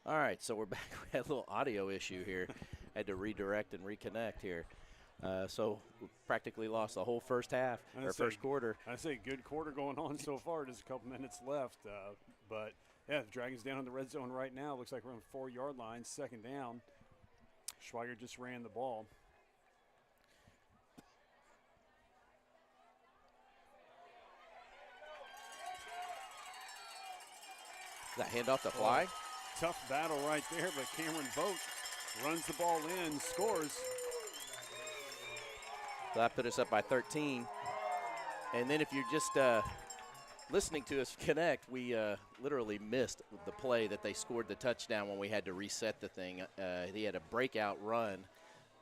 All right, so we're back. We had a little audio issue here. Had to redirect and reconnect here. So we practically lost the whole first half or first quarter. I say good quarter going on so far. Just a couple minutes left, but yeah, the Dragons down in the red zone right now. Looks like we're on the 4-yard line, second down. Schweiger just ran the ball. That handoff to Fly. Tough battle right there, but Cameron Vogt runs the ball in, scores. So that put us up by 13. And then if you're just listening to us connect, we literally missed the play that they scored the touchdown when we had to reset the thing. He had a breakout run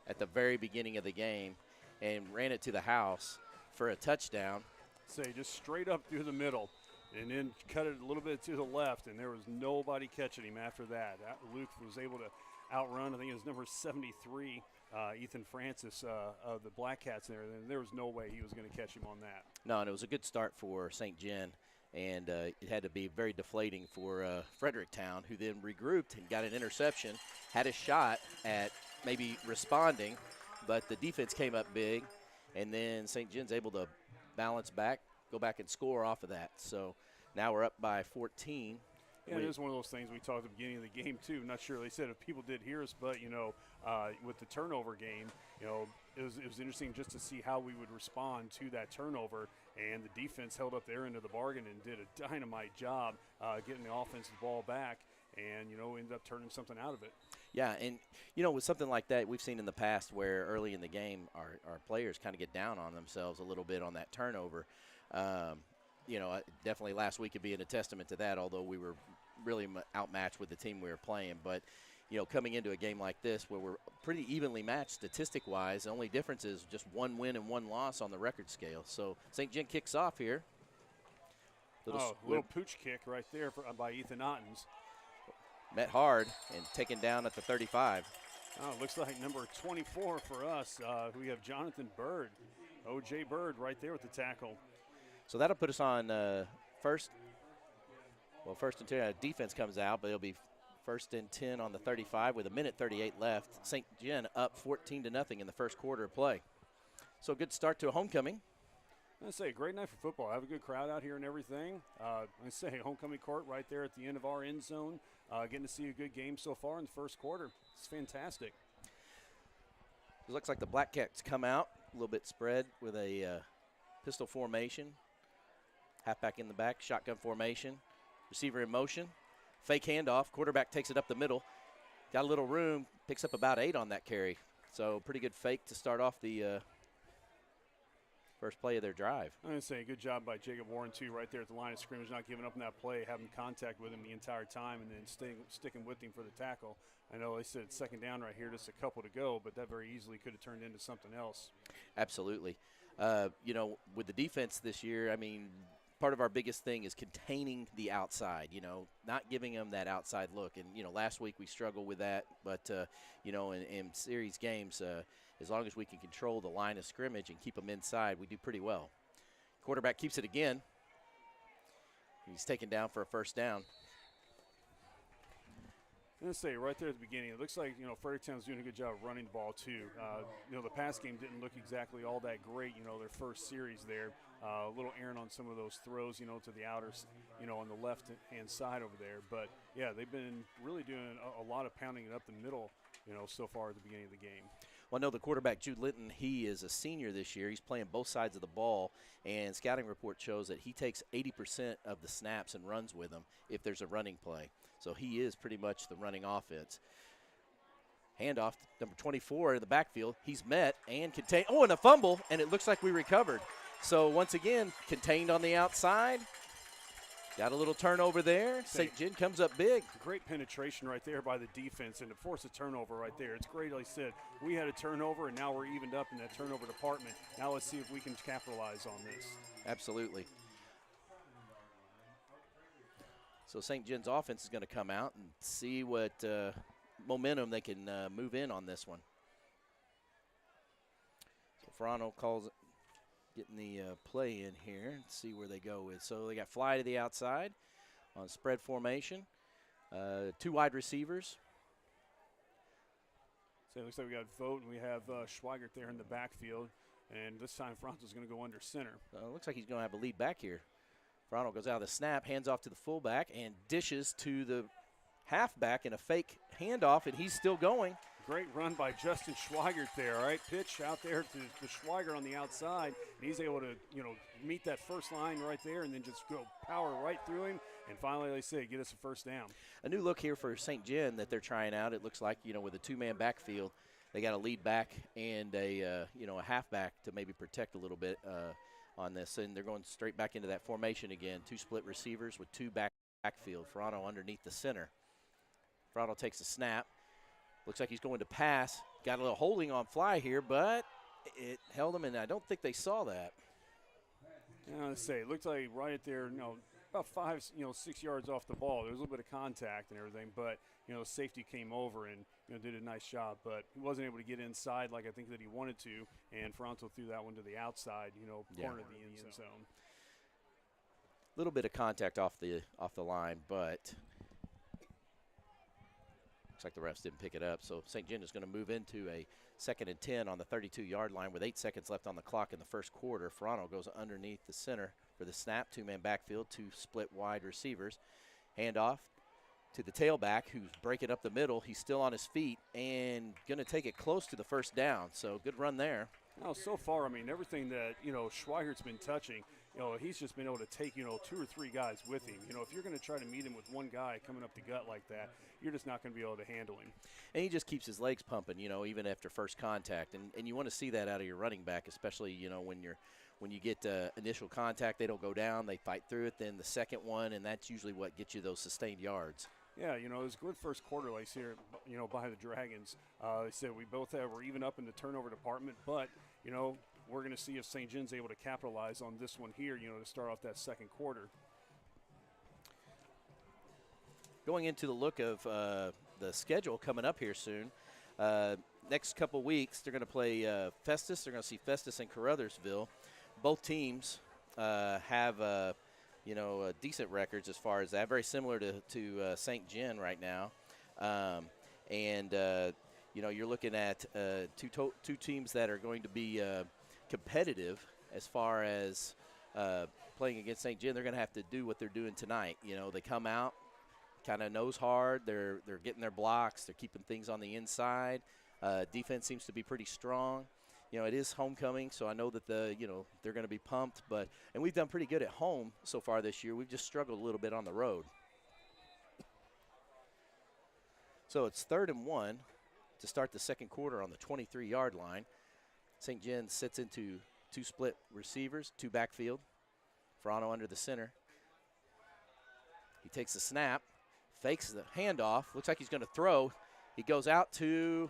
at the very beginning of the game and ran it to the house for a touchdown. Say just straight up through the middle and then cut it a little bit to the left, and there was nobody catching him after that. Luke was able to outrun, I think it was number 73, Ethan Francis of the Blackcats there, and there was no way he was going to catch him on that. No, and it was a good start for St. John, and it had to be very deflating for Fredericktown, who then regrouped and got an interception, had a shot at maybe responding, but the defense came up big, and then St. John's able to balance back, go back and score off of that. So now we're up by 14. Yeah, it is one of those things we talked at the beginning of the game, too. Not sure they said if people did hear us, but, with the turnover game, it was interesting just to see how we would respond to that turnover. And the defense held up their end of the bargain and did a dynamite job getting the offensive ball back and, ended up turning something out of it. Yeah, and, with something like that, we've seen in the past where early in the game our players kind of get down on themselves a little bit on that turnover. Definitely last week could be a testament to that, although we were really outmatched with the team we were playing. But, coming into a game like this where we're pretty evenly matched statistic-wise, the only difference is just one win and one loss on the record scale. So St. John kicks off here. Little pooch kick right there by Ethan Ottens. Met hard and taken down at the 35. It looks like number 24 for us. We have Jonathan Bird, O.J. Bird right there with the tackle. So that'll put us on first and 10. Defense comes out, but it'll be first and 10 on the 35 with 1:38 left. St. John up 14-0 in the first quarter of play. So good start to a homecoming. I say, great night for football. Have a good crowd out here and everything. I say, homecoming court right there at the end of our end zone. Getting to see a good game so far in the first quarter. It's fantastic. It looks like the Blackcats come out a little bit spread with a pistol formation. Halfback in the back, shotgun formation. Receiver in motion. Fake handoff. Quarterback takes it up the middle. Got a little room. Picks up about 8 on that carry. So pretty good fake to start off the first play of their drive. I'm going to say good job by Jacob Warren, too, right there at the line of scrimmage, not giving up in that play, having contact with him the entire time, and then sticking with him for the tackle. I know they said it's second down right here, just a couple to go, but that very easily could have turned into something else. Absolutely. With the defense this year, part of our biggest thing is containing the outside, not giving them that outside look. And, last week we struggled with that. But, in series games, as long as we can control the line of scrimmage and keep them inside, we do pretty well. Quarterback keeps it again. He's taken down for a first down. I'm going to say right there at the beginning, it looks like, Fredericktown's doing a good job of running the ball, too. The pass game didn't look exactly all that great, their first series there. A little errant on some of those throws, to the outers, on the left-hand side over there. But, yeah, they've been really doing a lot of pounding it up the middle, so far at the beginning of the game. Well, no, the quarterback, Jude Linton, he is a senior this year. He's playing both sides of the ball, and scouting report shows that he takes 80% of the snaps and runs with them if there's a running play. So he is pretty much the running offense. Handoff, number 24 in the backfield. He's met and contained. Oh, and a fumble, and it looks like we recovered. So once again, contained on the outside. Got a little turnover there. St. John comes up big. Great penetration right there by the defense, and to force a turnover right there. It's great, like I said. We had a turnover, and now we're evened up in that turnover department. Now let's see if we can capitalize on this. Absolutely. So St. John's offense is going to come out and see what momentum they can move in on this one. So Ferrano calls it. Getting the play in here and see where they go with. So they got fly to the outside on spread formation. Two wide receivers. So it looks like we got Vogt and we have Schweigert there in the backfield. And this time Franco's going to go under center. Looks like he's going to have a lead back here. Franco goes out of the snap, hands off to the fullback, and dishes to the halfback in a fake handoff, and he's still going. Great run by Justin Schweigert there, all right? Pitch out there to Schweigert on the outside. And he's able to, meet that first line right there and then just go power right through him. And finally, they say, get us a first down. A new look here for St. John that they're trying out. It looks like, with a two-man backfield, they got a lead back and a halfback to maybe protect a little bit on this. And they're going straight back into that formation again. Two split receivers with two backfield. Ferrano underneath the center. Ferrano takes a snap. Looks like he's going to pass. Got a little holding on fly here, but it held him, and I don't think they saw that. Yeah, let's say it looked like right there, about 5, 6 yards off the ball. There was a little bit of contact and everything, but safety came over and did a nice job. But he wasn't able to get inside like I think that he wanted to, and Ferranto threw that one to the outside, corner of the end zone. A little bit of contact off the line, but looks like the refs didn't pick it up. So St. John is going to move into a 2nd and 10 on the 32-yard line with 8 seconds left on the clock in the first quarter. Ferrano goes underneath the center for the snap. Two-man backfield, two split wide receivers. Handoff to the tailback who's breaking up the middle. He's still on his feet and going to take it close to the first down. So good run there. Now, so far, everything that, Schweigert's been touching, he's just been able to take, 2 or 3 guys with him. If you're going to try to meet him with one guy coming up the gut like that, you're just not going to be able to handle him. And he just keeps his legs pumping, even after first contact. And you want to see that out of your running back, especially, when you get initial contact, they don't go down, they fight through it. Then the second one, and that's usually what gets you those sustained yards. Yeah, it was a good first quarter lace here, by the Dragons. They said we both were even up in the turnover department, but, we're going to see if St. John's able to capitalize on this one here, to start off that second quarter. Going into the look of the schedule coming up here soon, next couple weeks they're going to play Festus. They're going to see Festus and Caruthersville. Both teams have decent records as far as that, very similar to St. John right now. You're looking at two teams that are going to be competitive as far as playing against St. John. They're going to have to do what they're doing tonight. They come out kind of nose hard. They're getting their blocks. They're keeping things on the inside. Defense seems to be pretty strong. It is homecoming, so I know that they're going to be pumped. And we've done pretty good at home so far this year. We've just struggled a little bit on the road. So it's 3rd and 1 to start the second quarter on the 23-yard line. St. John sits into two split receivers, two backfield. Ferrano under the center. He takes the snap, fakes the handoff. Looks like he's going to throw. He goes out to,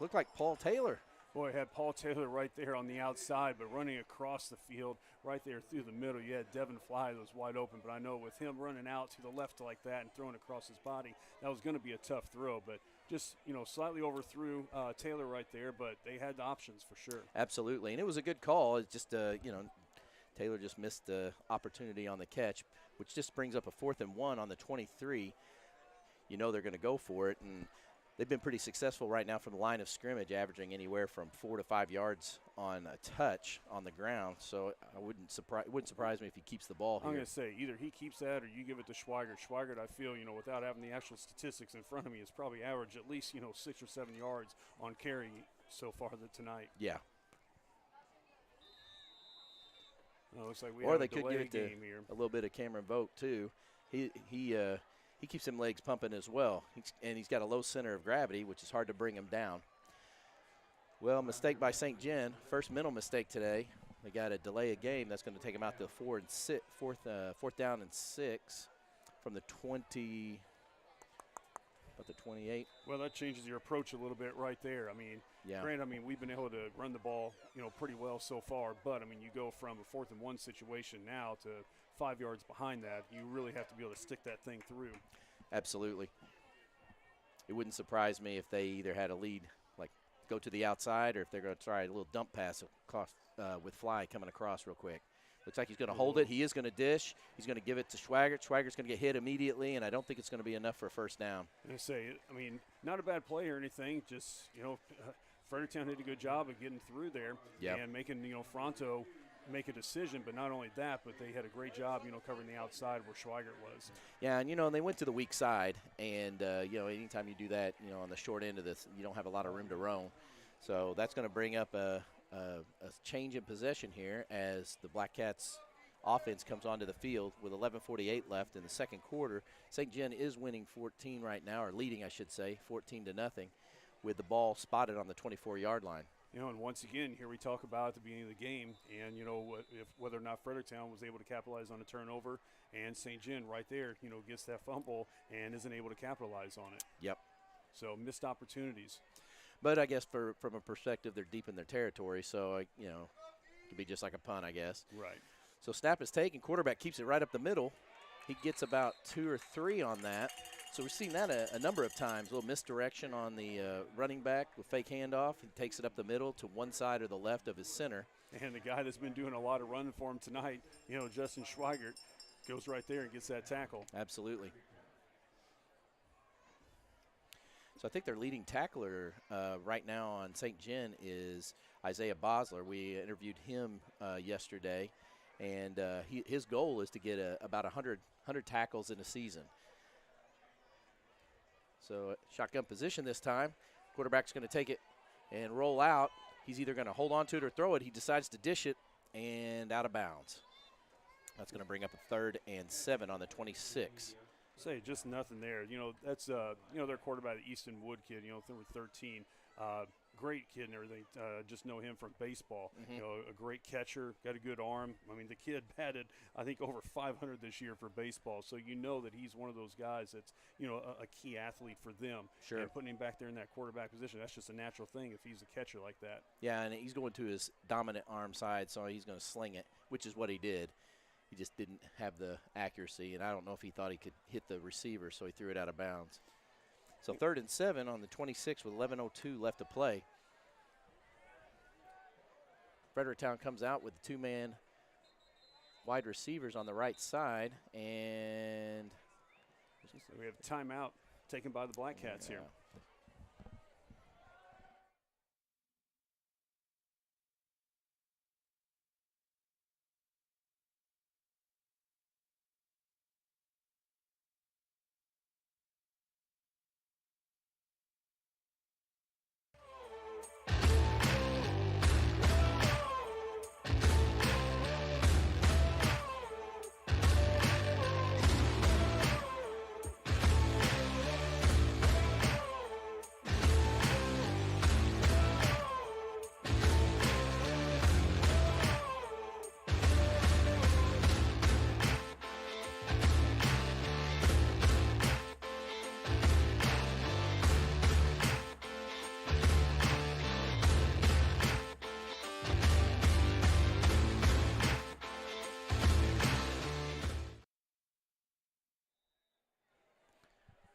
looked like Paul Taylor. Boy, had Paul Taylor right there on the outside, but running across the field right there through the middle. You had Devin Fly that was wide open, but I know with him running out to the left like that and throwing across his body, that was going to be a tough throw. But just, slightly overthrew Taylor right there, but they had the options for sure. Absolutely, and it was a good call. It's just, Taylor just missed the opportunity on the catch, which just brings up a 4th and 1 on the 23. They're going to go for it, and they've been pretty successful right now from the line of scrimmage, averaging anywhere from 4 to 5 yards on a touch on the ground. So it wouldn't surprise me if he keeps the ball here. I'm going to say either he keeps that or you give it to Schweigert. Schweigert, I feel, without having the actual statistics in front of me, is probably averaged at least, 6 or 7 yards on carry so far tonight. Yeah. Looks like we or have they a could delay give it to game here. a little bit of Cameron Vogt too. He keeps them legs pumping as well. He's got a low center of gravity, which is hard to bring him down. Well, mistake by St. John. First mental mistake today. They got a delay of game. That's going to take them out to fourth down and 6 from the 20, about the 28. Well, that changes your approach a little bit right there. Granted, we've been able to run the ball, pretty well so far. But, you go from a 4th and 1 situation now to 5 yards behind that. You really have to be able to stick that thing through. Absolutely. It wouldn't surprise me if they either had a lead, like go to the outside, or if they're going to try a little dump pass with Fly coming across real quick. Looks like he's going to hold it. He is going to dish. He's going to give it to Schwaggart. Schwaggart's going to get hit immediately, and I don't think it's going to be enough for a first down. I mean, not a bad play or anything. Just, Fredericktown did a good job of getting through there and making, Fronto make a decision. But not only that, but they had a great job, covering the outside where Schwaggart was. Yeah, and, they went to the weak side. And, anytime you do that, on the short end of this, you don't have a lot of room to roam. So that's going to bring up a change in possession here as the Blackcats offense comes onto the field with 11:48 left in the second quarter. St. John is winning 14 right now, or leading, I should say, 14-0, with the ball spotted on the 24-yard line. And once again, here we talk about at the beginning of the game, and whether or not Fredericktown was able to capitalize on a turnover, and St. John right there, gets that fumble and isn't able to capitalize on it. Yep. So missed opportunities. But I guess from a perspective, they're deep in their territory, so, it could be just like a punt, I guess. Right. So snap is taken. Quarterback keeps it right up the middle. He gets about 2 or 3 on that. So we've seen that a number of times. A little misdirection on the running back with fake handoff. He takes it up the middle to one side or the left of his center. And the guy that's been doing a lot of running for him tonight, Justin Schwaggart, goes right there and gets that tackle. Absolutely. So I think their leading tackler right now on St. John is Isaiah Bosler. We interviewed him yesterday, and his goal is to get about 100 tackles in a season. So shotgun position this time. Quarterback's going to take it and roll out. He's either going to hold on to it or throw it. He decides to dish it and out of bounds. That's going to bring up a 3rd and 7 on the 26. Say just nothing there. That's their quarterback, the Easton Wood kid. Number 13, great kid and everything. Just know him from baseball. Mm-hmm. A great catcher, got a good arm. I mean, the kid batted I think over 500 this year for baseball. So that he's one of those guys that's a key athlete for them. Sure. And putting him back there in that quarterback position, that's just a natural thing if he's a catcher like that. Yeah, and he's going to his dominant arm side, so he's going to sling it, which is what he did. He just didn't have the accuracy, and I don't know if he thought he could hit the receiver, so he threw it out of bounds. So 3rd and 7 on the 26 with 11:02 left to play. Fredericktown comes out with the 2-man wide receivers on the right side, and so we have a timeout taken by the Blackcats here.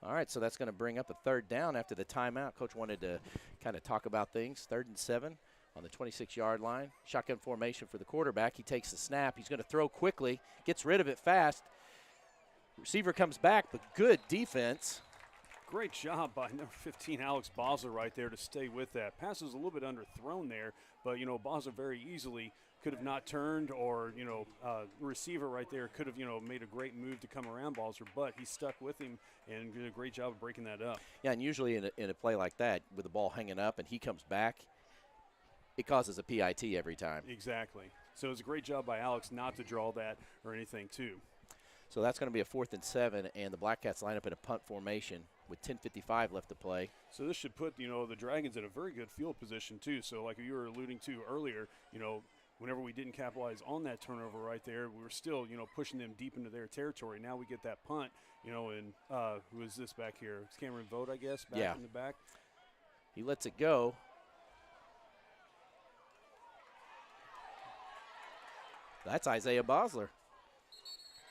All right, so that's going to bring up a 3rd down after the timeout. Coach wanted to kind of talk about things. 3rd and 7 on the 26-yard line. Shotgun formation for the quarterback. He takes the snap. He's going to throw quickly, gets rid of it fast. Receiver comes back, but good defense. Great job by number 15, Alex Bosler, right there to stay with that. Pass was a little bit underthrown there, but, Bosler very easily could have not turned, or, receiver right there could have, made a great move to come around Bosler, but he stuck with him and did a great job of breaking that up. Yeah, and usually in a play like that, with the ball hanging up and he comes back, it causes a PIT every time. Exactly. So it's a great job by Alex not to draw that or anything, too. So that's going to be a 4th and 7, and the Blackcats line up in a punt formation with 10:55 left to play. So this should put, the Dragons in a very good field position, too. So like you were alluding to earlier, whenever we didn't capitalize on that turnover right there, we were still, pushing them deep into their territory. Now we get that punt, and who is this back here? It's Cameron Vogt, I guess, back in the back. He lets it go. That's Isaiah Bosler.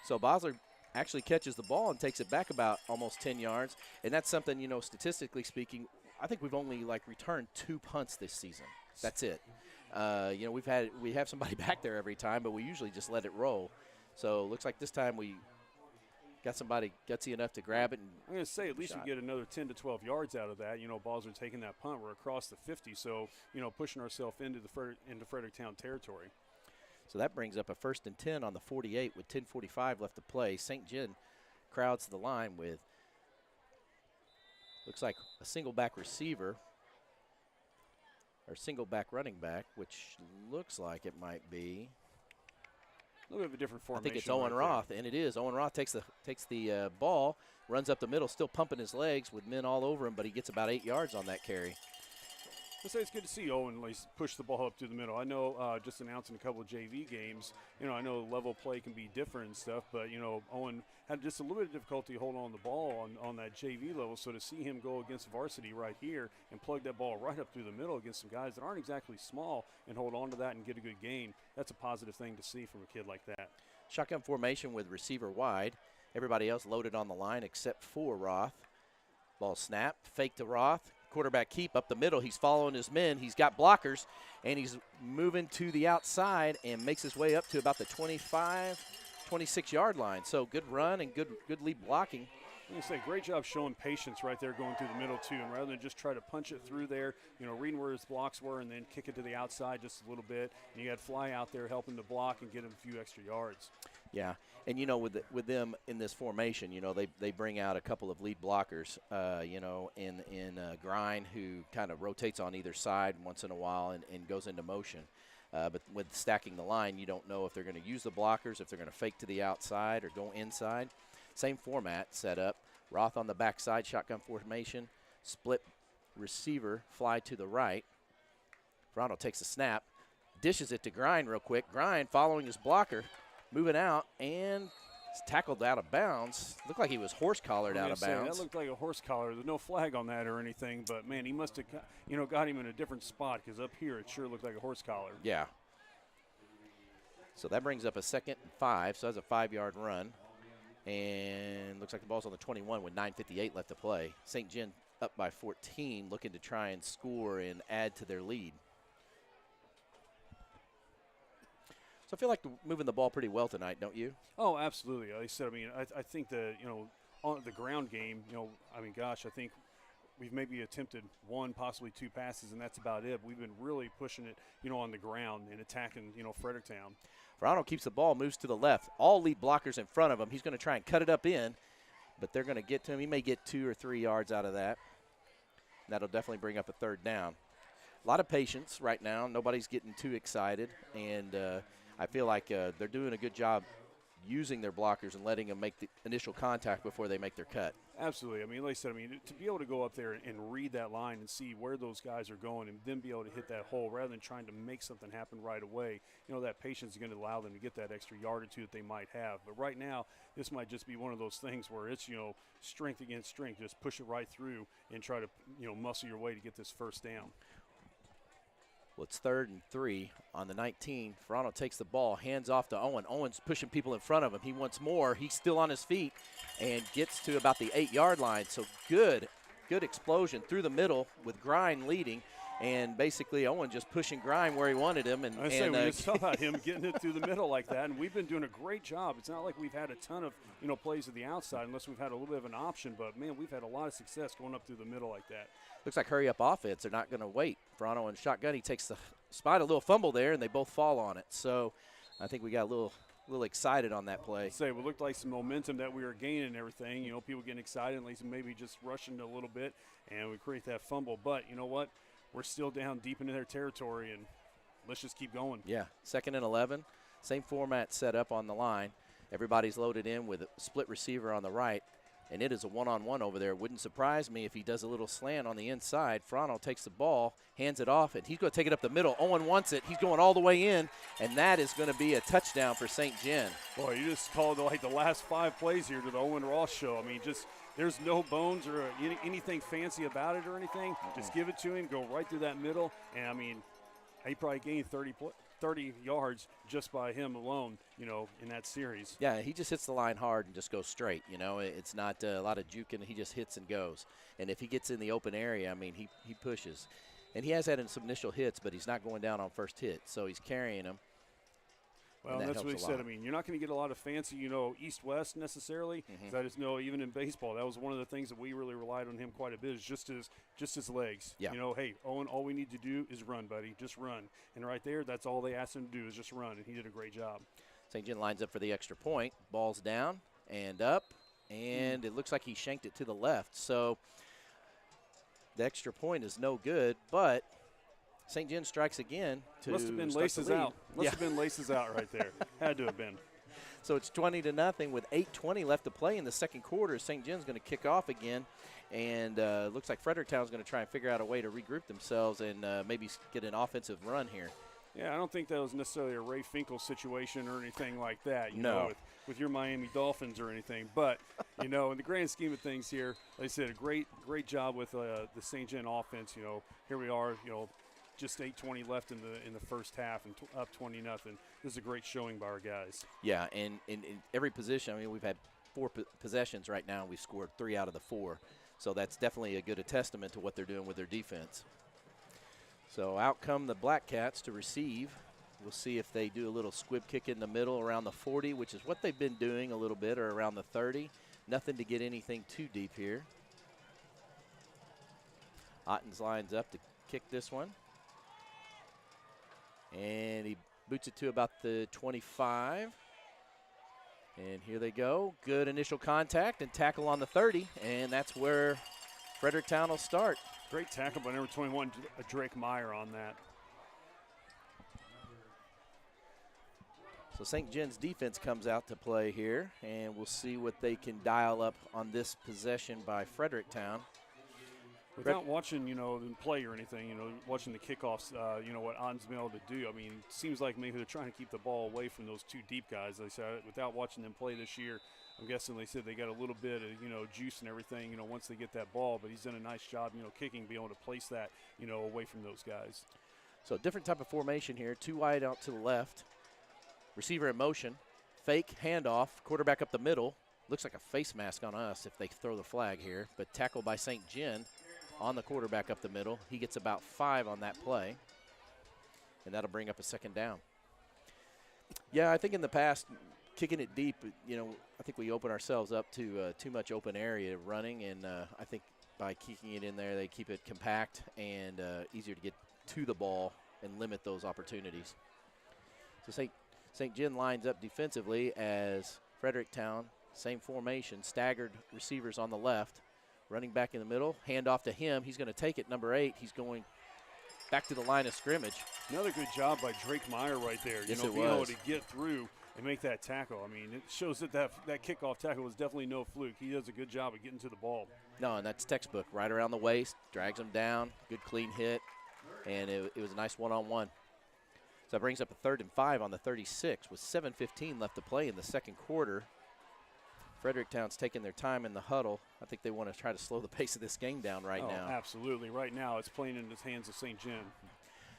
So Bosler actually catches the ball and takes it back about almost 10 yards. And that's something, statistically speaking, I think we've only returned 2 punts this season. That's it. You know, we have somebody back there every time, but we usually just let it roll. So it looks like this time we got somebody gutsy enough to grab it. And I'm going to say at least shot. we get another 10 to 12 yards out of that. You know, Balls are taking that punt. We're across the 50, so, you know, pushing ourselves into Fredericktown territory. So that brings up a 1st and 10 on the 48 with 10:45 left to play. St. John crowds the line with, looks like a single back receiver or single back running back, which looks like it might be. A little bit of a different formation. I think it's Owen Roth, and it is. Owen Roth takes the ball, runs up the middle, still pumping his legs with men all over him, but he gets about 8 yards on that carry. I'd say it's good to see Owen push the ball up through the middle. I know just announcing a couple of JV games, you know, I know level play can be different and stuff, but, you know, Owen had just a little bit of difficulty holding on the ball on that JV level, so to see him go against varsity right here and plug that ball right up through the middle against some guys that aren't exactly small and hold on to that and get a good gain, that's a positive thing to see from a kid like that. Shotgun formation with receiver wide. Everybody else loaded on the line except for Roth. Ball snap, fake to Roth. Quarterback keep up the middle. He's following his men. He's got blockers, and he's moving to the outside and makes his way up to about the 25, 26-yard line. So good run and good lead blocking. I'm going to say, great job showing patience right there going through the middle, too. And rather than just try to punch it through there, you know, reading where his blocks were and then kick it to the outside just a little bit. And you had Fly out there helping to block and get him a few extra yards. Yeah, and, you know, with them in this formation, you know, they bring out a couple of lead blockers, you know, in Grind, who kind of rotates on either side once in a while and goes into motion. But with stacking the line, you don't know if they're going to use the blockers, if they're going to fake to the outside or go inside. Same format set up. Roth on the backside, shotgun formation, split receiver, Fly to the right. Verano takes a snap, dishes it to Grind real quick. Grind following his blocker, moving out, and is tackled out of bounds. Looked like he was horse collared out of bounds. That looked like a horse collar. There's no flag on that or anything, but, man, he must have, you know, got him in a different spot because up here it sure looked like a horse collar. Yeah. So that brings up a 2nd and 5, so that's a 5-yard run. And looks like the ball's on the 21 with 9:58 left to play. St. John up by 14, looking to try and score and add to their lead. So I feel like moving the ball pretty well tonight, don't you? Oh, absolutely. Like I said, I mean, I think that, you know, on the ground game, you know, I mean, gosh, I think we've maybe attempted 1, possibly 2 passes, and that's about it. We've been really pushing it, you know, on the ground and attacking, you know, Fredericktown. Verano keeps the ball, moves to the left. All lead blockers in front of him. He's going to try and cut it up in, but they're going to get to him. He may get 2 or 3 yards out of that. That'll definitely bring up a 3rd down. A lot of patience right now. Nobody's getting too excited, and I feel like they're doing a good job using their blockers and letting them make the initial contact before they make their cut. Absolutely. I mean, like I said, I mean, to be able to go up there and read that line and see where those guys are going and then be able to hit that hole rather than trying to make something happen right away, you know, that patience is going to allow them to get that extra yard or 2 that they might have. But right now, this might just be one of those things where it's, you know, strength against strength. Just push it right through and try to, you know, muscle your way to get this 1st down. Well, it's 3rd and 3 on the 19. Verano takes the ball, hands off to Owen. Owen's pushing people in front of him. He wants more. He's still on his feet and gets to about the 8-yard line. So good explosion through the middle with Grind leading. And basically Owen just pushing Grind where he wanted him. And we just saw him getting it through the middle like that, and we've been doing a great job. It's not like we've had a ton of, you know, plays to the outside unless we've had a little bit of an option, but, man, we've had a lot of success going up through the middle like that. Looks like hurry-up offense. They're not going to wait. Verano and shotgun. He takes the spot, a little fumble there, and they both fall on it. So I think we got a little excited on that play. We looked like some momentum that we were gaining and everything. You know, people getting excited, and maybe just rushing a little bit, and we create that fumble. But you know what? We're still down deep into their territory, and let's just keep going. Yeah, 2nd and 11. Same format set up on the line. Everybody's loaded in with a split receiver on the right, and it is a one-on-one over there. Wouldn't surprise me if he does a little slant on the inside. Frano takes the ball, hands it off, and he's going to take it up the middle. Owen wants it. He's going all the way in, and that is going to be a touchdown for St. John. Boy, you just called like the last 5 plays here to the Owen Ross show. I mean, just there's no bones or anything fancy about it or anything. Mm-hmm. Just give it to him, go right through that middle, and, I mean, he probably gained 30 yards just by him alone, you know, in that series. Yeah, he just hits the line hard and just goes straight. You know, it's not a lot of juking. He just hits and goes. And if he gets in the open area, I mean, he pushes. And he has had some initial hits, but he's not going down on first hit, so he's carrying them. Well, that's what he said. I mean, you're not going to get a lot of fancy, east-west necessarily. I just know even in baseball, that was one of the things that we really relied on him quite a bit is just his legs. Yeah. Hey, Owen, all we need to do is run, buddy. Just run. And right there, that's all they asked him to do is just run, and he did a great job. St. John lines up for the extra point. Ball's down and up, and it looks like he shanked it to the left. So the extra point is no good, but St. John strikes again to Must have been start laces the lead. out. Must have been laces out right there. Had to have been. So it's 20-0 with 8:20 left to play in the second quarter. St. John's going to kick off again, and looks like Fredericktown's going to try and figure out a way to regroup themselves and maybe get an offensive run here. Yeah, I don't think that was necessarily a Ray Finkel situation or anything like that, No. with your Miami Dolphins or anything. But, in the grand scheme of things here, like I said, a great job with the St. John offense. Here we are, just 8:20 left in the first half and up 20-0. This is a great showing by our guys. Yeah, and in every position, I mean, we've had 4 possessions right now. We've scored 3 out of the 4. So that's definitely a good testament to what they're doing with their defense. So out come the Blackcats to receive. We'll see if they do a little squib kick in the middle around the 40, which is what they've been doing a little bit, or around the 30. Nothing to get anything too deep here. Ottens lines up to kick this one. And he boots it to about the 25. And here they go. Good initial contact and tackle on the 30. And that's where Fredericktown will start. Great tackle by number 21, Drake Meyer on that. So St. John's defense comes out to play here, and we'll see what they can dial up on this possession by Fredericktown. Without watching, them play or anything, watching the kickoffs, what On's been able to do. I mean, it seems like maybe they're trying to keep the ball away from those 2 deep guys. They said without watching them play this year, I'm guessing they said they got a little bit of, juice and everything, once they get that ball. But he's done a nice job, kicking, being able to place that, away from those guys. So different type of formation here. 2 wide out to the left. Receiver in motion. Fake handoff. Quarterback up the middle. Looks like a face mask on us if they throw the flag here. But tackle by St. John on the quarterback up the middle. He gets about 5 on that play. And that'll bring up a second down. Yeah, I think in the past, kicking it deep, I think we open ourselves up to too much open area running, and I think by kicking it in there, they keep it compact and easier to get to the ball and limit those opportunities. So St. John lines up defensively as Fredericktown, same formation, staggered receivers on the left, running back in the middle, hand off to him. He's going to take it, number 8. He's going back to the line of scrimmage. Another good job by Drake Meyer right there. Yes, being able to get through and make that tackle. I mean, it shows that kickoff tackle was definitely no fluke. He does a good job of getting to the ball. No, and that's textbook. Right around the waist, drags him down, good clean hit, and it was a nice one-on-one. So that brings up a 3rd and 5 on the 36 with 7:15 left to play in the second quarter. Fredericktown's taking their time in the huddle. I think they want to try to slow the pace of this game down now. Absolutely. Right now it's playing in the hands of St. John.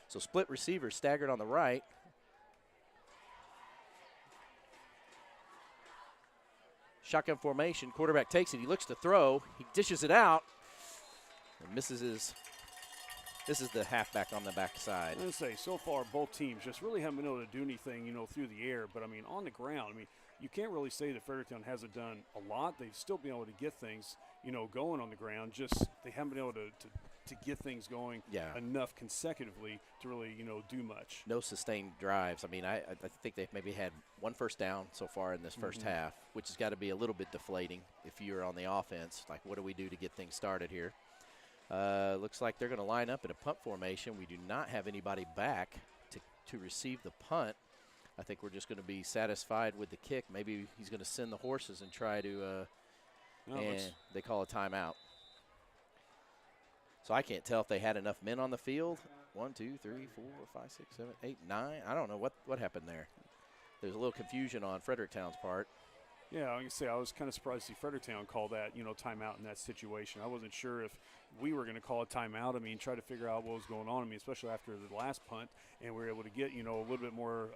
So split receiver staggered on the right. Shotgun formation. Quarterback takes it. He looks to throw. He dishes it out and misses his. This is the halfback on the backside. I'm going to say, so far, both teams just really haven't been able to do anything, through the air. But, I mean, on the ground, you can't really say that Fredericktown hasn't done a lot. They've still been able to get things, going on the ground. Just they haven't been able to get things going enough consecutively to really, do much. No sustained drives. I mean, I think they've maybe had 1 first down so far in this first half, which has got to be a little bit deflating if you're on the offense. Like, what do we do to get things started here? Looks like they're going to line up in a punt formation. We do not have anybody back to receive the punt. I think we're just going to be satisfied with the kick. Maybe he's going to send the horses and try to and they call a timeout. So I can't tell if they had enough men on the field. 1, 2, 3, 4, 5, 6, 7, 8, 9. I don't know what happened there. There's a little confusion on Fredericktown's part. Yeah, I can say I was kind of surprised to see Fredericktown call that, timeout in that situation. I wasn't sure if we were going to call a timeout. I mean, try to figure out what was going on. I mean, especially after the last punt, and we were able to get, a little bit more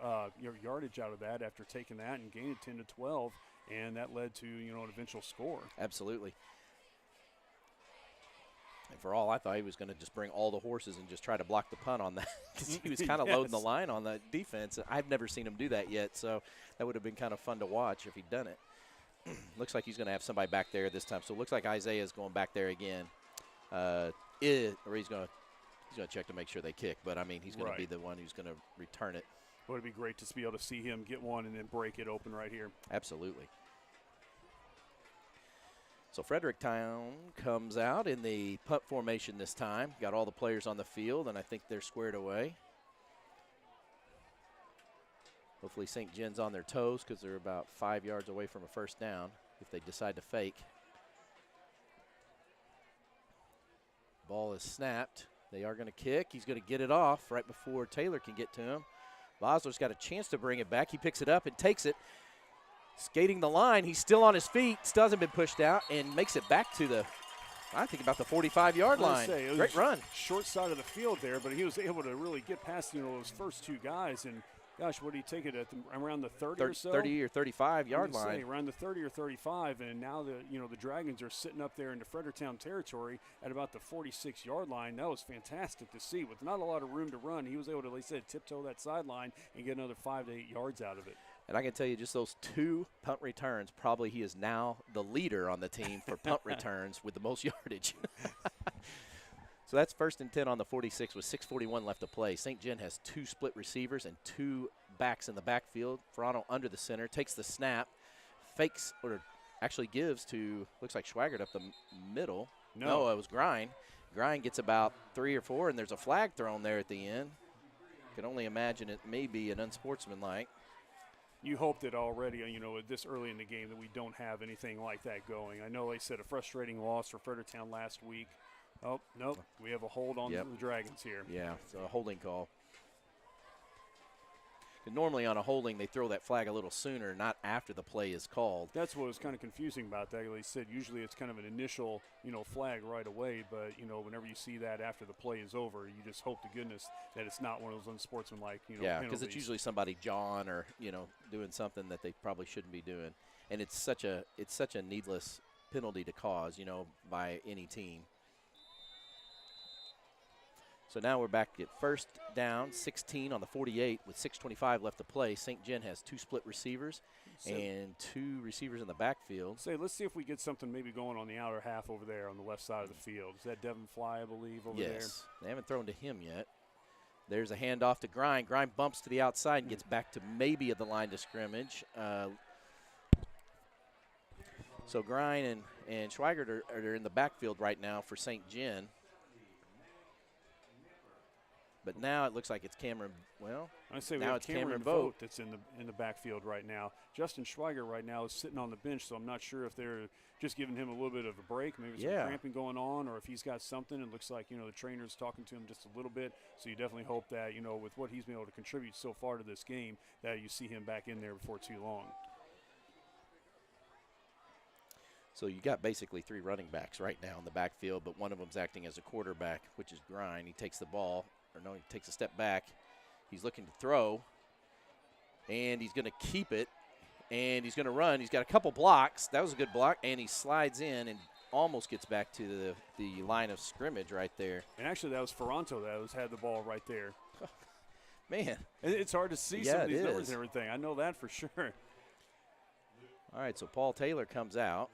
yardage out of that after taking that and gaining 10-12, and that led to, an eventual score. Absolutely. And for all I thought, he was going to just bring all the horses and just try to block the punt on that because he was kind of Yes. loading the line on the defense. I've never seen him do that yet, so that would have been kind of fun to watch if he'd done it. Looks like he's going to have somebody back there this time. So it looks like Isaiah's going back there again. Or he's going to check to make sure they kick. But, I mean, he's going to be the one who's going to return it. It would be great to be able to see him get one and then break it open right here. Absolutely. So Fredericktown comes out in the punt formation this time. Got all the players on the field, and I think they're squared away. Hopefully St. Jen's on their toes because they're about 5 yards away from a first down if they decide to fake. Ball is snapped. They are going to kick. He's going to get it off right before Taylor can get to him. Bosler's got a chance to bring it back. He picks it up and takes it. Skating the line. He's still on his feet. Still hasn't been pushed out and makes it back to the, I think, about the 45-yard line. Great run. Short side of the field there, but he was able to really get past, those first two guys. And, gosh, what did he take it at around the 30 or so? 30 or 35-yard line. Around the 30 or 35, and now the Dragons are sitting up there in the Fredericktown territory at about the 46-yard line. That was fantastic to see. With not a lot of room to run, he was able to, like I said, tiptoe that sideline and get another 5 to 8 yards out of it. And I can tell you just those two punt returns, probably he is now the leader on the team for punt returns with the most yardage. So that's 1st and 10 on the 46 with 6:41 left to play. St. John has 2 split receivers and 2 backs in the backfield. Ferrano under the center, takes the snap, fakes, or actually gives to, looks like Schwaggart up the middle. No, it was Grind. Grind gets about 3 or 4, and there's a flag thrown there at the end. Can only imagine it may be an unsportsmanlike. You hope that already, this early in the game that we don't have anything like that going. I know they said a frustrating loss for Fredericktown last week. Oh, nope, we have a hold on the Dragons here. Yeah, it's a holding call. Normally on a holding, they throw that flag a little sooner, not after the play is called. That's what was kind of confusing about that. They said usually it's kind of an initial, flag right away, but, whenever you see that after the play is over, you just hope to goodness that it's not one of those unsportsmanlike, Yeah, because it's usually somebody jawing or, doing something that they probably shouldn't be doing. And it's such a needless penalty to cause, by any team. So now we're back at 1st down, 16 on the 48 with 6:25 left to play. St. John has 2 split receivers and 2 receivers in the backfield. Let's see if we get something maybe going on the outer half over there on the left side of the field. Is that Devin Fly, I believe, over there? Yes. They haven't thrown to him yet. There's a handoff to Grind. Grind bumps to the outside and gets back to maybe at the line to scrimmage. So Grind and Schweigert are in the backfield right now for St. John. But now it looks like it's Cameron. Well, now it's Cameron Vogt that's in the backfield right now. Justin Schweiger right now is sitting on the bench, so I'm not sure if they're just giving him a little bit of a break, maybe some cramping going on, or if he's got something. It looks like the trainer's talking to him just a little bit. So you definitely hope that with what he's been able to contribute so far to this game, that you see him back in there before too long. So you got basically 3 running backs right now in the backfield, but one of them's acting as a quarterback, which is Grind. He takes the ball. He takes a step back. He's looking to throw, and he's going to keep it, and he's going to run. He's got a couple blocks. That was a good block, and he slides in and almost gets back to the line of scrimmage right there. And actually, that was Ferranto that had the ball right there. Man. It's hard to see some of these numbers and everything. I know that for sure. All right, so Paul Taylor comes out.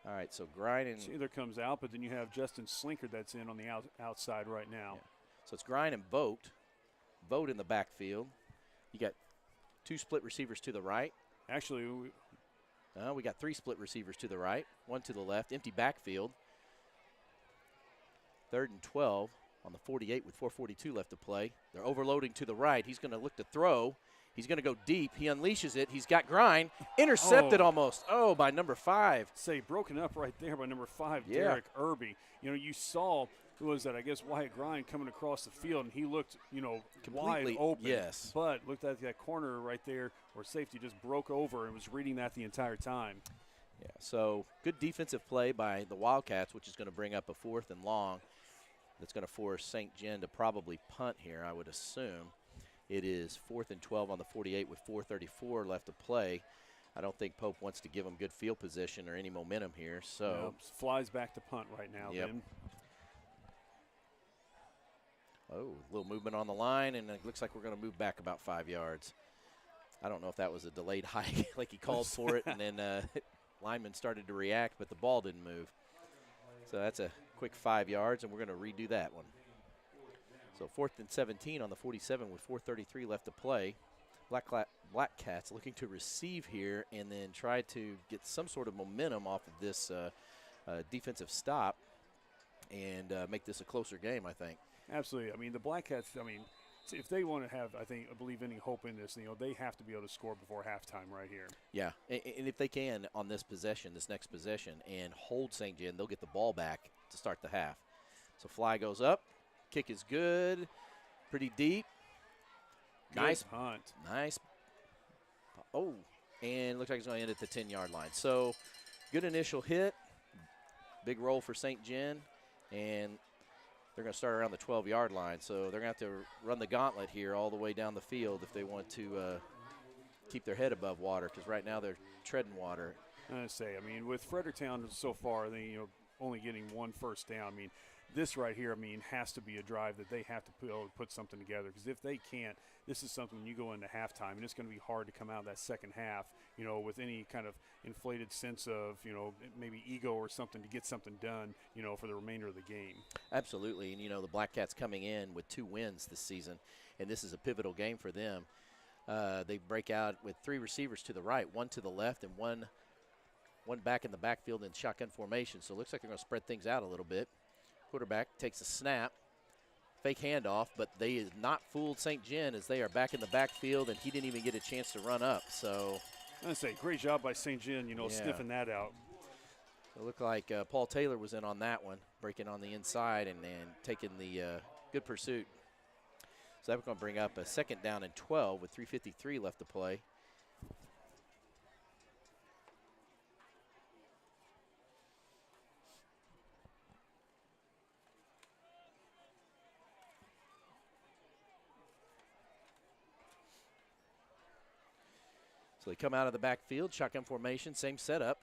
All right, so Grind and Taylor comes out, but then you have Justin Slinker that's in on the outside right now. Yeah. So it's Grind and Vogt. Vogt in the backfield. You got 2 split receivers to the right. Actually, we got 3 split receivers to the right, 1 to the left, empty backfield. 3rd and 12 on the 48 with 4:42 left to play. They're overloading to the right. He's going to look to throw. He's going to go deep. He unleashes it. He's got Grind. Intercepted almost. By number 5. Broken up right there by number 5, Derek Irby. You saw, who was that? I guess Wyatt Grind coming across the field, and he looked, completely wide open. Yes. But looked at that corner right there where safety just broke over and was reading that the entire time. Yeah, so good defensive play by the Wildcats, which is going to bring up a 4th and long. That's going to force St. John to probably punt here, I would assume. It is 4th and 12 on the 48 with 4:34 left to play. I don't think Pope wants to give them good field position or any momentum here. So Yep, flies back to punt right now. Yep. Ben. Oh, a little movement on the line, and it looks like we're going to move back about 5 yards. I don't know if that was a delayed hike, like he called for it, and then lineman started to react, but the ball didn't move. So that's a quick 5 yards, and we're going to redo that one. So 4th and 17 on the 47 with 4:33 left to play. Blackcats looking to receive here and then try to get some sort of momentum off of this defensive stop and make this a closer game, I think. Absolutely. I mean, the Blackcats, if they want to have, I believe any hope in this, they have to be able to score before halftime right here. Yeah, and if they can on this possession, this next possession, and hold St. John, they'll get the ball back to start the half. So fly goes up, kick is good, pretty deep. Good Nice punt. Nice. Oh, and looks like it's going to end at the 10-yard line. So good initial hit, big roll for St. John, and they're going to start around the 12-yard line. So they're going to have to run the gauntlet here all the way down the field if they want to keep their head above water, because right now they're treading water. I say, with Fredericktown so far, they only getting one first down. This right here, has to be a drive that they have to put something together, because if they can't, this is something you go into halftime, and it's going to be hard to come out that second half, with any kind of inflated sense of, maybe ego or something to get something done, for the remainder of the game. Absolutely, and the Blackcats coming in with 2 wins this season, and this is a pivotal game for them. They break out with 3 receivers to the right, 1 to the left, and one back in the backfield in shotgun formation. So it looks like they're going to spread things out a little bit. Quarterback takes a snap, fake handoff, but they have not fooled St. John as they are back in the backfield, and he didn't even get a chance to run up. So I say, great job by St. John, Yeah. sniffing that out. it looked like Paul Taylor was in on that one, breaking on the inside and taking the good pursuit. So that's going to bring up a 2nd down and 12 with 3:53 left to play. So they come out of the backfield, shotgun formation, same setup.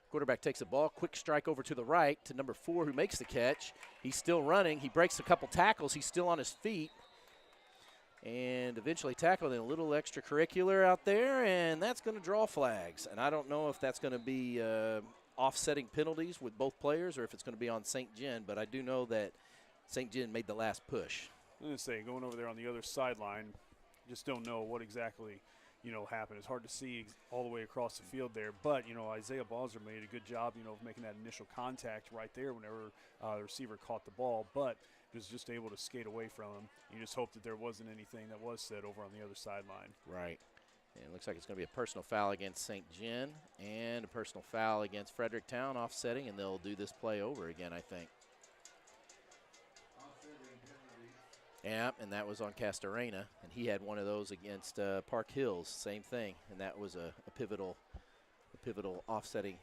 Quarterback takes the ball, quick strike over to the right to number 4 who makes the catch. He's still running. He breaks a couple tackles. He's still on his feet. And eventually tackled in a little extracurricular out there, and that's going to draw flags. And I don't know if that's going to be offsetting penalties with both players or if it's going to be on St. John, but I do know that St. John made the last push. I'm going to say, going over there on the other sideline, just don't know what exactly happened. It's hard to see all the way across the field there, but Isaiah Balzer made a good job of making that initial contact right there whenever the receiver caught the ball, but was just able to skate away from him. You just hope that there wasn't anything that was said over on the other sideline. Right. And it looks like it's going to be a personal foul against St. John and a personal foul against Fredericktown, offsetting, and they'll do this play over again, I think. Yeah, and that was on Castorena, and he had one of those against Park Hills, same thing, and that was a pivotal offsetting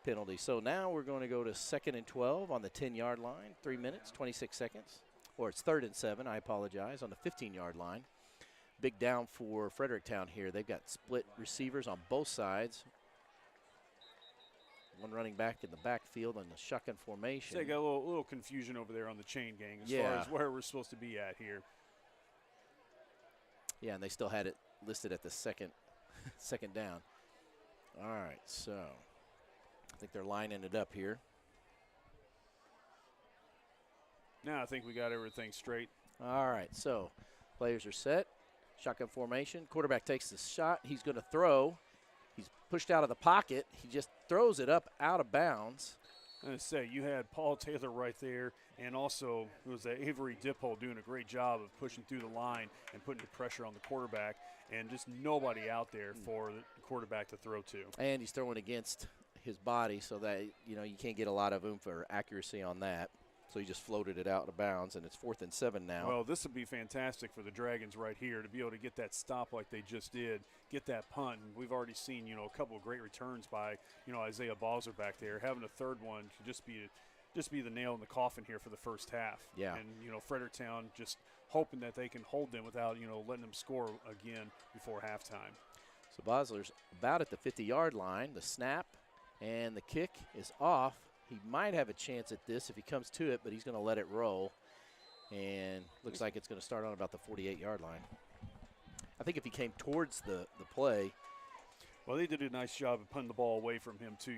penalty. So now we're going to go to 2nd and 12 on the 10-yard line, 3 minutes, 26 seconds, or it's 3rd and 7, I apologize, on the 15-yard line. Big down for Fredericktown here. They've got split receivers on both sides. One running back in the backfield on the shotgun formation. So you got a little confusion over there on the chain gang as far as where we're supposed to be at here. Yeah, and they still had it listed at the second down. All right, so I think they're lining it up here. Now I think we got everything straight. All right, so players are set. Shotgun formation. Quarterback takes the shot. He's going to throw. He's pushed out of the pocket. He just throws it up out of bounds. I'm going to say, you had Paul Taylor right there, and also it was Avery Dipple doing a great job of pushing through the line and putting the pressure on the quarterback, and just nobody out there for the quarterback to throw to. And he's throwing against his body so that, you can't get a lot of oomph or accuracy on that. So he just floated it out of bounds, and it's 4th and 7 now. Well, this would be fantastic for the Dragons right here to be able to get that stop like they just did, get that punt. And we've already seen, a couple of great returns by, Isaiah Balzer back there. Having a third one could just be the nail in the coffin here for the first half. Yeah. And, Fredericktown just hoping that they can hold them without, letting them score again before halftime. So Bosler's about at the 50-yard line. The snap and the kick is off. He might have a chance at this if he comes to it, but he's going to let it roll. And looks like it's going to start on about the 48-yard line. I think if he came towards the play. Well, they did a nice job of putting the ball away from him, too,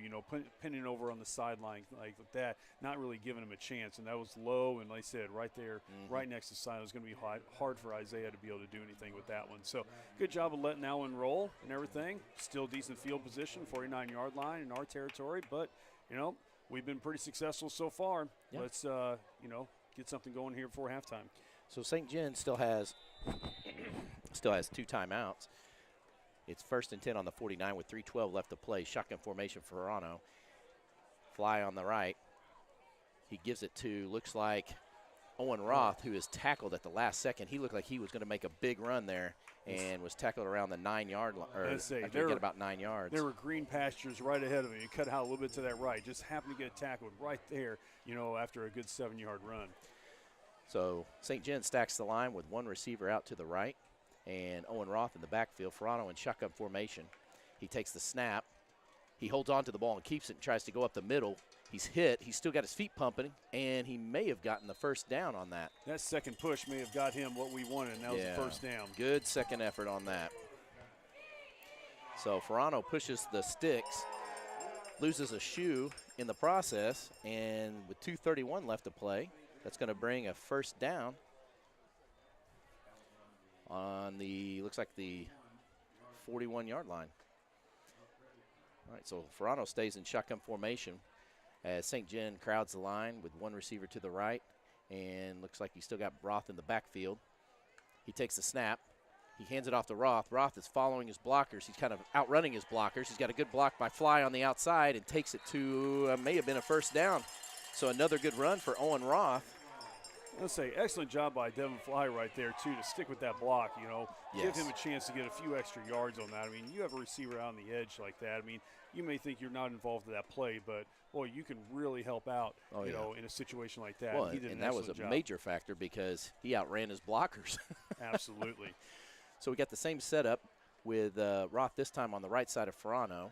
pinning over on the sideline like that, not really giving him a chance. And that was low, and like I said, right there, right next to the sideline. It was going to be hard for Isaiah to be able to do anything with that one. So good job of letting that one roll and everything. Still decent field position, 49-yard line in our territory. But, we've been pretty successful so far. Yep. Let's, get something going here before halftime. So St. John still has 2 timeouts. It's 1st and 10 on the 49 with 3:12 left to play. Shotgun formation for Verano. Fly on the right. He gives it to, looks like, Owen Roth, who is tackled at the last second. He looked like he was going to make a big run there and was tackled around the 9-yard line, or get about 9 yards. There were green pastures right ahead of him. He cut out a little bit to that right. Just happened to get tackled right there, after a good 7-yard run. So St. John stacks the line with 1 receiver out to the right and Owen Roth in the backfield. Verano in shotgun formation. He takes the snap. He holds on to the ball and keeps it and tries to go up the middle. He's hit. He's still got his feet pumping, and he may have gotten the first down on that. That second push may have got him what we wanted, and that was the first down. Good second effort on that. So Verano pushes the sticks, loses a shoe in the process, and with 2:31 left to play, that's going to bring a first down on the, looks like the 41-yard line. All right, so Verano stays in shotgun formation as St. John crowds the line with 1 receiver to the right, and looks like he's still got Roth in the backfield. He takes the snap. He hands it off to Roth. Roth is following his blockers. He's kind of outrunning his blockers. He's got a good block by Fly on the outside and takes it to may have been a first down. So another good run for Owen Roth. Let's say excellent job by Devin Fly right there, too, to stick with that block, Give him a chance to get a few extra yards on that. I mean, you have a receiver out on the edge like that. I mean, you may think you're not involved in that play, but, boy, you can really help out, in a situation like that. Well, he did and that was a major factor because he outran his blockers. Absolutely. So we got the same setup with Roth this time on the right side of Verano.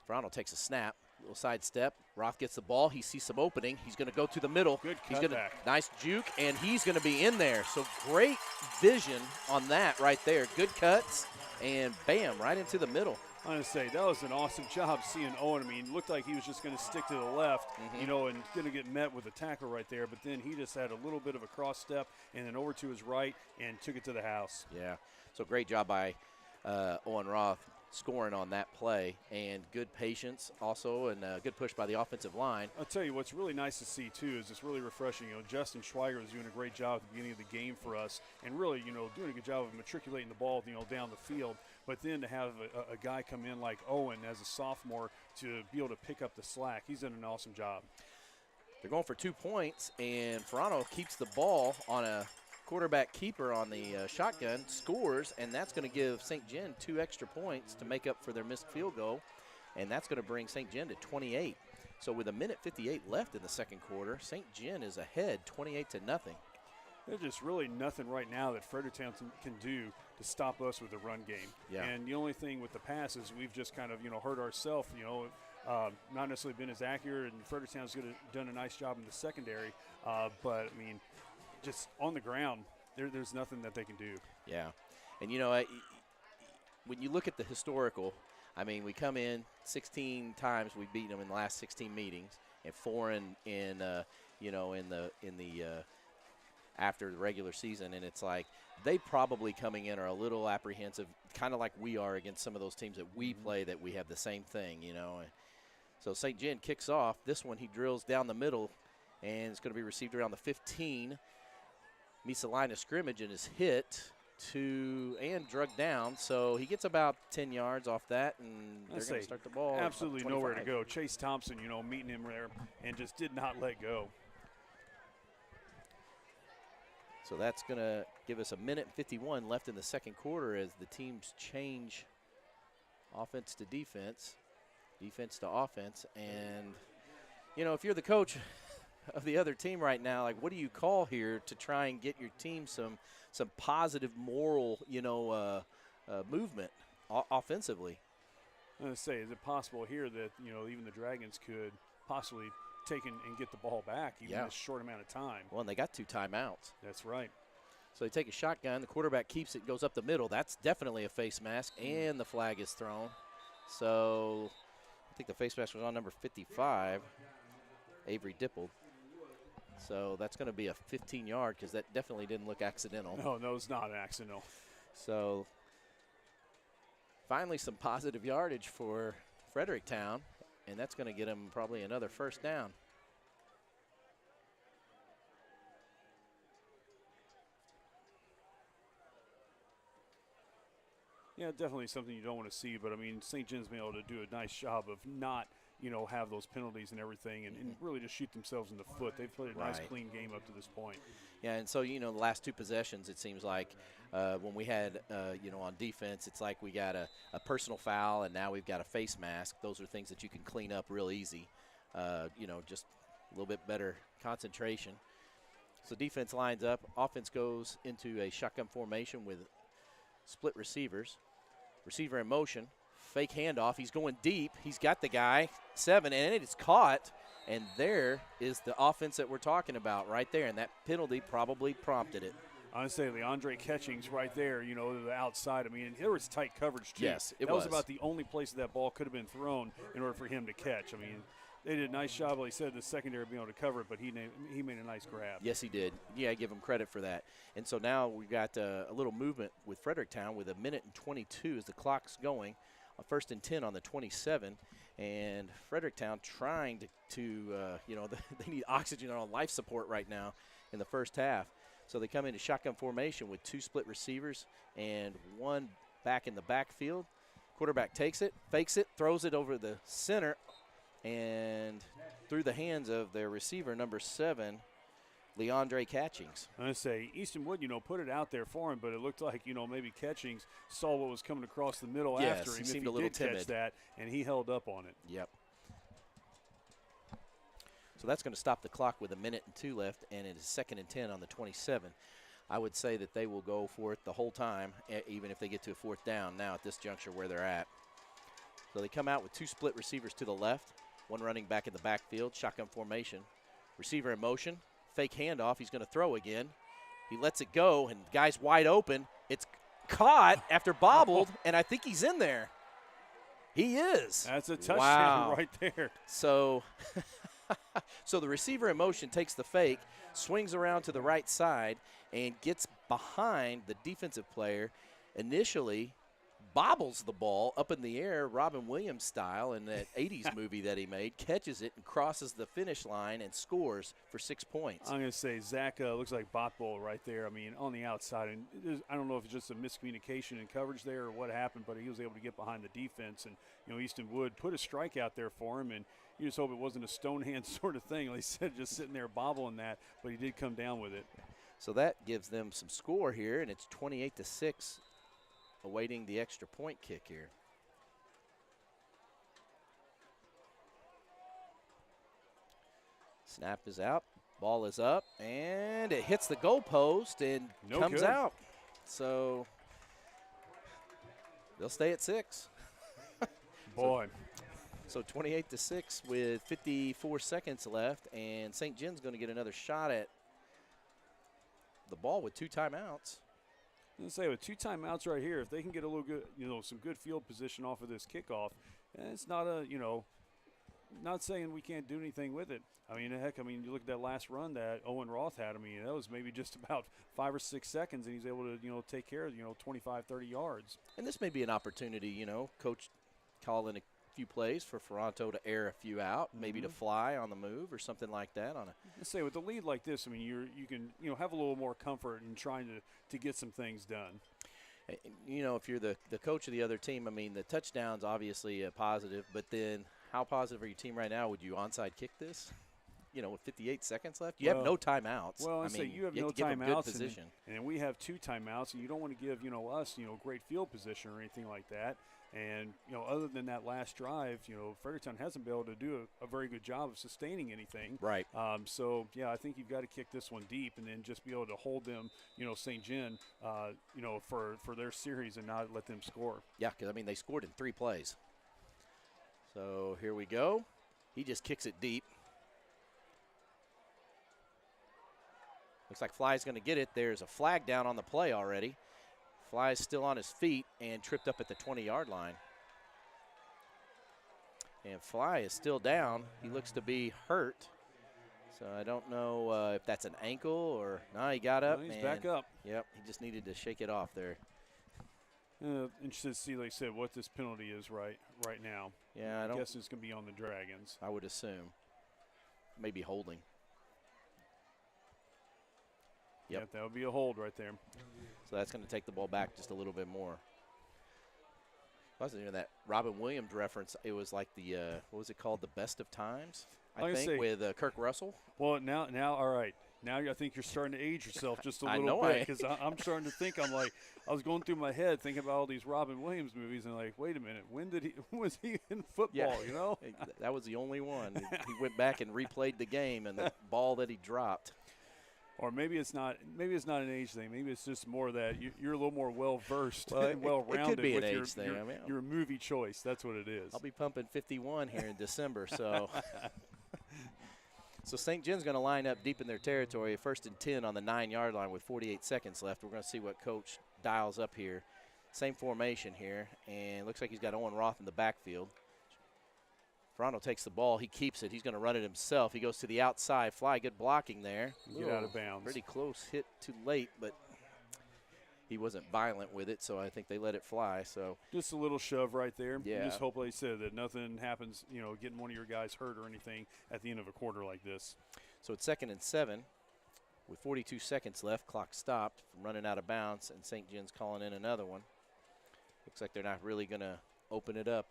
Verano takes a snap. Little side step. Roth gets the ball. He sees some opening. He's going to go to the middle. Good he's cutback. Nice juke, and he's going to be in there. So great vision on that right there. Good cuts, and bam, right into the middle. I'm going to say, that was an awesome job seeing Owen. I mean, looked like he was just going to stick to the left, and going to get met with a tackle right there. But then he just had a little bit of a cross step and then over to his right and took it to the house. Yeah, so great job by Owen Roth scoring on that play, and good patience also, and good push by the offensive line. I'll tell you what's really nice to see too is it's really refreshing. Justin Schweiger was doing a great job at the beginning of the game for us, and really doing a good job of matriculating the ball down the field. But then to have a guy come in like Owen as a sophomore to be able to pick up the slack, he's done an awesome job. They're going for 2 points, and Verano keeps the ball on a quarterback keeper on the shotgun, scores, and that's going to give St. John 2 extra points to make up for their missed field goal, and that's going to bring St. John to 28. So with 1:58 left in the second quarter, St. John is ahead 28-0. There's just really nothing right now that Fredericktown can do to stop us with the run game. Yeah. And the only thing with the pass is we've just kind of, hurt ourselves, not necessarily been as accurate, and Fredericktown's done a nice job in the secondary. But, I mean, just on the ground, there's nothing that they can do. Yeah. And, when you look at the historical, I mean, we come in 16 times we've beaten them in the last 16 meetings, and 4 in after the regular season, and it's like they probably coming in are a little apprehensive, kind of like we are against some of those teams that we play that we have the same thing, So St. John kicks off. This one he drills down the middle, and it's going to be received around the 15. Meets the line of scrimmage and is hit and drugged down. So he gets about 10 yards off that, and they're going to start the ball. Absolutely nowhere to go. Chase Thompson, meeting him there and just did not let go. So that's going to give us 1:51 left in the second quarter as the teams change offense to defense, defense to offense. And, if you're the coach of the other team right now, like, what do you call here to try and get your team some positive moral, movement? offensively. I'm going to say, is it possible here that, even the Dragons could possibly take and get the ball back even in a short amount of time? Well, and they got 2 timeouts. That's right. So they take a shotgun. The quarterback keeps it, goes up the middle. That's definitely a face mask, and the flag is thrown. So I think the face mask was on number 55, Avery Dipple. So that's going to be a 15-yard because that definitely didn't look accidental. No, it's not an accidental. So finally some positive yardage for Fredericktown, and that's going to get them probably another first down. Yeah, definitely something you don't want to see, but, I mean, St. John's been able to do a nice job of not, have those penalties and everything and really just shoot themselves in the foot. They've played a nice, clean game up to this point. Yeah, and so, the last 2 possessions, it seems like when we had, on defense, it's like we got a personal foul and now we've got a face mask. Those are things that you can clean up real easy, just a little bit better concentration. So defense lines up. Offense goes into a shotgun formation with split receivers. Receiver in motion. Fake handoff. He's going deep. He's got the guy, 7, and it is caught. And there is the offense that we're talking about right there, and that penalty probably prompted it. I would say Leandre Catchings right there, to the outside. I mean, there was tight coverage, too. Yes, it was. That was about the only place that ball could have been thrown in order for him to catch. I mean, they did a nice job, like he said, the secondary being able to cover it, but he made a nice grab. Yes, he did. Yeah, I give him credit for that. And so now we've got a little movement with Fredericktown with 1:22 as the clock's going. A 1st and 10 on the 27. And Fredericktown trying to they need oxygen on life support right now in the first half. So they come into shotgun formation with 2 split receivers and 1 back in the backfield. Quarterback takes it, fakes it, throws it over the center, and through the hands of their receiver, number 7, Leandre Catchings. I'm going to say Easton Wood, put it out there for him, but it looked like, maybe Catchings saw what was coming across the middle after him. He seemed a little did timid. Catch that, and he held up on it. Yep. So that's going to stop the clock with 1:02 left, and it is 2nd and 10 on the 27. I would say that they will go for it the whole time, even if they get to a 4th down now at this juncture where they're at. So they come out with 2 split receivers to the left, 1 running back in the backfield, shotgun formation. Receiver in motion, fake handoff. He's going to throw again. He lets it go, and the guy's wide open. It's caught after bobbled, and I think he's in there. He is. That's a touchdown right there. So, so the receiver in motion takes the fake, swings around to the right side, and gets behind the defensive player. Initially, bobbles the ball up in the air, Robin Williams style, in that 80s movie that he made, catches it and crosses the finish line and scores for 6 points. I'm going to say Zach looks like Botbull right there. I mean, on the outside. And I don't know if it's just a miscommunication in coverage there or what happened, but he was able to get behind the defense. And, Easton Wood put a strike out there for him, and you just hope it wasn't a stone hand sort of thing. Like I said, just sitting there bobbling that, but he did come down with it. So that gives them some score here, and it's 28-6. Awaiting the extra point kick here. Snap is out, ball is up, and it hits the goalpost and comes out. So they'll stay at 6. Boy. So 28-6 with 54 seconds left, and St. John's going to get another shot at the ball with 2 timeouts. I'm going to say with 2 timeouts right here, if they can get a little good, some good field position off of this kickoff, it's not not saying we can't do anything with it. I mean, heck, you look at that last run that Owen Roth had. I mean, that was maybe just about 5 or 6 seconds, and he's able to, take care of, 25, 30 yards. And this may be an opportunity, Coach calling a few plays for Ferranto to air a few out, maybe to fly on the move or something like that. Let's say with a lead like this, you can have a little more comfort in trying to get some things done. If you're the coach of the other team, the touchdown's obviously a positive, but then how positive are your team right now? Would you onside kick this? with 58 seconds left, you have no timeouts. Well, I mean, you have you no to give them good timeouts, position. and we have 2 timeouts, and you don't want to give us great field position or anything like that. And other than that last drive, Fredericktown hasn't been able to do a very good job of sustaining anything. Right. So yeah, I think you've got to kick this one deep, and then just be able to hold them, St. John, for their series and not let them score. Yeah, because I mean they scored in 3 plays. So here we go. He just kicks it deep. Looks like Fly's going to get it. There's a flag down on the play already. Fly's still on his feet and tripped up at the 20-yard line. And Fly is still down. He looks to be hurt. So I don't know if that's an ankle or no, he got up. Well, he's back up. Yep, he just needed to shake it off there. Interested to see, like I said, what this penalty is right now. Yeah, I guess it's going to be on the Dragons. I would assume. Maybe holding. Yep. Yeah, that would be a hold right there. So that's going to take the ball back just a little bit more. Wasn't even that Robin Williams reference. It was like the, what was it called? The best of times, I think, with Kirk Russell. Well, now, all right. Now I think you're starting to age yourself just a little bit, because I'm starting to think, I was going through my head thinking about all these Robin Williams movies and like, wait a minute, when was he in football, That was the only one. He went back and replayed the game and the ball that he dropped. Or maybe it's not an age thing. Maybe it's just more that you're a little more well-versed and well-rounded. It could be with an age thing. Your movie choice. That's what it is. I'll be pumping 51 here in December, so. So St. John's going to line up deep in their territory, 1st and 10 on the 9-yard line with 48 seconds left. We're going to see what Coach dials up here. Same formation here, and looks like he's got Owen Roth in the backfield. Ferrano takes the ball. He keeps it. He's going to run it himself. He goes to the outside. Fly, good blocking there. Get out of bounds. Pretty close hit too late, but he wasn't violent with it, so I think they let it fly. So just a little shove right there. Yeah. You just hope, like I said, that nothing happens, getting one of your guys hurt or anything at the end of a quarter like this. So it's 2nd and 7 with 42 seconds left. Clock stopped from running out of bounds, and St. John's calling in another one. Looks like they're not really going to open it up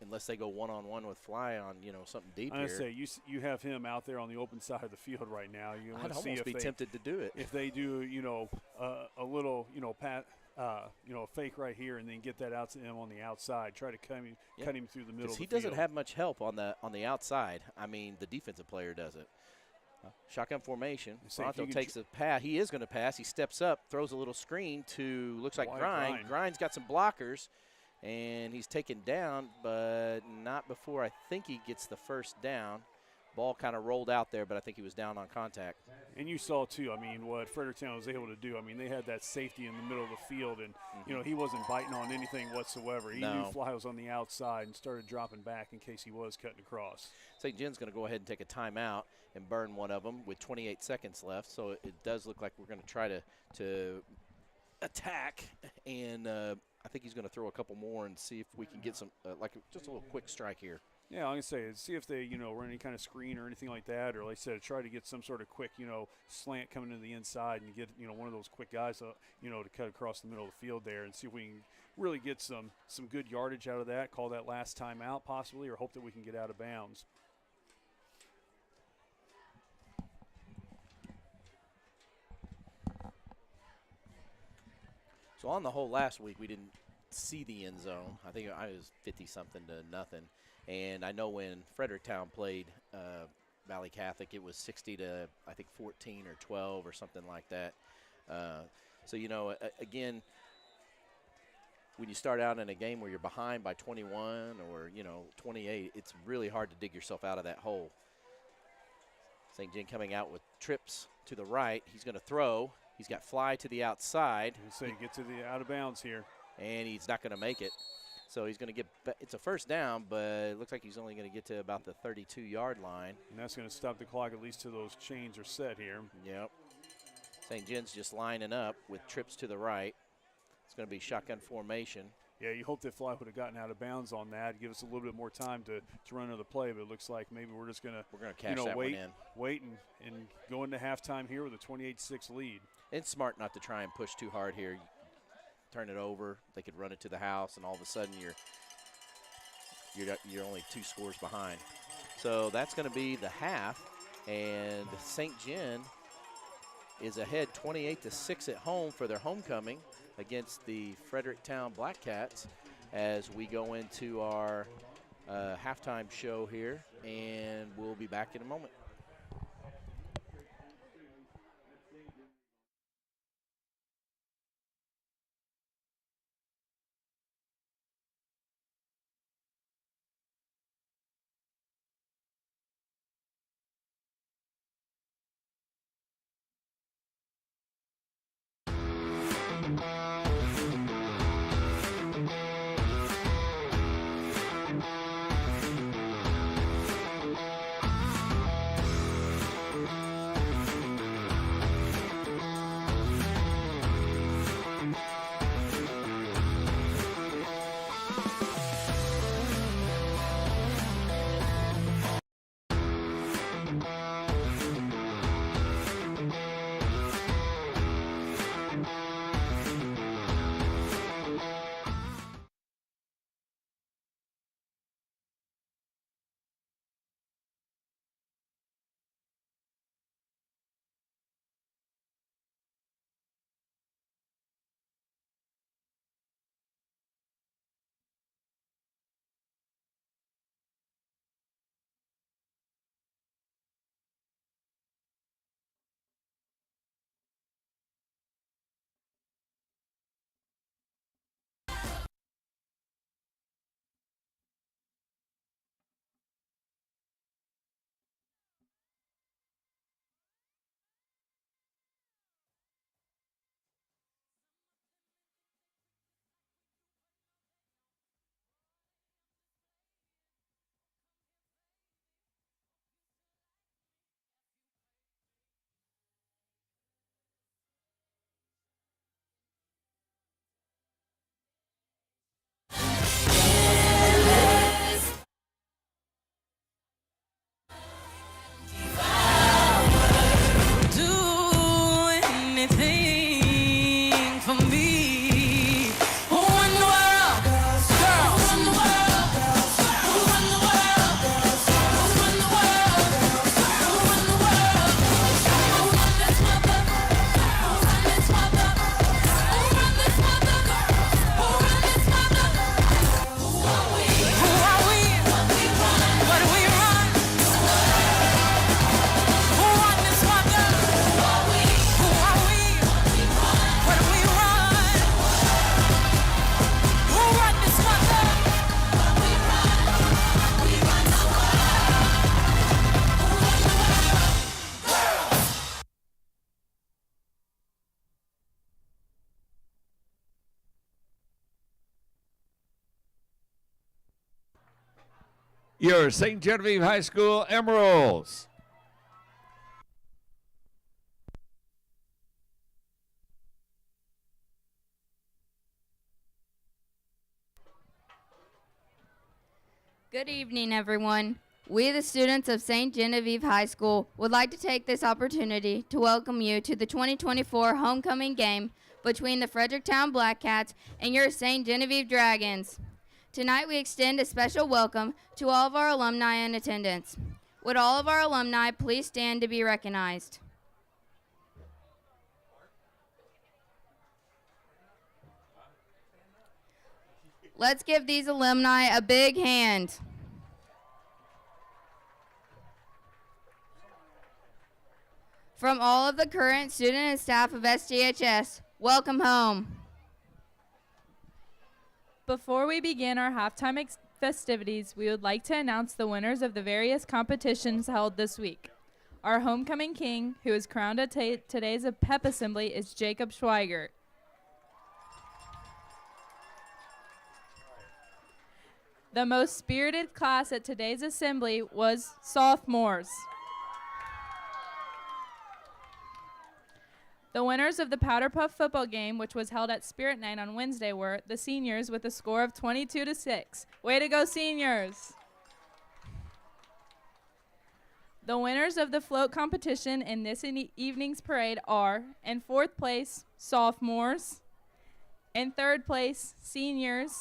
unless they go one-on-one with Fly on, something deep here. I say you have him out there on the open side of the field right now. I'd almost be tempted to do it. If they do, a little, a fake right here and then get that out to him on the outside. Try to cut him through the middle of the field. He doesn't field. have much help on the outside. I mean, the defensive player does it. Shotgun formation. Toronto takes a pass. He is going to pass. He steps up, throws a little screen to, looks like Grind. Grind's got some blockers. And he's taken down, but not before I think he gets the first down. Ball kind of rolled out there, but I think he was down on contact. And you saw, too, what Fredericktown was able to do. They had that safety in the middle of the field, and, he wasn't biting on anything whatsoever. He knew Fly was on the outside and started dropping back in case he was cutting across. St. John's going to go ahead and take a timeout and burn one of them with 28 seconds left. So it does look like we're going to try to attack, and I think he's going to throw a couple more and see if we can get some, just a little quick strike here. Yeah, I'm going to say, see if they, run any kind of screen or anything like that, or like I said, try to get some sort of quick, slant coming to the inside and get, one of those quick guys, to cut across the middle of the field there and see if we can really get some good yardage out of that, call that last time out possibly, or hope that we can get out of bounds. So on the whole last week, we didn't see the end zone. I think I was 50-something to nothing. And I know when Fredericktown played Valley Catholic, it was 60 to, I think, 14 or 12 or something like that. So, again, when you start out in a game where you're behind by 21 or, 28, it's really hard to dig yourself out of that hole. St. John coming out with trips to the right. He's going to throw. He's got Fly to the outside. So get to the out of bounds here. And he's not going to make it. So he's going to get – it's a first down, but it looks like he's only going to get to about the 32-yard line. And that's going to stop the clock at least till those chains are set here. Yep. St. John's just lining up with trips to the right. It's going to be shotgun formation. Yeah, you hope that Fly would have gotten out of bounds on that, give us a little bit more time to run another play, but it looks like maybe we're just going to cash that one in. Wait and go into halftime here with a 28-6 lead. It's smart not to try and push too hard here. Turn it over. They could run it to the house, and all of a sudden you're only 2 scores behind. So that's going to be the half. And St. John is ahead 28-6 at home for their homecoming against the Fredericktown Blackcats as we go into our halftime show here, and we'll be back in a moment. Your St. Genevieve High School Emeralds. Good evening, everyone. We, the students of St. Genevieve High School, would like to take this opportunity to welcome you to the 2024 homecoming game between the Fredericktown Blackcats and your St. Genevieve Dragons. Tonight, we extend a special welcome to all of our alumni in attendance. Would all of our alumni please stand to be recognized? Let's give these alumni a big hand. From all of the current student and staff of SGHS, welcome home. Before we begin our halftime festivities, we would like to announce the winners of the various competitions held this week. Our homecoming king, who is crowned at today's pep assembly, is Jacob Schweiger. The most spirited class at today's assembly was sophomores. The winners of the Powder Puff football game, which was held at Spirit Night on Wednesday, were the seniors with a score of 22-6. Way to go, seniors! The winners of the float competition in this evening's parade are, in fourth place, sophomores, in third place, seniors,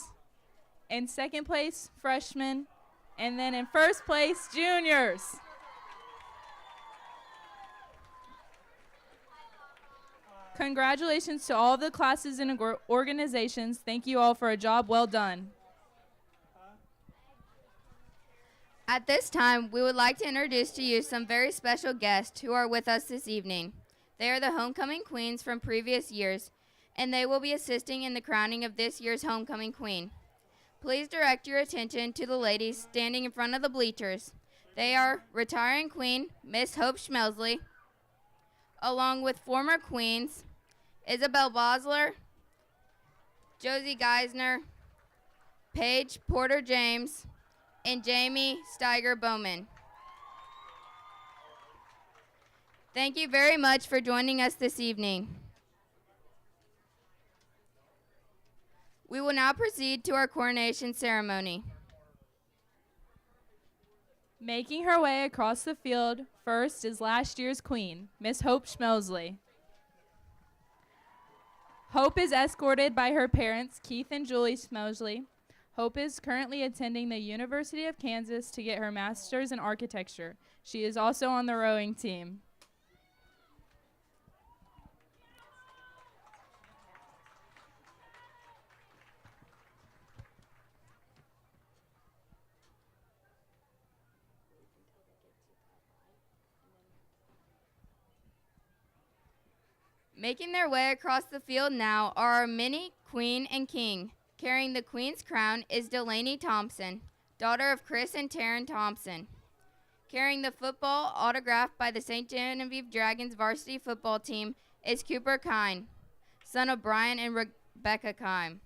in second place, freshmen, and then in first place, juniors. Congratulations to all of the classes and organizations. Thank you all for a job well done. At this time, we would like to introduce to you some very special guests who are with us this evening. They are the homecoming queens from previous years, and they will be assisting in the crowning of this year's homecoming queen. Please direct your attention to the ladies standing in front of the bleachers. They are retiring queen, Miss Hope Schmelsley, along with former queens, Isabel Bosler, Josie Geisner, Paige Porter James, and Jamie Steiger Bowman. Thank you very much for joining us this evening. We will now proceed to our coronation ceremony. Making her way across the field, first is last year's queen, Miss Hope Schmelsley. Hope is escorted by her parents, Keith and Julie Schmelsley. Hope is currently attending the University of Kansas to get her master's in architecture. She is also on the rowing team. Making their way across the field now are our mini queen and king. Carrying the queen's crown is Delaney Thompson, daughter of Chris and Taryn Thompson. Carrying the football autographed by the St. Genevieve Dragons varsity football team is Cooper Kine, son of Brian and Rebecca Kine.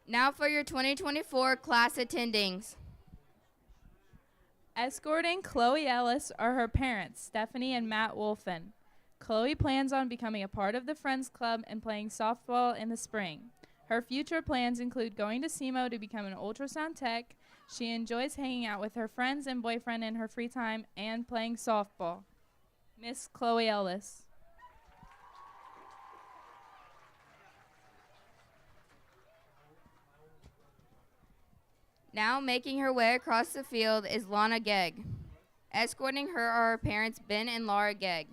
Now for your 2024 class attendings. Escorting Chloe Ellis are her parents, Stephanie and Matt Wolfen. Chloe plans on becoming a part of the Friends Club and playing softball in the spring. Her future plans include going to SEMO to become an ultrasound tech. She enjoys hanging out with her friends and boyfriend in her free time and playing softball. Miss Chloe Ellis. Now making her way across the field is Lana Gegg. Escorting her are her parents Ben and Laura Gegg.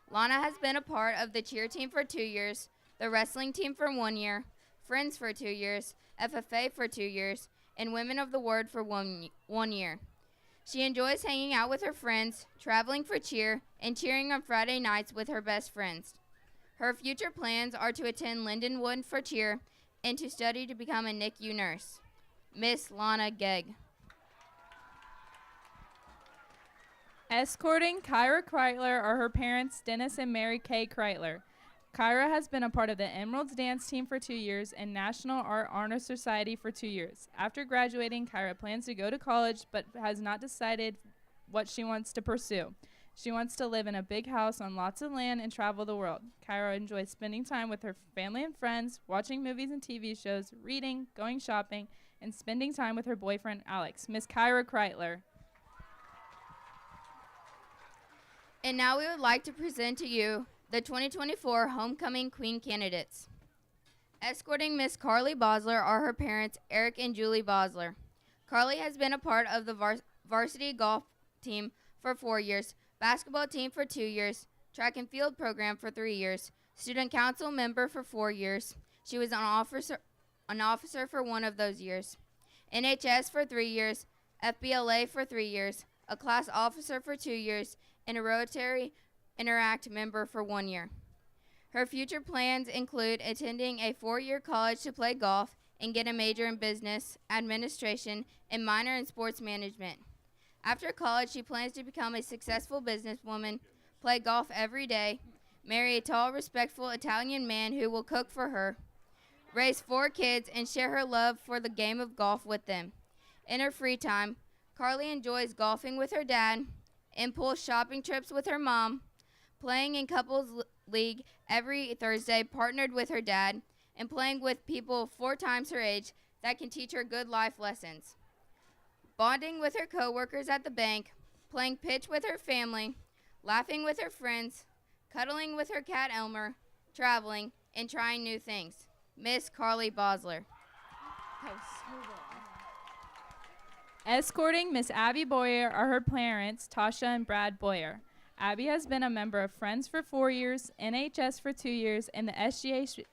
Lana has been a part of the cheer team for 2 years, the wrestling team for 1 year, Friends for 2 years, FFA for 2 years, and Women of the Word for one year. She enjoys hanging out with her friends, traveling for cheer, and cheering on Friday nights with her best friends. Her future plans are to attend Lindenwood for cheer and to study to become a NICU nurse. Miss Lana Gegg. Escorting Kyra Kreitler are her parents, Dennis and Mary Kay Kreitler. Kyra has been a part of the Emeralds dance team for 2 years and National Art Honor Society for 2 years. After graduating, Kyra plans to go to college but has not decided what she wants to pursue. She wants to live in a big house on lots of land and travel the world. Kyra enjoys spending time with her family and friends, watching movies and TV shows, reading, going shopping, and spending time with her boyfriend, Alex. Miss Kyra Kreitler. And now we would like to present to you the 2024 Homecoming Queen candidates. Escorting Miss Carly Bosler are her parents, Eric and Julie Bosler. Carly has been a part of the varsity golf team for 4 years, basketball team for 2 years, track and field program for 3 years, student council member for 4 years. She was an officer for 1 of those years, NHS for 3 years, FBLA for 3 years, a class officer for 2 years, and a Rotary Interact member for 1 year. Her future plans include attending a 4-year college to play golf and get a major in business administration and minor in sports management. After college, she plans to become a successful businesswoman, play golf every day, marry a tall, respectful Italian man who will cook for her, raise 4 kids, and share her love for the game of golf with them. In her free time, Carly enjoys golfing with her dad, impulse shopping trips with her mom, playing in couples league every Thursday partnered with her dad, and playing with people 4 times her age that can teach her good life lessons. bonding with her coworkers at the bank, playing pitch with her family, laughing with her friends, cuddling with her cat Elmer, traveling, and trying new things. Miss Carly Bosler. Escorting Miss Abby Boyer are her parents, Tasha and Brad Boyer. Abby has been a member of Friends for 4 years, NHS for 2 years, and the SGHS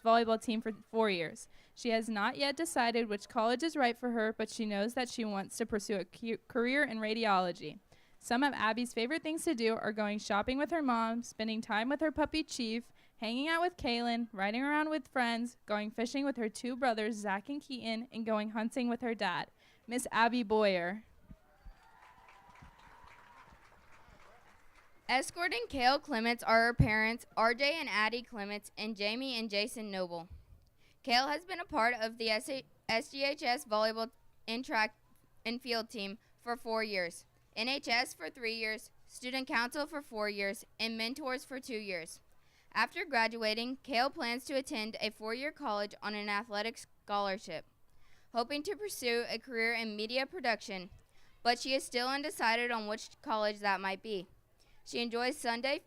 volleyball team for 4 years. She has not yet decided which college is right for her, but she knows that she wants to pursue a career in radiology. Some of Abby's favorite things to do are going shopping with her mom, spending time with her puppy Chief, hanging out with Kaylin, riding around with friends, going fishing with her 2 brothers, Zach and Keaton, and going hunting with her dad. Miss Abby Boyer. Escorting Kale Clements are her parents, RJ and Addie Clements, and Jamie and Jason Noble. Kale has been a part of the SGHS volleyball and track and field team for 4 years, NHS for 3 years, student council for 4 years, and mentors for 2 years. After graduating, Kale plans to attend a 4-year college on an athletic scholarship, hoping to pursue a career in media production, but she is still undecided on which college that might be. She enjoys Sunday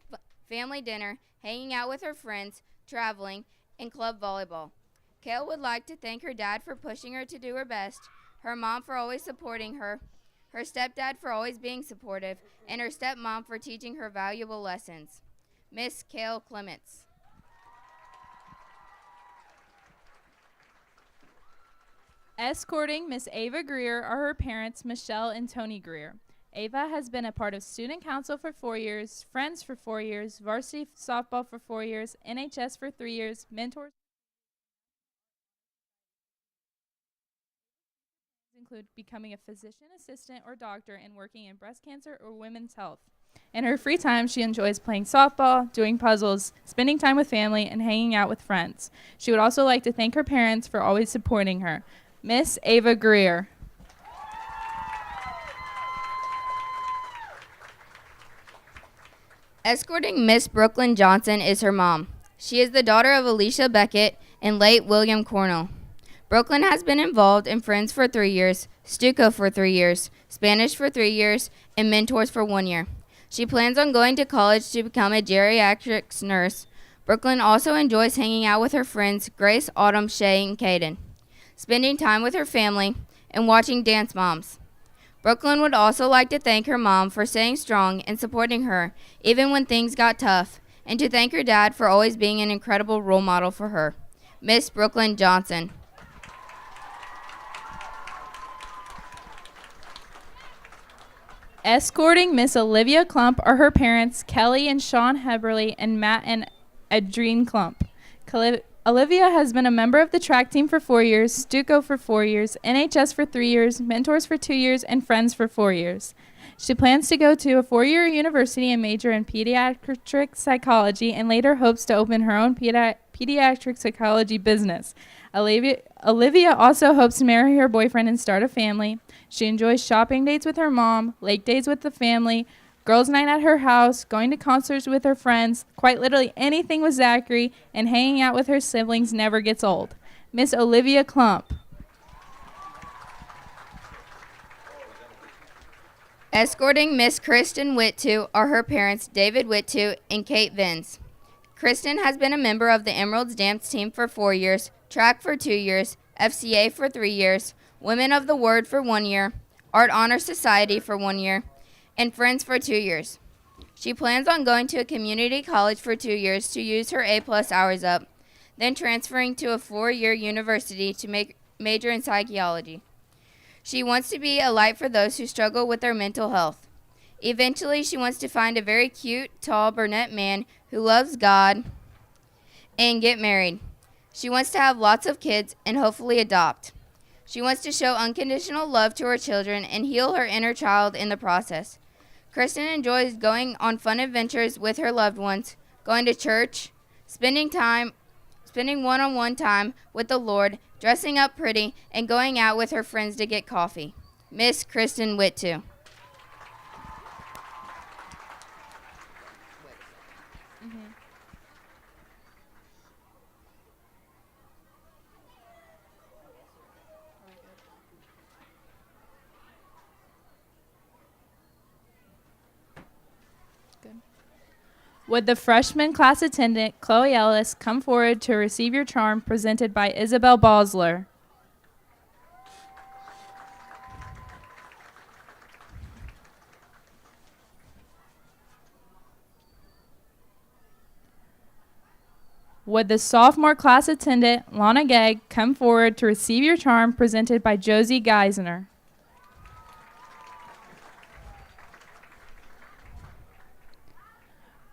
family dinner, hanging out with her friends, traveling, and club volleyball. Kale would like to thank her dad for pushing her to do her best, her mom for always supporting her stepdad for always being supportive, and her stepmom for teaching her valuable lessons. Miss Kale Clements. Escorting Miss Ava Greer are her parents, Michelle and Tony Greer. Ava has been a part of student council for 4 years, Friends for 4 years, varsity softball for 4 years, NHS for 3 years, mentors include becoming a physician assistant or doctor and working in breast cancer or women's health. In her free time, she enjoys playing softball, doing puzzles, spending time with family, and hanging out with friends. She would also like to thank her parents for always supporting her. Miss Ava Greer. Escorting Miss Brooklyn Johnson is her mom. She is the daughter of Alicia Beckett and late William Cornell. Brooklyn has been involved in Friends for 3 years, Stuco for 3 years, Spanish for 3 years, and Mentors for 1 year. She plans on going to college to become a geriatrics nurse. Brooklyn also enjoys hanging out with her friends Grace, Autumn, Shay, and Caden, spending time with her family, and watching Dance Moms. Brooklyn would also like to thank her mom for staying strong and supporting her even when things got tough, and to thank her dad for always being an incredible role model for her. Miss Brooklyn Johnson. Escorting Miss Olivia Klump are her parents, Kelly and Sean Heberly, and Matt and Adrien Klump. Olivia has been a member of the track team for 4 years, Stuco for 4 years, NHS for 3 years, Mentors for 2 years, and Friends for 4 years. She plans to go to a 4-year university and major in pediatric psychology, and later hopes to open her own pediatric psychology business. Olivia also hopes to marry her boyfriend and start a family. She enjoys shopping dates with her mom, lake days with the family, girls' night at her house, going to concerts with her friends, quite literally anything with Zachary, and hanging out with her siblings never gets old. Miss Olivia Klump. Escorting Miss Kristen Whittu are her parents, David Whittu and Kate Vins. Kristen has been a member of the Emeralds dance team for 4 years, track for 2 years, FCA for 3 years, Women of the Word for 1 year, Art Honor Society for 1 year, and Friends for 2 years. She plans on going to a community college for 2 years to use her A+ hours up, then transferring to a 4-year university to major in psychology. She wants to be a light for those who struggle with their mental health. Eventually, she wants to find a very cute, tall, brunette man who loves God and get married. She wants to have lots of kids and hopefully adopt. She wants to show unconditional love to her children and heal her inner child in the process. Kristen enjoys going on fun adventures with her loved ones, going to church, spending one-on-one time with the Lord, dressing up pretty, and going out with her friends to get coffee. Miss Kristen Whittu. Would the freshman class attendant, Chloe Ellis, come forward to receive your charm presented by Isabel Bosler? Would the sophomore class attendant, Lana Gegg, come forward to receive your charm presented by Josie Geisner?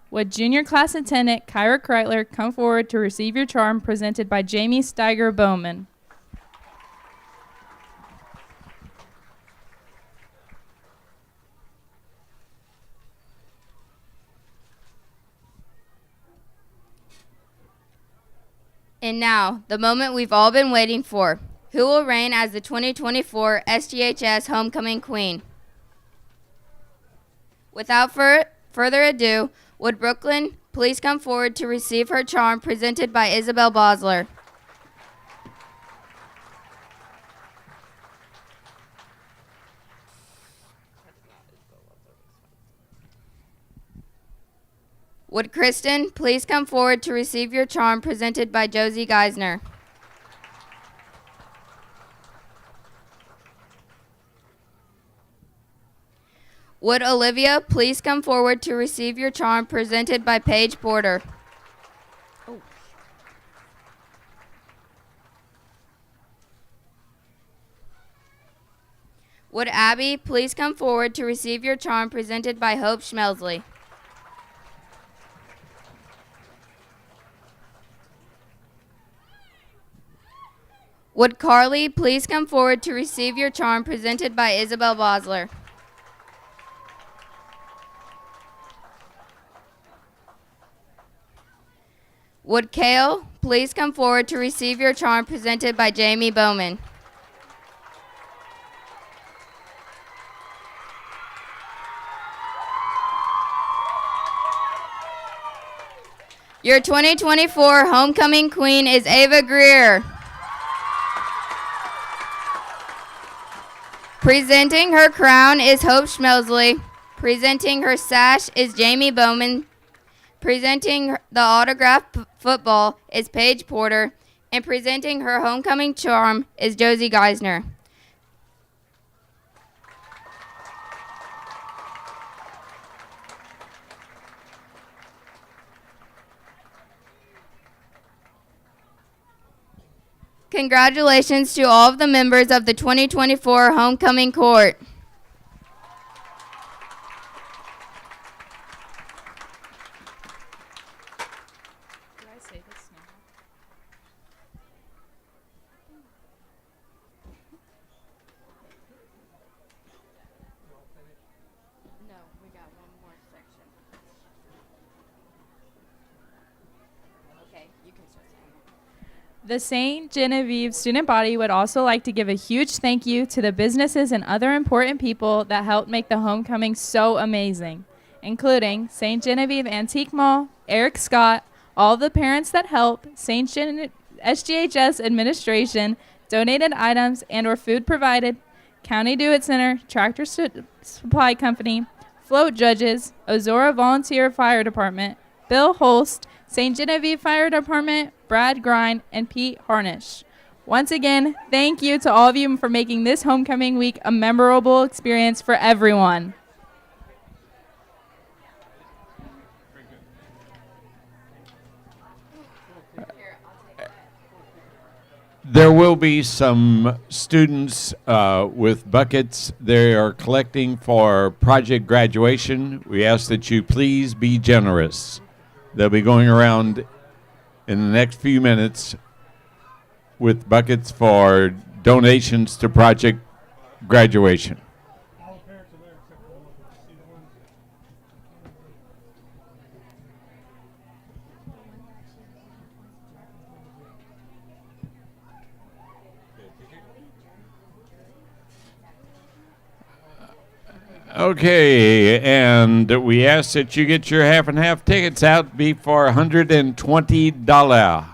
Would junior class attendant Kyra Kreitler come forward to receive your charm presented by Jamie Steiger Bowman? And now, the moment we've all been waiting for. Who will reign as the 2024 SGHS Homecoming Queen? Without further ado, would Brooklyn please come forward to receive her charm presented by Isabel Bosler? Would Kristen please come forward to receive your charm presented by Josie Geisner? Would Olivia please come forward to receive your charm presented by Paige Porter? Would Abby please come forward to receive your charm presented by Hope Schmelsley? Would Carly please come forward to receive your charm presented by Isabel Bosler? Would Kale please come forward to receive your charm presented by Jamie Bowman? Your 2024 homecoming queen is Ava Greer. Presenting her crown is Hope Schmelsley. Presenting her sash is Jamie Bowman. Presenting the autographed football is Paige Porter. And presenting her homecoming charm is Josie Geisner. Congratulations to all of the members of the 2024 Homecoming Court. The St. Genevieve student body would also like to give a huge thank you to the businesses and other important people that helped make the homecoming so amazing, including St. Genevieve Antique Mall, Eric Scott, all the parents that help, SGHS administration, donated items and or food provided, County Do-It Center, Tractor Supply Company, float judges, Ozora Volunteer Fire Department, Bill Holst, St. Genevieve Fire Department, Brad Grind, and Pete Harnish. Once again, thank you to all of you for making this homecoming week a memorable experience for everyone. There will be some students with buckets. They are collecting for project graduation. We ask that you please be generous. They'll be going around in the next few minutes with buckets for donations to project graduation. Okay, and we ask that you get your half and half tickets out before $120.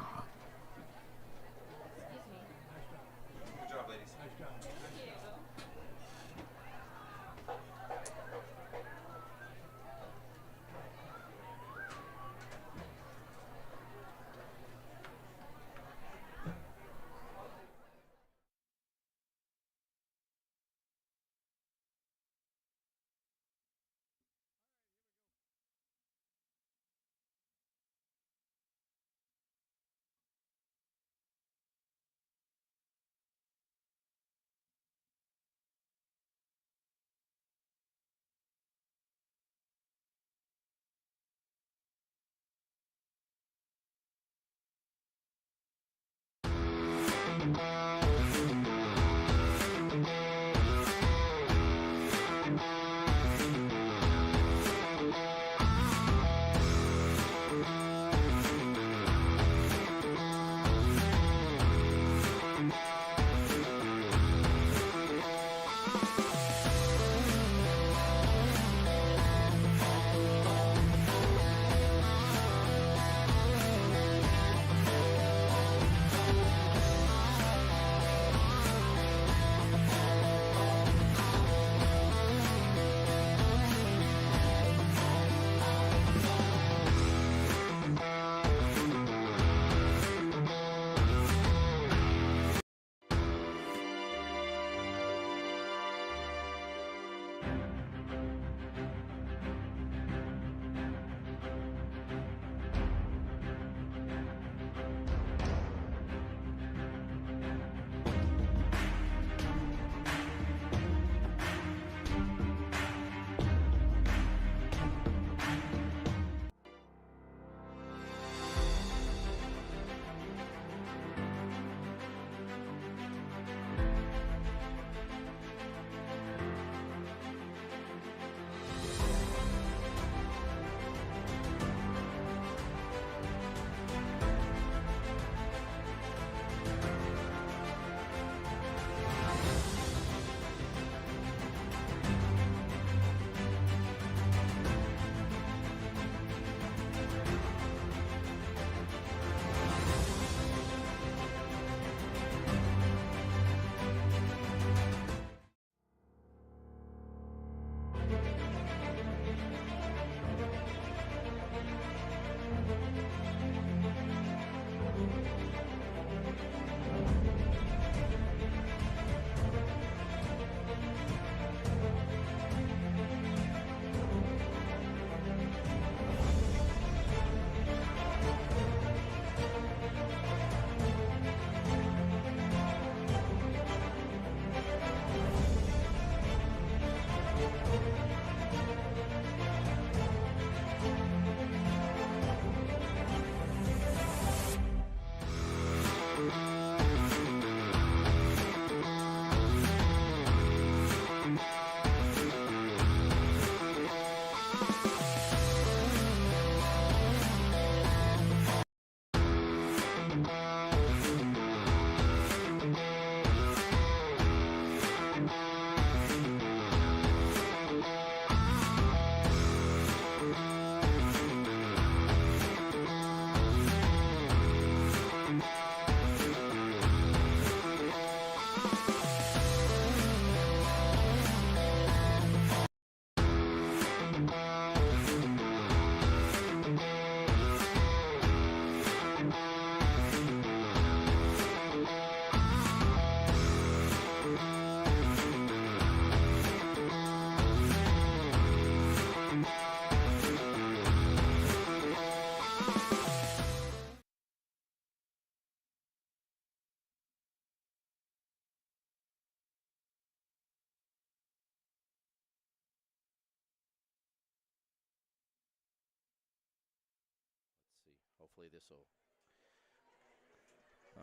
hopefully this will.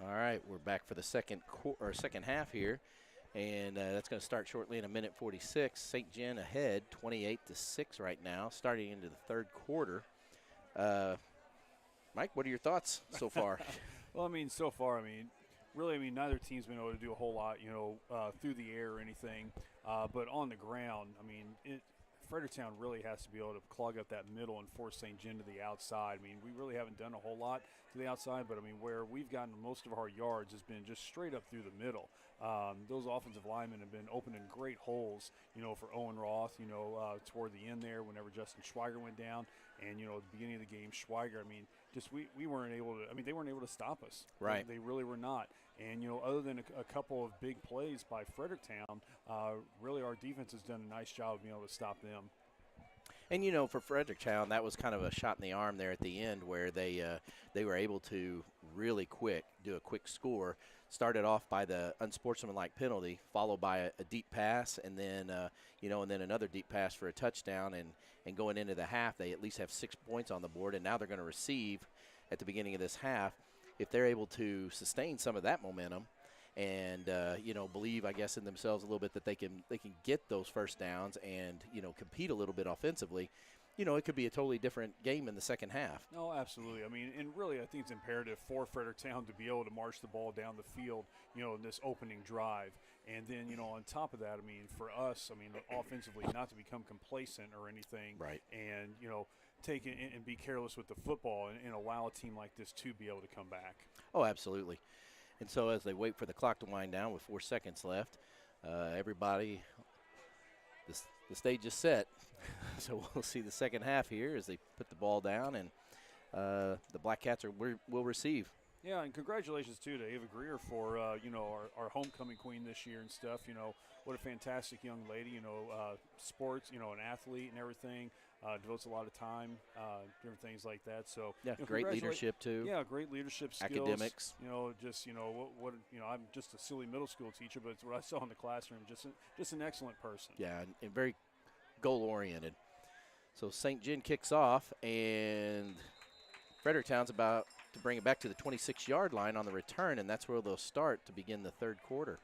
All right, we're back for the second half here, and that's going to start shortly in a minute 46. St. Gen ahead, 28-6 right now, starting into the third quarter. Mike, what are your thoughts so far? Well, I mean, so far, really, neither team's been able to do a whole lot, through the air or anything. But on the ground, Fredericktown really has to be able to clog up that middle and force St. Gen to the outside. We really haven't done a whole lot to the outside, but where we've gotten most of our yards has been just straight up through the middle. Those offensive linemen have been opening great holes, for Owen Roth, toward the end there whenever Justin Schweiger went down. And, at the beginning of the game, Schweiger, we weren't able to, they weren't able to stop us. Right. They really were not. And, other than a couple of big plays by Fredericktown, really our defense has done a nice job of being able to stop them. And, for Fredericktown, that was kind of a shot in the arm there at the end where they were able to really quick do a quick score. Started off by the unsportsmanlike penalty, followed by a deep pass, and then, and then another deep pass for a touchdown. And going into the half, they at least have 6 points on the board, and now they're going to receive at the beginning of this half. If they're able to sustain some of that momentum and, believe, I guess, in themselves a little bit that they can get those first downs and, compete a little bit offensively, it could be a totally different game in the second half. No, absolutely. And really, I think it's imperative for Fredericktown to be able to march the ball down the field, in this opening drive. And then, on top of that, for us, offensively, not to become complacent or anything. Right. And, take it and be careless with the football and allow a team like this to be able to come back. Oh, absolutely. And so as they wait for the clock to wind down with 4 seconds left, everybody, the stage is set. So we'll see the second half here as they put the ball down, and the Blackcats will receive. Yeah, and congratulations, too, to Ava Greer for, our homecoming queen this year and stuff. What a fantastic young lady, sports, an athlete and everything. Devotes a lot of time, different things like that. So yeah, great leadership too. Yeah, great leadership skills. Academics. I'm just a silly middle school teacher, but it's what I saw in the classroom. Just an excellent person. Yeah, and very goal oriented. So St. Gen kicks off, and Fredericktown's about to bring it back to the 26-yard line on the return, and that's where they'll start to begin the third quarter.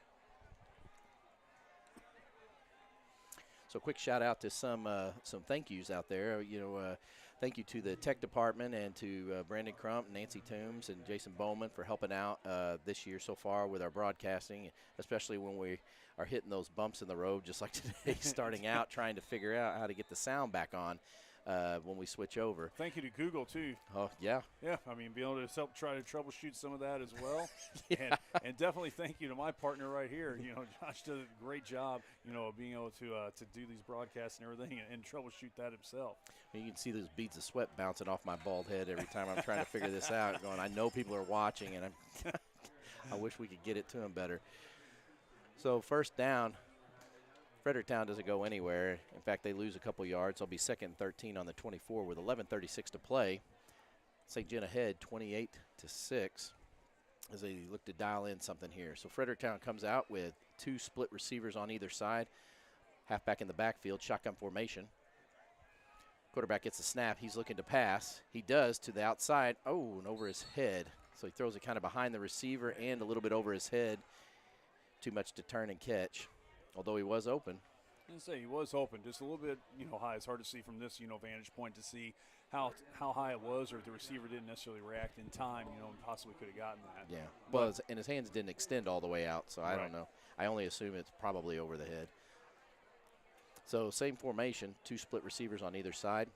So quick shout out to some thank yous out there. Thank you to the tech department and to Brandon Crump, Nancy Toombs, and Jason Bowman for helping out this year so far with our broadcasting, especially when we are hitting those bumps in the road just like today, starting out trying to figure out how to get the sound back on when we switch over. Thank you to Google, too. Oh, yeah. Yeah, be able to help try to troubleshoot some of that as well. Yeah. And definitely thank you to my partner right here. Josh does a great job, of being able to do these broadcasts and everything and troubleshoot that himself. You can see those beads of sweat bouncing off my bald head every time I'm trying to figure this out, going, I know people are watching, and I wish we could get it to them better. So first down, Fredericktown doesn't go anywhere. In fact, they lose a couple yards. They'll be second and 13 on the 24 with 11:36 to play. St. Gen ahead 28-6 as they look to dial in something here. So Fredericktown comes out with 2 split receivers on either side. Halfback in the backfield, shotgun formation. Quarterback gets the snap. He's looking to pass. He does to the outside. Oh, and over his head. So he throws it kind of behind the receiver and a little bit over his head. Too much to turn and catch, although he was open. I was going to say he was open, just a little bit, high. It's hard to see from this, vantage point to see how high it was, or if the receiver didn't necessarily react in time, and possibly could have gotten that. Yeah. Well, and his hands didn't extend all the way out, so I don't know. I only assume it's probably over the head. So same formation, 2 split receivers on either side.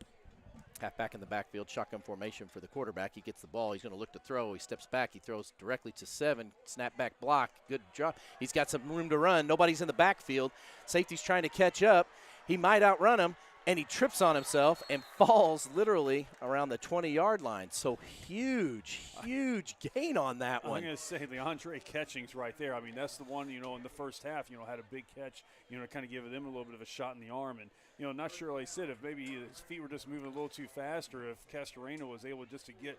Halfback in the backfield, shotgun formation for the quarterback. He gets the ball. He's going to look to throw. He steps back. He throws directly to 7. Snap back block. Good drop. He's got some room to run. Nobody's in the backfield. Safety's trying to catch up. He might outrun him, and he trips on himself and falls literally around the 20-yard line. So huge gain on that one. I'm going to say the Andre Catchings right there. That's the one, in the first half, had a big catch, to kind of give them a little bit of a shot in the arm. And, not sure, like I said, if maybe his feet were just moving a little too fast, or if Castorena was able just to get,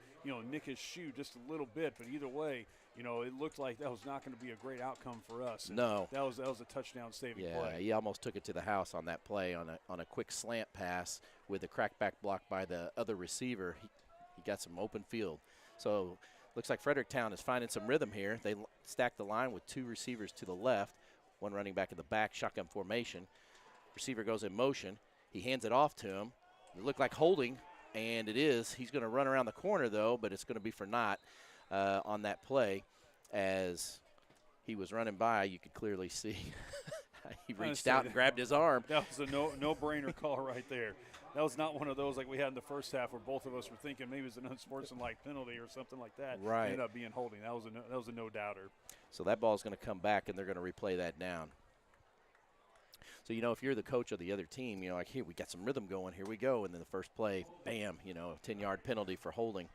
nick his shoe just a little bit. But either way, it looked like that was not going to be a great outcome for us. And no. That was a touchdown saving play. Yeah, he almost took it to the house on that play on a quick slant pass with a crackback block by the other receiver. He got some open field. So looks like Fredericktown is finding some rhythm here. They stack the line with 2 receivers to the left, 1 running back in the back, shotgun formation. Receiver goes in motion. He hands it off to him. It looked like holding, and it is. He's going to run around the corner, though, but it's going to be for naught on that play. As he was running by, you could clearly see he reached out and grabbed his arm. That was a no-brainer call right there. That was not one of those like we had in the first half where both of us were thinking maybe it was an unsportsmanlike penalty or something like that. Right. It ended up being holding. That was a no-doubter. So that ball is going to come back, and they're going to replay that down. So, if you're the coach of the other team, like, here, we got some rhythm going. Here we go. And then the first play, bam, 10-yard penalty for holding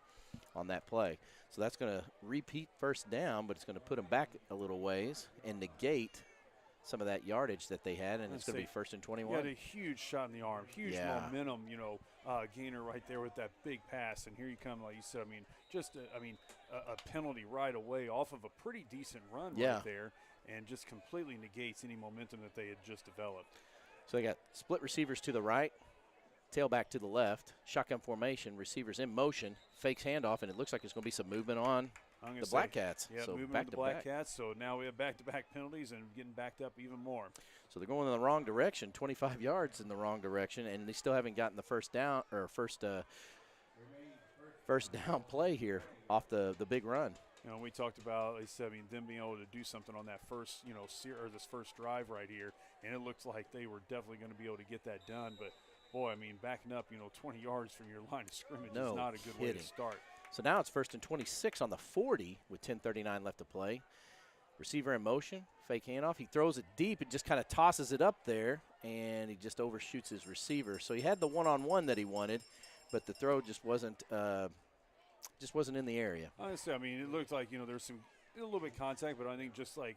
on that play. So that's going to repeat first down, but it's going to put them back a little ways and negate some of that yardage that they had, and it's going to be 1st and 21. He had a huge shot in the arm, huge momentum, gainer right there with that big pass. And here you come, like you said, a penalty right away off of a pretty decent run right there, and just completely negates any momentum that they had just developed. So they got split receivers to the right, tailback to the left, shotgun formation, receivers in motion, fakes handoff, and it looks like there's going to be some movement on the Blackcats. Yeah, so movement back on to the back. Blackcats. So now we have back-to-back penalties and getting backed up even more. So they're going in the wrong direction, 25 yards in the wrong direction, and they still haven't gotten the first down play here off the big run. We talked about, like I said, them being able to do something on that first, this first drive right here, and it looks like they were definitely going to be able to get that done. But boy, backing up, 20 yards from your line of scrimmage is not a good way to start. So now it's 1st and 26 on the 40 with 10:39 left to play. Receiver in motion, fake handoff. He throws it deep and just kind of tosses it up there, and he just overshoots his receiver. So he had the one-on-one that he wanted, but the throw just wasn't in the area. Honestly, it looked like, there's a little bit of contact, but I think just like,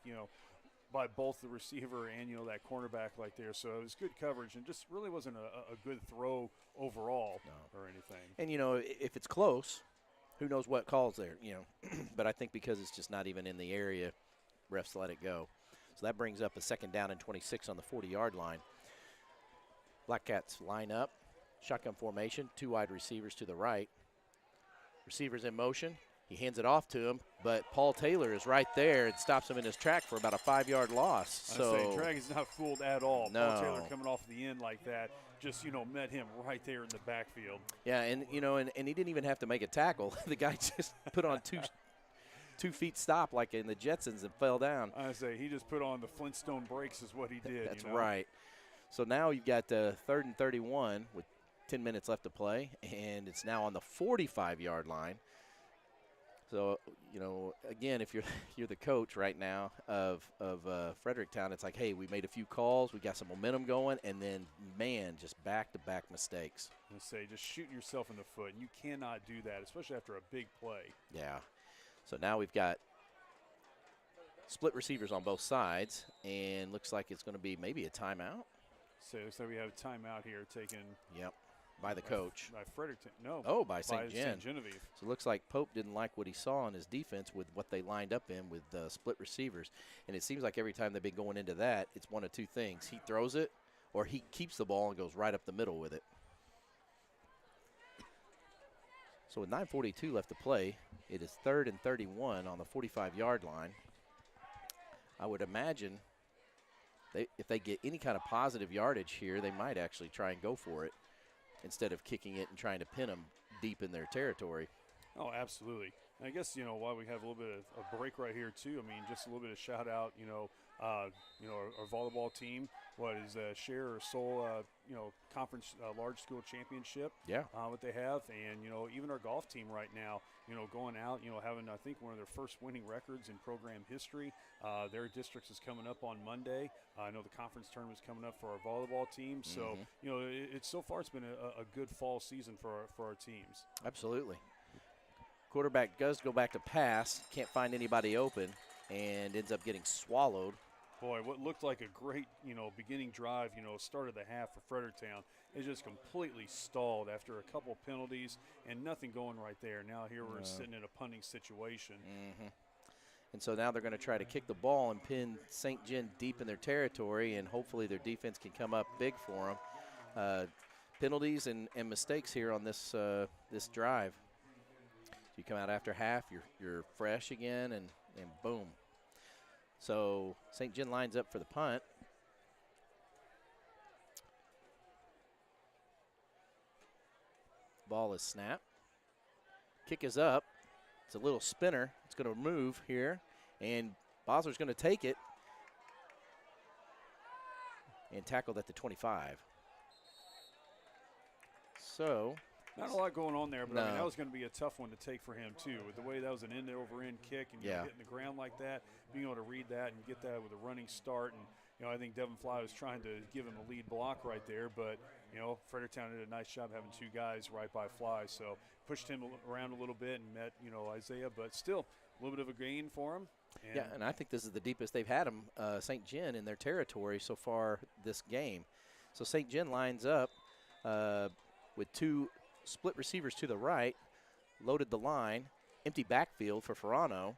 by both the receiver and, that cornerback right there. So it was good coverage and just really wasn't a good throw overall or anything. And, if it's close, who knows what calls there, But I think because it's just not even in the area, refs let it go. So that brings up a 2nd down and 26 on the 40-yard line. Blackcats line up, shotgun formation, 2 wide receivers to the right. Receivers in motion. He hands it off to him, but Paul Taylor is right there and stops him in his track for about a 5-yard loss. So Dragon's not fooled at all. No. Paul Taylor coming off the end like that just, met him right there in the backfield. Yeah, and he didn't even have to make a tackle. The guy just put on 2 feet stop like in the Jetsons and fell down. He just put on the Flintstone brakes is what he did. That's right. So now you've got 3rd and 31 with 10 minutes left to play, and it's now on the 45-yard line. So, again, if you're the coach right now of Fredericktown, it's like, hey, we made a few calls, we got some momentum going, and then, man, just back-to-back mistakes. Just shooting yourself in the foot, and you cannot do that, especially after a big play. Yeah. So now we've got split receivers on both sides, and looks like it's going to be maybe a timeout. So we have a timeout here taken. Yep. By the coach. By Fredericton. No. Oh, by St. Genevieve. So it looks like Pope didn't like what he saw in his defense with what they lined up in with split receivers. And it seems like every time they've been going into that, it's one of 2 things. He throws it or he keeps the ball and goes right up the middle with it. So with 9:42 left to play, it is 3rd and 31 on the 45-yard line. I would imagine if they get any kind of positive yardage here, they might actually try and go for it, instead of kicking it and trying to pin them deep in their territory. Oh, absolutely. And I guess, while we have a little bit of a break right here, too, just a little bit of shout out, our volleyball team, share or sole, conference large school championship. Yeah. What they have. And, even our golf team right now, going out, having, I think, one of their first winning records in program history. Their districts is coming up on Monday. I know the conference tournament's coming up for our volleyball team. So, so far it's been a good fall season for our teams. Absolutely. Quarterback does go back to pass, can't find anybody open, and ends up getting swallowed. Boy, what looked like a great, beginning drive, start of the half for Fredericktown, is just completely stalled after a couple penalties and nothing going right there. Now here we're sitting in a punting situation. Mm-hmm. And so now they're going to try to kick the ball and pin St. Gen deep in their territory, and hopefully their defense can come up big for them. Penalties and mistakes here on this drive. You come out after half, you're fresh again, and boom. So St. John lines up for the punt. Ball is snapped. Kick is up. It's a little spinner. It's going to move here, and Bosler's going to take it and tackled at the 25. So not a lot going on there, but no. I mean, that was going to be a tough one to take for him too. With the way that was an end-over-end kick and you know, hitting the ground like that, being able to read that and get that with a running start. And you know, I think Devin Fly was trying to give him a lead block right there, but you know, Fredericktown did a nice job having two guys right by Fly, so pushed him around a little bit and met Isaiah, but still a little bit of a gain for him. And I think this is the deepest they've had him, St. John, in their territory so far this game. So St. John lines up with two split receivers to the right, loaded the line, empty backfield for Ferrano.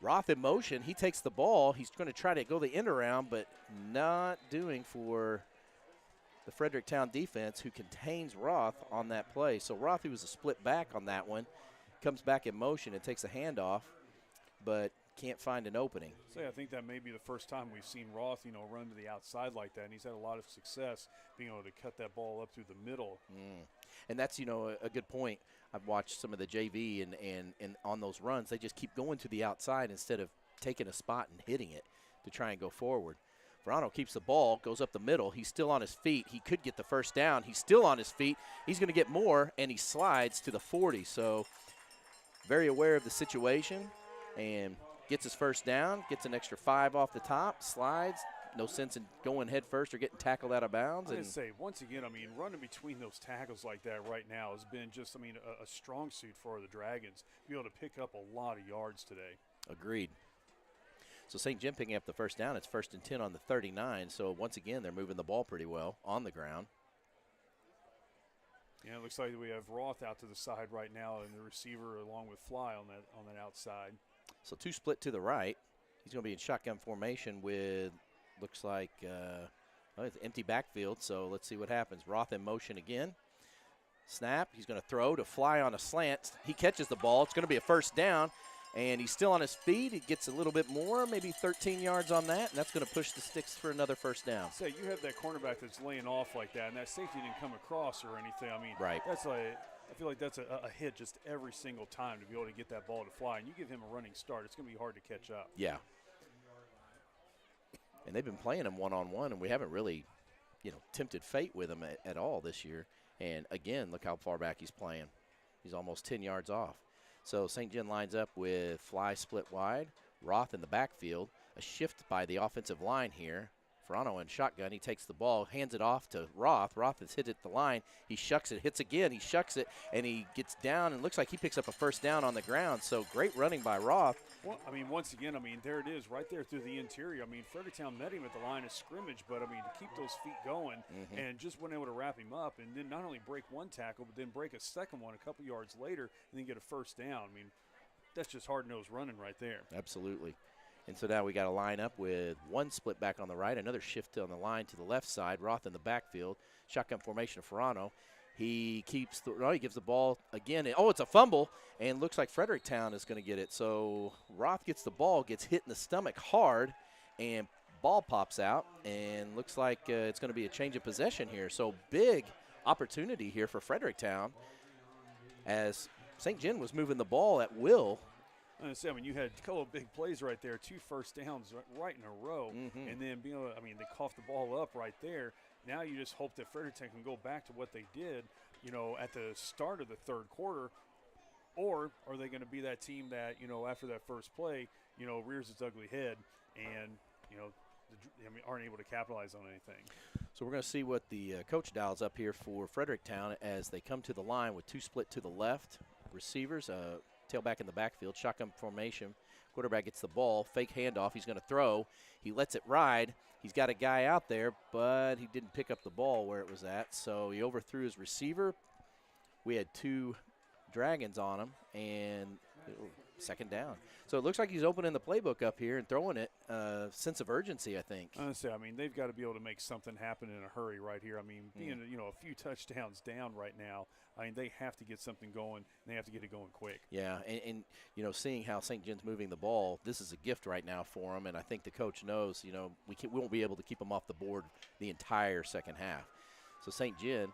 Roth in motion. He takes the ball. He's going to try to go the end around, but not doing for the Fredericktown defense, who contains Roth on that play. So Roth, who was a split back on that one, comes back in motion and takes a handoff, but can't find an opening. I think that may be the first time we've seen Roth, run to the outside like that, and he's had a lot of success being able to cut that ball up through the middle. And that's, a good point. I've watched some of the JV, and on those runs, they just keep going to the outside instead of taking a spot and hitting it to try and go forward. Verano keeps the ball, goes up the middle. He's still on his feet. He could get the first down. He's still on his feet. He's going to get more, and he slides to the 40. So very aware of the situation and gets his first down, gets an extra 5 off the top, slides. No sense in going head first or getting tackled out of bounds. I say, once again, running between those tackles like that right now has been just, a strong suit for the Dragons. Be able to pick up a lot of yards today. Agreed. So St. Jim picking up the first down. It's 1st and 10 on the 39. So once again, they're moving the ball pretty well on the ground. Yeah, it looks like we have Roth out to the side right now, and the receiver along with Fly on that outside. So two split to the right. He's going to be in shotgun formation with, looks like, it's empty backfield. So let's see what happens. Roth in motion again. Snap. He's going to throw to Fly on a slant. He catches the ball. It's going to be a first down. And he's still on his feet. He gets a little bit more, maybe 13 yards on that, and that's going to push the sticks for another first down. So you have that cornerback that's laying off like that, and that safety didn't come across or anything. Right. That's like, I feel like that's a hit just every single time to be able to get that ball to fly. And you give him a running start, it's going to be hard to catch up. Yeah. And they've been playing him one-on-one, and we haven't really, tempted fate with him at all this year. And, again, look how far back he's playing. He's almost 10 yards off. So St. John lines up with Fly split wide, Roth in the backfield, a shift by the offensive line here. Ferrano in shotgun. He takes the ball, hands it off to Roth. Roth has hit at the line. He shucks it, hits again. He shucks it, and he gets down, and looks like he picks up a first down on the ground. So great running by Roth. Well, once again, there it is right there through the interior. Fredericktown met him at the line of scrimmage, but, to keep those feet going and just went able to wrap him up and then not only break one tackle, but then break a second one a couple yards later and then get a first down. That's just hard-nosed running right there. Absolutely. And so now we got to line up with one split back on the right, another shift on the line to the left side. Roth in the backfield, shotgun formation of Ferrano. He keeps he gives the ball again. It's a fumble, and looks like Fredericktown is going to get it. So Roth gets the ball, gets hit in the stomach hard, and ball pops out, and looks like it's going to be a change of possession here. So big opportunity here for Fredericktown as St. John was moving the ball at will. I understand you had a couple of big plays right there, 2 first downs right in a row, and then being able they coughed the ball up right there. Now you just hope that Fredericktown can go back to what they did, at the start of the third quarter, or are they going to be that team that, after that first play, rears its ugly head and, aren't able to capitalize on anything. So we're going to see what the coach dials up here for Fredericktown as they come to the line with 2 split to the left. Receivers, tailback in the backfield, shotgun formation. Quarterback gets the ball, fake handoff. He's going to throw. He lets it ride. He's got a guy out there, but he didn't pick up the ball where it was at, so he overthrew his receiver. We had 2 Dragons on him, and second down. So it looks like he's opening the playbook up here and throwing it. Sense of urgency, I think. Honestly, I mean, they've got to be able to make something happen in a hurry right here. I mean, being a few touchdowns down right now, I mean, they have to get something going, and they have to get it going quick. Yeah, and seeing how St. John's moving the ball, this is a gift right now for them, and I think the coach knows, we won't be able to keep them off the board the entire second half. So St. John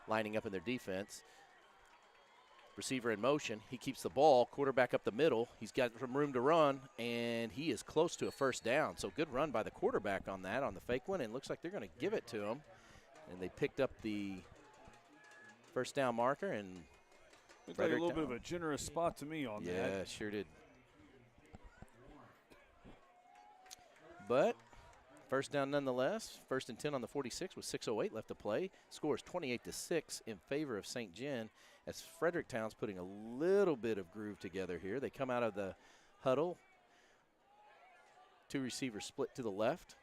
lining up in their defense. Receiver in motion. He keeps the ball. Quarterback up the middle. He's got some room to run, and he is close to a first down. So good run by the quarterback on that, on the fake one, and looks like they're going to give it to him. And they picked up the first down marker, and looked like a little bit of a generous spot to me on that. Yeah, sure did. But first down nonetheless. First and 10 on the 46 with 6:08 left to play. Score is 28-6 in favor of St. John, as Fredericktown's putting a little bit of groove together here. They come out of the huddle. Two receivers split to the left.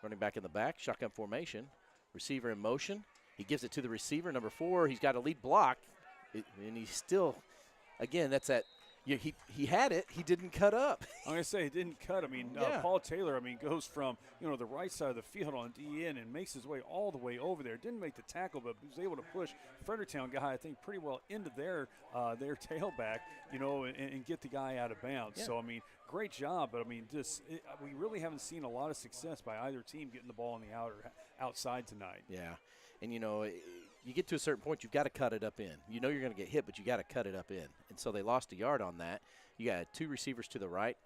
Running back in the back, shotgun formation. Receiver in motion. He gives it to the receiver, number 4. He's got a lead block, and he's still, again, that's that. He had it. He didn't cut up. I'm going to say he didn't cut. I mean, Paul Taylor, goes from, the right side of the field on DN and makes his way all the way over there. Didn't make the tackle, but was able to push Fredericktown guy, I think, pretty well into their tailback, and get the guy out of bounds. Yeah. So, great job. But, we really haven't seen a lot of success by either team getting the ball on the outside tonight. Yeah. And, you get to a certain point, you've got to cut it up in. You're going to get hit, but you got to cut it up in. And so they lost a yard on that. You got two receivers to the right,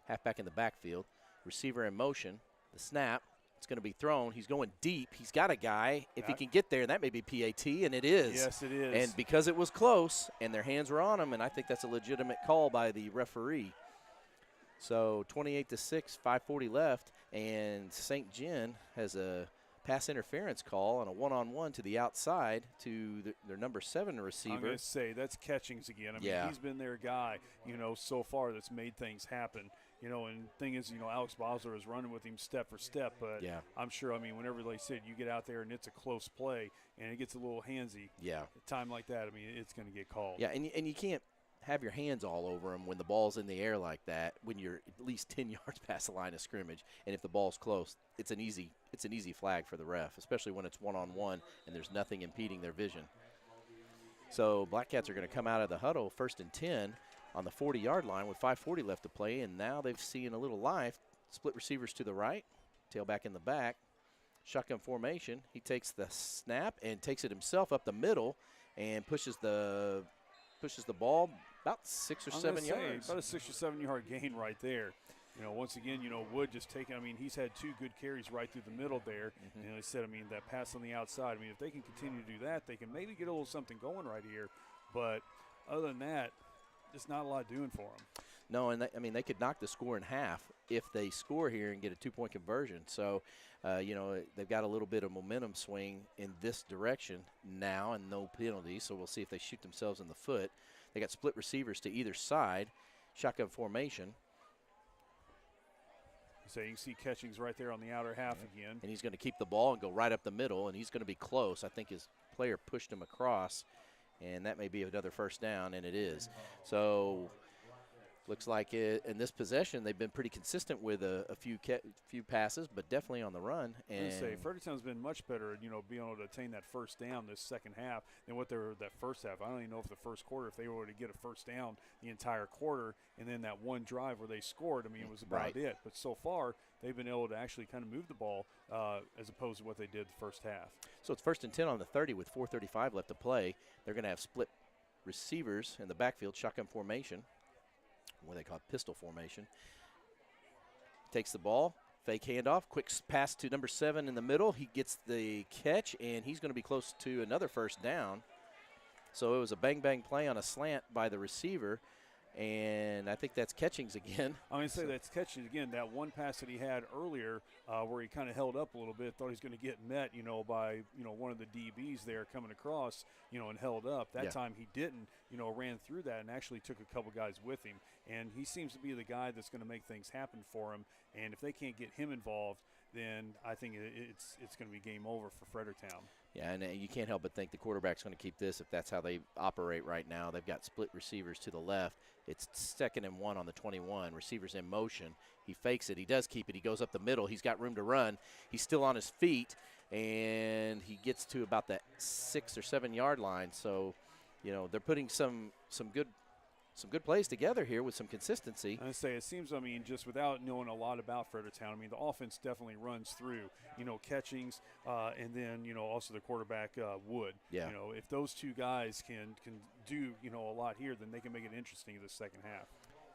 halfback in the backfield, receiver in motion, the snap. It's going to be thrown. He's going deep. He's got a guy. If he can get there, that may be PAT, and it is. Yes, it is. And because it was close and their hands were on him, and I think that's a legitimate call by the referee. So 28-6, 5:40 left, and St. John has a pass interference call on a one-on-one to the outside to their number 7 receiver. I'm going to say that's Catchings again. He's been their guy, so far that's made things happen. And the thing is, Alex Bosler is running with him step for step, but I'm sure, whenever they said you get out there and it's a close play and it gets a little handsy, a time like that, it's going to get called. Yeah, and you can't have your hands all over him when the ball's in the air like that, when you're at least 10 yards past the line of scrimmage, and if the ball's close, it's an easy flag for the ref, especially when it's one-on-one and there's nothing impeding their vision. So Blackcats are going to come out of the huddle, first and 10 on the 40-yard line with 5:40 left to play, and now they've seen a little life. Split receivers to the right, tailback in the back, shotgun formation. He takes the snap and takes it himself up the middle and pushes the ball about 6 or 7 yards. About a 6 or 7 yard gain right there. Once again, Wood just taking, he's had 2 good carries right through the middle there. Mm-hmm. And they said, that pass on the outside, if they can continue to do that, they can maybe get a little something going right here. But other than that, just not a lot doing for them. No, and they could knock the score in half if they score here and get a 2-point conversion. So, they've got a little bit of momentum swing in this direction now and no penalties. So we'll see if they shoot themselves in the foot. They got split receivers to either side, shotgun formation. So you can see Catchings right there on the outer half again. And he's going to keep the ball and go right up the middle, and he's going to be close. I think his player pushed him across, and that may be another first down, and it is. So looks like in this possession they've been pretty consistent with a few passes, but definitely on the run. And Fredericktown's been much better at being able to attain that first down this second half than what they were that first half. I don't even know if the first quarter, if they were to get a first down the entire quarter, and then that one drive where they scored, it was about it. But so far they've been able to actually kind of move the ball as opposed to what they did the first half. So it's first and 10 on the 30 with 4:35 left to play. They're going to have split receivers in the backfield, shotgun formation, what they call pistol formation. Takes the ball, fake handoff, quick pass to number 7 in the middle. He gets the catch, and he's going to be close to another first down. So it was a bang-bang play on a slant by the receiver, and I think that's Catchings again. I'm going to say that's Catchings again. That one pass that he had earlier where he kind of held up a little bit, thought he was going to get met, by, one of the DBs there coming across, and held up. That time he didn't, ran through that and actually took a couple guys with him. And he seems to be the guy that's going to make things happen for him. And if they can't get him involved, then I think it's going to be game over for Fredericktown. Yeah, and you can't help but think the quarterback's going to keep this if that's how they operate right now. They've got split receivers to the left. It's 2nd and 1 on the 21. Receivers in motion. He fakes it. He does keep it. He goes up the middle. He's got room to run. He's still on his feet, and he gets to about the 6 or 7 yard line. So, you know, they're putting some good plays together here with some consistency. I say it seems, I mean, just without knowing a lot about Fredericktown, I mean, the offense definitely runs through, you know, catchings, and then, you know, also the quarterback Wood. Yeah. You know, if those two guys can do, you know, a lot here, then they can make it interesting in the second half.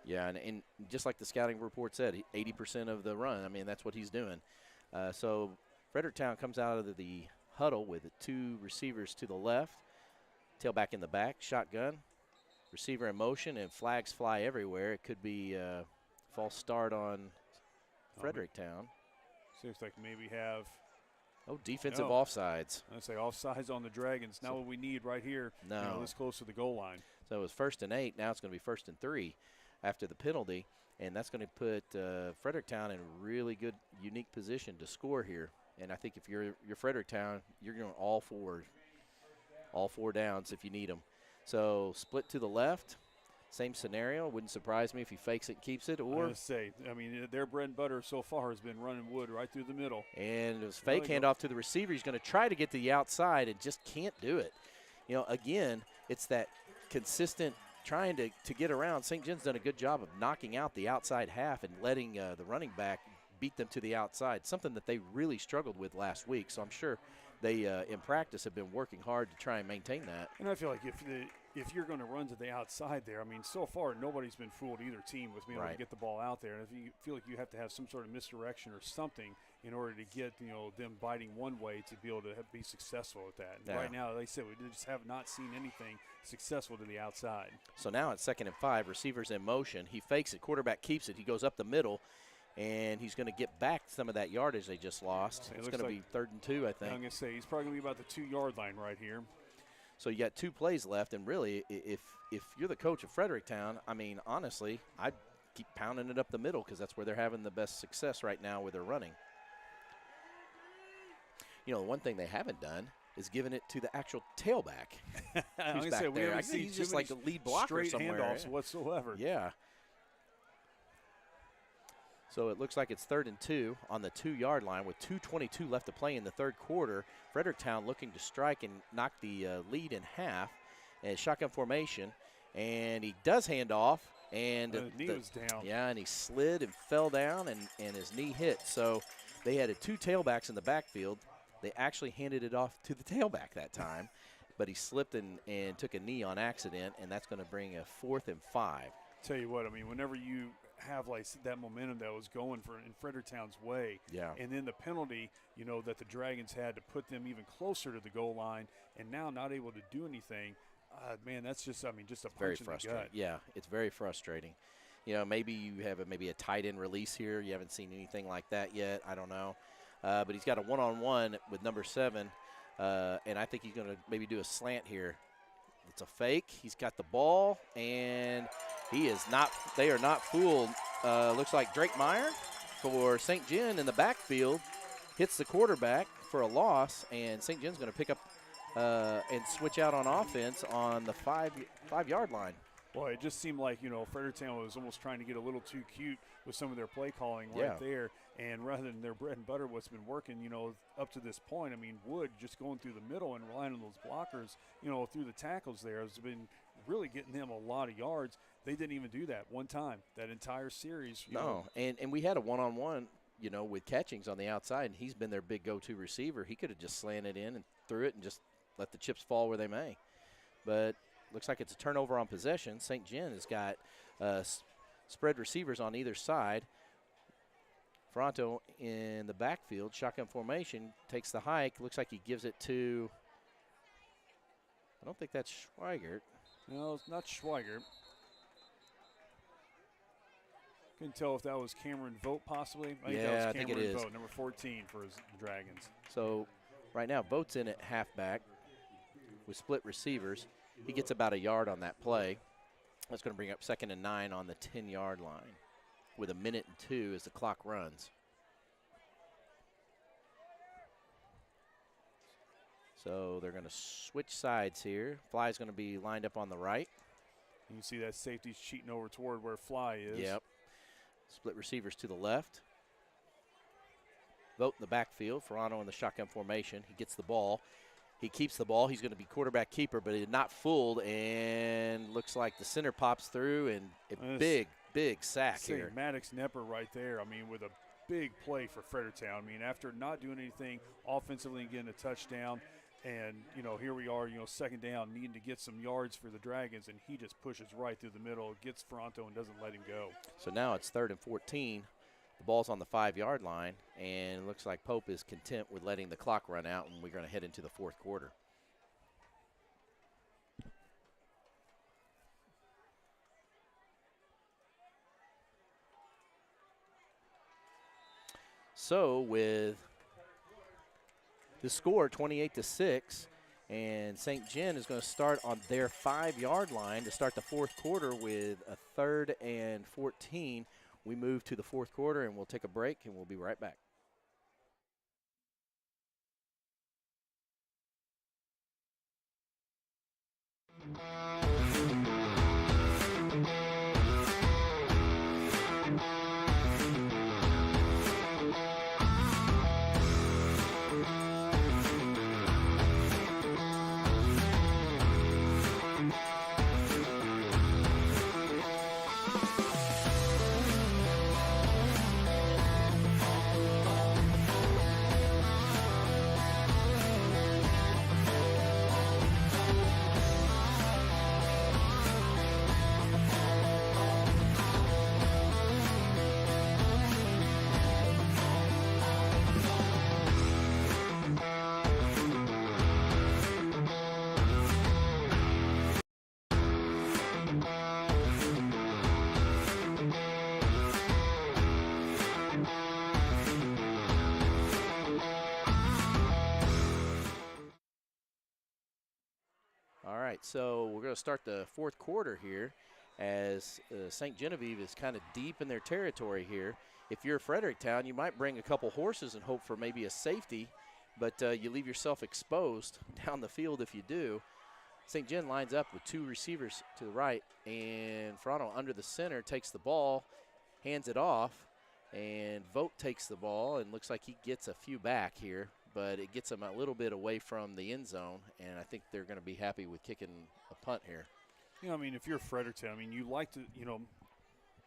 Yeah, and just like the scouting report said, 80% of the run. I mean, that's what he's doing. So Fredericktown comes out of the huddle with 2 receivers to the left, tailback in the back, shotgun. Receiver in motion, and flags fly everywhere. It could be a false start on Fredericktown. Seems like maybe have defensive offsides. I say offsides on the Dragons. Not what we need right here. No. You know, this close to the goal line. So it was 1st and 8. Now it's going to be 1st and 3 after the penalty, and that's going to put Fredericktown in a really good, unique position to score here. And I think if you're Fredericktown, you're going all 4 downs if you need them. So split to the left, same scenario. Wouldn't surprise me if he fakes it and keeps it. Or I mean, their bread and butter so far has been running Wood right through the middle. And it was fake handoff to the receiver. He's going to try to get to the outside and just can't do it. You know, again, it's that consistent trying to get around. St. John's done a good job of knocking out the outside half and letting the running back beat them to the outside, something that they really struggled with last week. So I'm sure they, in practice, have been working hard to try and maintain that. And I feel like if you're going to run to the outside there, I mean, so far nobody's been fooled either team with being able to get the ball out there. And if you feel like you have to have some sort of misdirection or something in order to get, you know, them biting one way to be able to be successful at that. And right now, like I said, we just have not seen anything successful to the outside. So now it's 2nd and 5, receivers in motion. He fakes it, quarterback keeps it. He goes up the middle, and he's going to get back some of that yardage they just lost. It's going to be 3rd and 2, I think. I'm going to say he's probably going to be about the 2 yard line right here. So you got 2 plays left, and really, if you're the coach of Fredericktown, I mean, honestly, I'd keep pounding it up the middle because that's where they're having the best success right now with their running. You know, the one thing they haven't done is given it to the actual tailback. Who's back there? I think he's just like the lead blocker straight somewhere. Handoffs whatsoever. Yeah. So it looks like it's 3rd and 2 on the 2 yard line with 2:22 left to play in the 3rd quarter. Fredericktown looking to strike and knock the lead in half. And shotgun formation, and he does hand off, and the knee was down. Yeah, and he slid and fell down, and his knee hit. So they had 2 tailbacks in the backfield. They actually handed it off to the tailback that time, but he slipped and took a knee on accident, and that's going to bring a 4th and 5. Tell you what, I mean, whenever you have like that momentum that was going in Fredericktown's way, and then the penalty, you know, that the Dragons had to put them even closer to the goal line, and now not able to do anything. Man, that's just, I mean, just a punch in the gut. Yeah, it's very frustrating. You know, maybe you have a tight end release here. You haven't seen anything like that yet. I don't know. But he's got a one-on-one with number 7, and I think he's going to maybe do a slant here. It's a fake. He's got the ball, and he is not – they are not fooled. Looks like Drake Meyer for St. John in the backfield hits the quarterback for a loss, and St. John's going to pick up and switch out on offense on the 5 yard line. Boy, it just seemed like, you know, Fredericktown was almost trying to get a little too cute with some of their play calling right there. And rather than their bread and butter, what's been working, you know, up to this point, I mean, Wood just going through the middle and relying on those blockers, you know, through the tackles there has been really getting them a lot of yards. They didn't even do that one time, that entire series. No, and we had a one-on-one, you know, with catchings on the outside, and he's been their big go-to receiver. He could have just slanted in and threw it and just let the chips fall where they may. But looks like it's a turnover on possession. St. John has got spread receivers on either side. Fronto in the backfield, shotgun formation, takes the hike. Looks like he gives it to, I don't think that's Schweigert. No, it's not Schweigert. Couldn't tell if that was Cameron Vogt possibly. I think that was Cameron Vogt, number 14 for his Dragons. So right now, Vogt's in at halfback with split receivers. He gets about a yard on that play. That's going to bring up 2nd and 9 on the 10-yard line with 1:02 as the clock runs. So they're going to switch sides here. Fly's going to be lined up on the right. You can see that safety's cheating over toward where Fly is. Yep. Split receivers to the left. Vote in the backfield. Ferrano in the shotgun formation. He gets the ball. He keeps the ball. He's going to be quarterback keeper, but he's not fooled, and looks like the center pops through, and a big sack here. Maddox Nepper right there. I mean, with a big play for Fredericktown. I mean, after not doing anything offensively and getting a touchdown, and, here we are, second down, needing to get some yards for the Dragons, and he just pushes right through the middle, gets Ferranto and doesn't let him go. So now it's 3rd and 14. The ball's on the 5-yard line, and it looks like Pope is content with letting the clock run out, and we're going to head into the 4th quarter. So with the score 28-6, and St. John is going to start on their 5-yard line to start the 4th quarter with a 3rd and 14. We move to the 4th quarter, and we'll take a break, and we'll be right back. All right, so we're going to start the 4th quarter here as St. Genevieve is kind of deep in their territory here. If you're Fredericktown, you might bring a couple horses and hope for maybe a safety, but you leave yourself exposed down the field if you do. St. John lines up with 2 receivers to the right, and Ferrano under the center takes the ball, hands it off, and Vogt takes the ball, and looks like he gets a few back here, but it gets him a little bit away from the end zone, and I think they're going to be happy with kicking a punt here. If you're Fredericktown, you like to,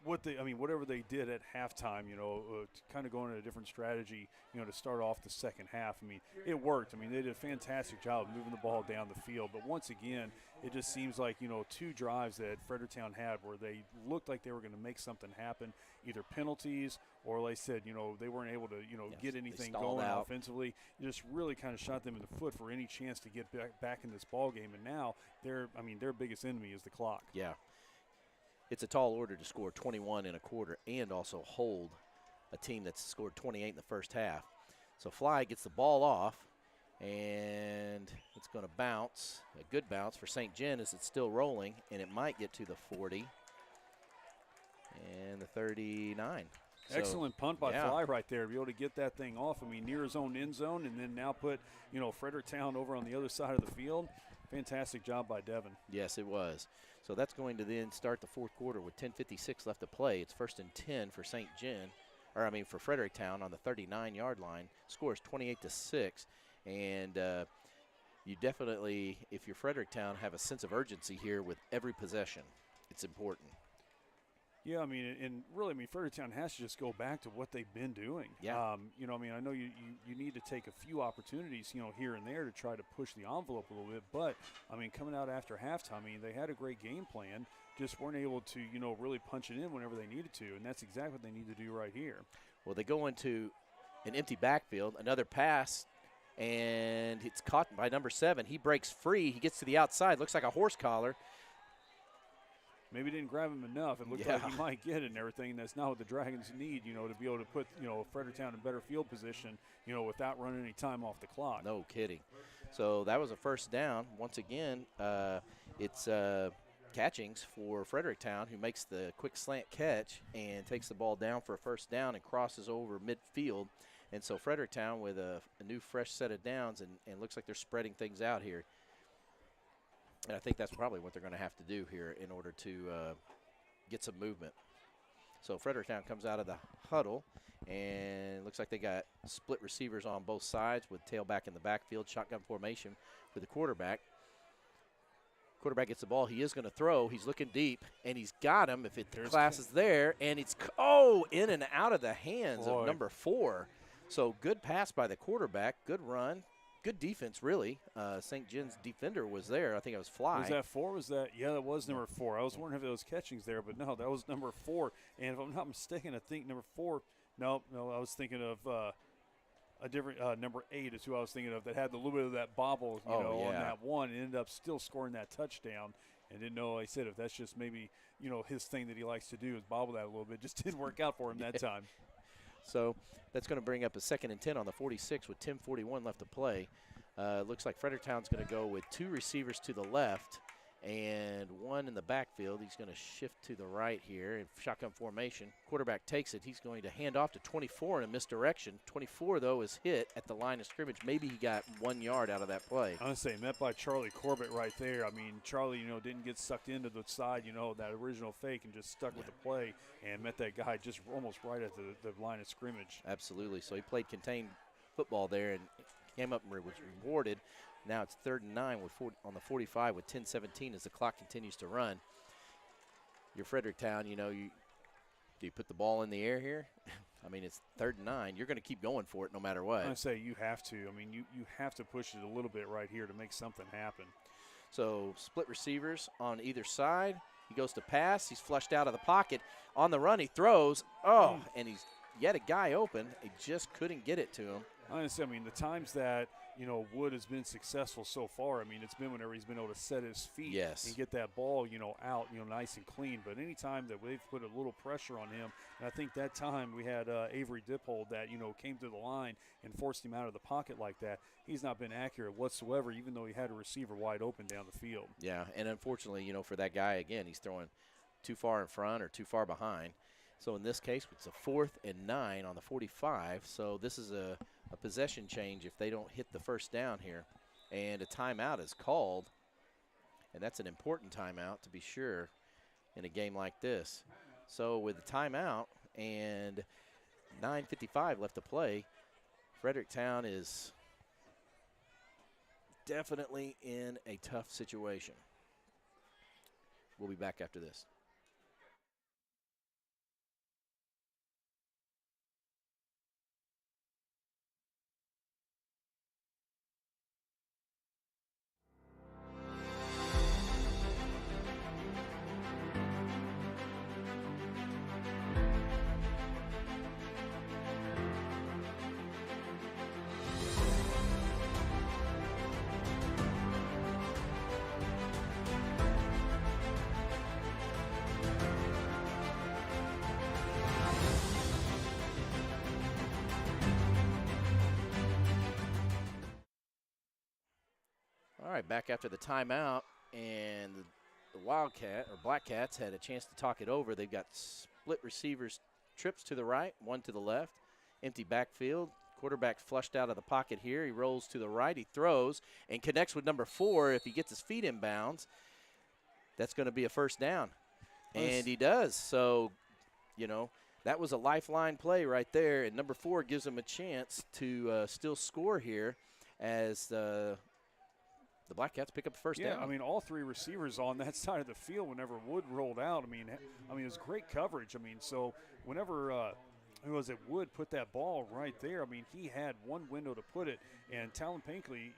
whatever they did at halftime, to kind of go into a different strategy, to start off the second half. It worked. They did a fantastic job moving the ball down the field. But once again, it just seems like, 2 drives that Fredericktown had where they looked like they were going to make something happen, either penalties or, like I said, they weren't able to, get anything going offensively. It just really kind of shot them in the foot for any chance to get back in this ball game. And now their biggest enemy is the clock. Yeah. It's a tall order to score 21 in a quarter and also hold a team that's scored 28 in the first half. So Fly gets the ball off, and it's going to bounce. A good bounce for St. John as it's still rolling, and it might get to the 40 and the 39. Excellent punt by Fly right there to be able to get that thing off. Near his own end zone, and then now put, Fredericktown over on the other side of the field. Fantastic job by Devin. Yes, it was. So that's going to then start the 4th quarter with 10:56 left to play. It's 1st and 10 for for Fredericktown on the 39-yard line. Scores 28-6, and you definitely, if you're Fredericktown, have a sense of urgency here with every possession. It's important. Yeah, and really, Fredericktown has to just go back to what they've been doing. Yeah. I know you need to take a few opportunities, here and there to try to push the envelope a little bit. But, coming out after halftime, they had a great game plan, just weren't able to, really punch it in whenever they needed to. And that's exactly what they need to do right here. Well, they go into an empty backfield, another pass, and it's caught by number 7. He breaks free. He gets to the outside. Looks like a horse collar. Maybe didn't grab him enough. It looked like he might get it and everything. That's not what the Dragons need, to be able to put, Fredericktown in better field position, without running any time off the clock. No kidding. So that was a first down. Once again, it's Catchings for Fredericktown, who makes the quick slant catch and takes the ball down for a first down and crosses over midfield. And so Fredericktown with a new fresh set of downs, and looks like they're spreading things out here. And I think that's probably what they're going to have to do here in order to get some movement. So Fredericktown comes out of the huddle, and it looks like they got split receivers on both sides with tailback in the backfield, shotgun formation for the quarterback. Quarterback gets the ball. He is going to throw. He's looking deep, and he's got him. If the class is there, and it's in and out of the hands of number 4. So good pass by the quarterback, good run, good defense, really. St. John's defender was there. I think it was Fly. Was that 4? Yeah, that was number 4. I was wondering if it was catchings there, but no, that was number 4. And if I'm not mistaken, I think number 4. No, I was thinking of a different number 8 is who I was thinking of that had a little bit of that bobble, on that one, and ended up still scoring that touchdown. And didn't know, like I said, if that's just maybe his thing that he likes to do is bobble that a little bit. Just didn't work out for him that time. So that's going to bring up a 2nd and 10 on the 46 with 10:41 left to play. Looks like Fredericktown's going to go with 2 receivers to the left and 1 in the backfield. He's going to shift to the right here in shotgun formation. Quarterback takes it. He's going to hand off to 24 in a misdirection. 24, though, is hit at the line of scrimmage. Maybe he got 1 yard out of that play. I would say met by Charlie Corbett right there. I mean, Charlie, didn't get sucked into the side, that original fake, and just stuck with the play and met that guy just almost right at the line of scrimmage. Absolutely. So he played contained football there and came up and was rewarded. Now it's 3rd and 9 on the 45 with 10:17 as the clock continues to run. You're Fredericktown, do you put the ball in the air here? I mean, it's 3rd and 9. You're going to keep going for it no matter what. I say you have to. I mean, you have to push it a little bit right here to make something happen. So split receivers on either side. He goes to pass. He's flushed out of the pocket. On the run, he throws. And he's yet a guy open. He just couldn't get it to him. Honestly, I mean, the times that, Wood has been successful so far, I mean, it's been whenever he's been able to set his feet and get that ball, out, nice and clean. But any time that they've put a little pressure on him, and I think that time we had Avery Dippold that, came to the line and forced him out of the pocket like that. He's not been accurate whatsoever, even though he had a receiver wide open down the field. Yeah, and unfortunately, for that guy, again, he's throwing too far in front or too far behind. So in this case, it's a 4th and 9 on the 45. So this is a possession change if they don't hit the first down here. And a timeout is called, and that's an important timeout to be sure in a game like this. So with the timeout and 9:55 left to play, Fredericktown is definitely in a tough situation. We'll be back after this. All right, back after the timeout, and the Blackcats had a chance to talk it over. They've got split receivers, trips to the right, 1 to the left, empty backfield. Quarterback flushed out of the pocket here. He rolls to the right. He throws and connects with number 4. If he gets his feet in bounds, that's going to be a first down. And he does. So, that was a lifeline play right there. And number 4 gives him a chance to still score here as the Blackcats pick up the first down. Yeah, I mean, all 3 receivers on that side of the field whenever Wood rolled out. I mean, it was great coverage. I mean, so whenever Wood put that ball right there, I mean, he had one window to put it. And Taylor Pinkley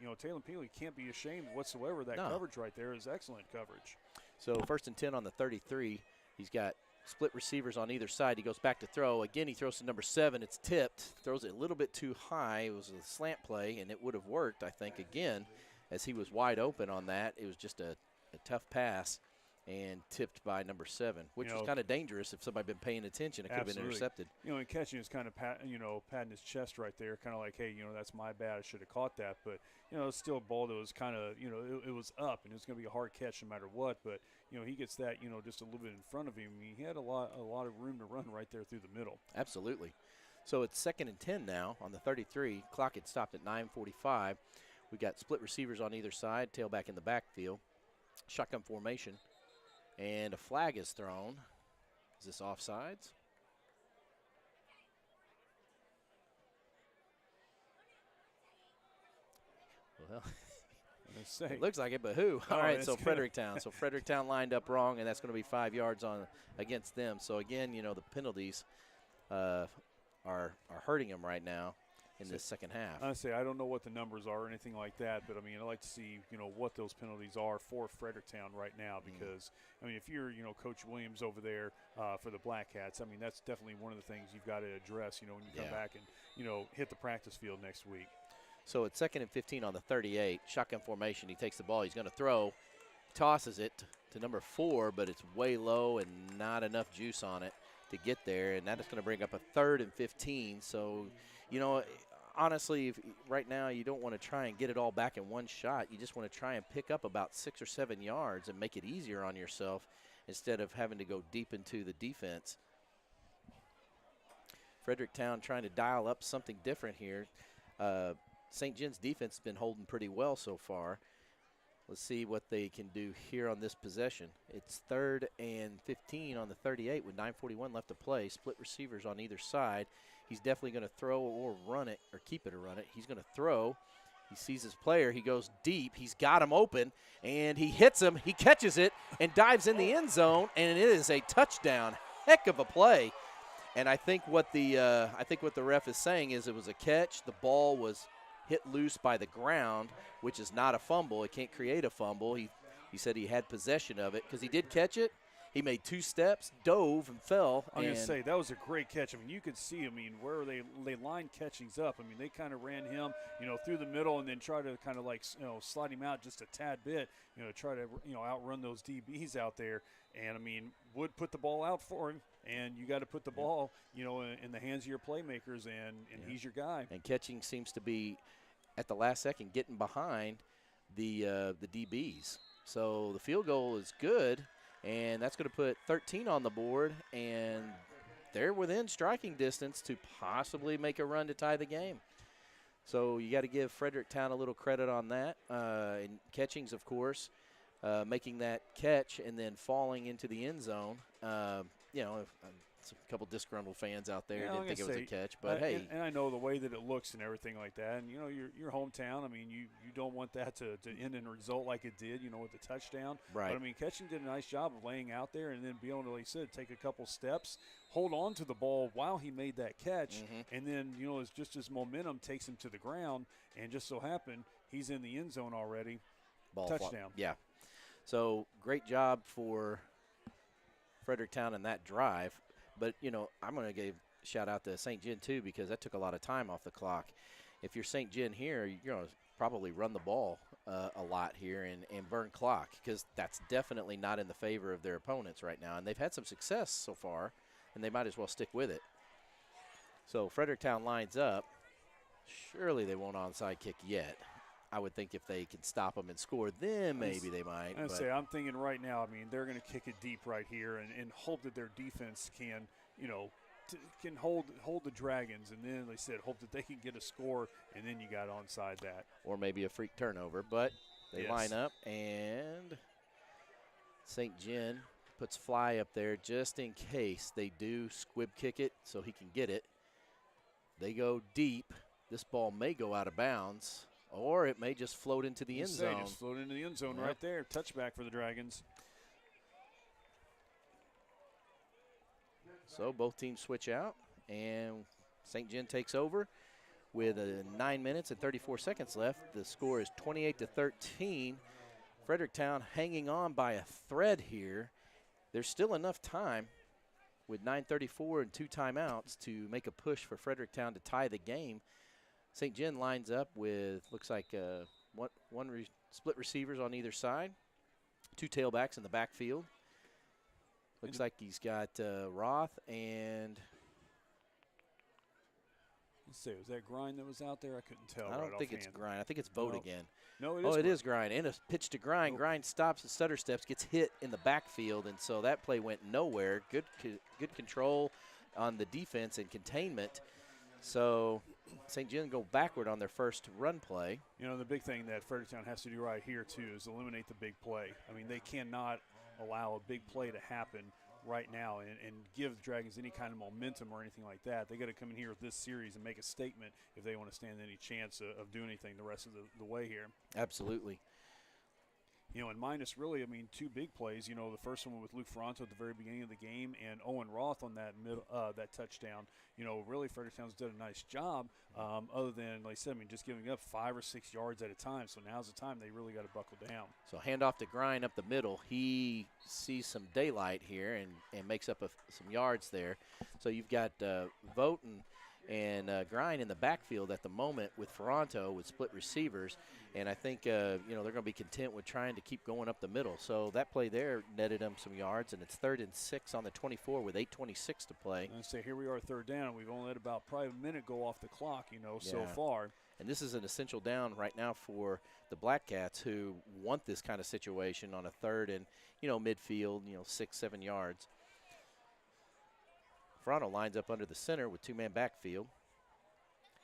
can't be ashamed whatsoever. That coverage right there is excellent coverage. So 1st and 10 on the 33. He's got split receivers on either side. He goes back to throw. Again, he throws to number 7. It's tipped. Throws it a little bit too high. It was a slant play, and it would have worked, I think, again. As he was wide open on that, it was just a tough pass and tipped by number 7, which was kind of dangerous if somebody had been paying attention. It could have been intercepted. And catching is kind of patting his chest right there, kind of like, hey, that's my bad. I should have caught that. But, it's still a ball that was kind of, it was up, and it was going to be a hard catch no matter what. But, he gets that, just a little bit in front of him. He had a lot of room to run right there through the middle. Absolutely. So it's 2nd and 10 now on the 33. Clock had stopped at 9:45. We've got split receivers on either side, tailback in the backfield, shotgun formation, and a flag is thrown. Is this offsides? Well, it looks like it, but who? All right, so Fredericktown. So Fredericktown lined up wrong, and that's going to be 5 yards on against them. So again, you know, the penalties are hurting them right now in this second half. Honestly, I don't know what the numbers are or anything like that, but I mean, I'd like to see, you know, what those penalties are for Fredericktown right now, because I mean, if you're, you know, Coach Williams over there for the Blackcats, I mean, that's definitely one of the things you've got to address, you know, when you come back and, you know, hit the practice field next week. So it's 2nd and 15 on the 38. Shotgun formation. He takes the ball. He's going to throw, tosses it to number 4, but it's way low and not enough juice on it to get there, and that is going to bring up a 3rd and 15. So, you know, honestly, right now you don't want to try and get it all back in one shot. You just want to try and pick up about 6 or 7 yards and make it easier on yourself instead of having to go deep into the defense. Fredericktown trying to dial up something different here. St. John's defense has been holding pretty well so far. Let's see what they can do here on this possession. It's 3rd and 15 on the 38 with 9:41 left to play. Split receivers on either side. He's definitely going to throw or run it or keep it or run it. He's going to throw. He sees his player. He goes deep. He's got him open, and he hits him. He catches it and dives in the end zone, and it is a touchdown. Heck of a play. And I think what the ref is saying is it was a catch. The ball was hit loose by the ground, which is not a fumble. It can't create a fumble. He said he had possession of it because he did catch it. He made 2 steps, dove, and fell. I'm going to say, that was a great catch. I mean, you could see, I mean, where they lined catchings up. I mean, they kind of ran him, you know, through the middle and then try to kind of like, you know, slide him out just a tad bit, you know, try to, you know, outrun those DBs out there. And, I mean, Wood put the ball out for him, and you got to put the ball, you know, in the hands of your playmakers, and he's your guy. And catching seems to be, at the last second, getting behind the DBs. So the field goal is good. And that's going to put 13 on the board, and they're within striking distance to possibly make a run to tie the game. So you got to give Fredericktown a little credit on that. And catchings, of course, making that catch and then falling into the end zone. You know, a couple disgruntled fans out there didn't think it was a catch, but hey. And I know the way that it looks and everything like that. And, you know, your hometown, I mean, you don't want that to end in a result like it did, you know, with the touchdown. Right. But, I mean, Catching did a nice job of laying out there and then being able to, like I said, take a couple steps, hold on to the ball while he made that catch. And then, you know, it's just his momentum takes him to the ground. And just so happened, he's in the end zone already. Touchdown. Yeah. So great job for Fredericktown in that drive. But, you know, I'm going to give a shout out to St. John, too, because that took a lot of time off the clock. If you're St. John here, you're going to probably run the ball a lot here and burn clock, because that's definitely not in the favor of their opponents right now. And they've had some success so far, and they might as well stick with it. So Fredericktown lines up. Surely they won't onside kick yet. I would think if they can stop them and score, then maybe they might. I'm thinking right now, I mean, they're going to kick it deep right here and hope that their defense can, you know, can hold the Dragons, and then they said hope that they can get a score, and then you got onside that. Or maybe a freak turnover, but they line up, and St. John puts Fly up there just in case they do squib kick it so he can get it. They go deep. This ball may go out of bounds, or it may just float into the end zone. Just float into the end zone right there. Touchback for the Dragons. So both teams switch out, and St. John takes over with 9 minutes and 34 seconds left. The score is 28-13. Fredericktown hanging on by a thread here. There's still enough time with 9:34 and 2 timeouts to make a push for Fredericktown to tie the game. St. John lines up with, looks like split receivers on either side, 2 tailbacks in the backfield. Looks like he's got Roth and. Let's see, was that Grind that was out there? I couldn't tell. I don't think it's Grind. I think it's Vogt again. No, it is Grind. And a pitch to Grind. Oh. Grind stops and stutter steps, gets hit in the backfield, and so that play went nowhere. Good control on the defense and containment. So St. John go backward on their first run play. You know, the big thing that Fredericktown has to do right here, too, is eliminate the big play. I mean, they cannot allow a big play to happen right now and give the Dragons any kind of momentum or anything like that. They got to come in here with this series and make a statement if they want to stand any chance of doing anything the rest of the way here. Absolutely. You know, and minus really, I mean, two big plays. You know, the first one with Luke Ferranto at the very beginning of the game and Owen Roth on that that touchdown. You know, really Fredericktown's done a nice job other than, like I said, I mean, just giving up 5 or 6 yards at a time. So now's the time they really got to buckle down. So handoff to Grind up the middle. He sees some daylight here and makes up some yards there. So you've got Vogt and Grind in the backfield at the moment with Ferranto with split receivers. And I think, you know, they're going to be content with trying to keep going up the middle. So that play there netted them some yards, and it's 3rd and 6 on the 24 with 8:26 to play. And say here we are 3rd down. We've only let about probably a minute go off the clock, you know, so far. And this is an essential down right now for the Blackcats, who want this kind of situation on a 3rd and, you know, midfield, you know, 6-7 yards. Ferranto lines up under the center with 2-man backfield.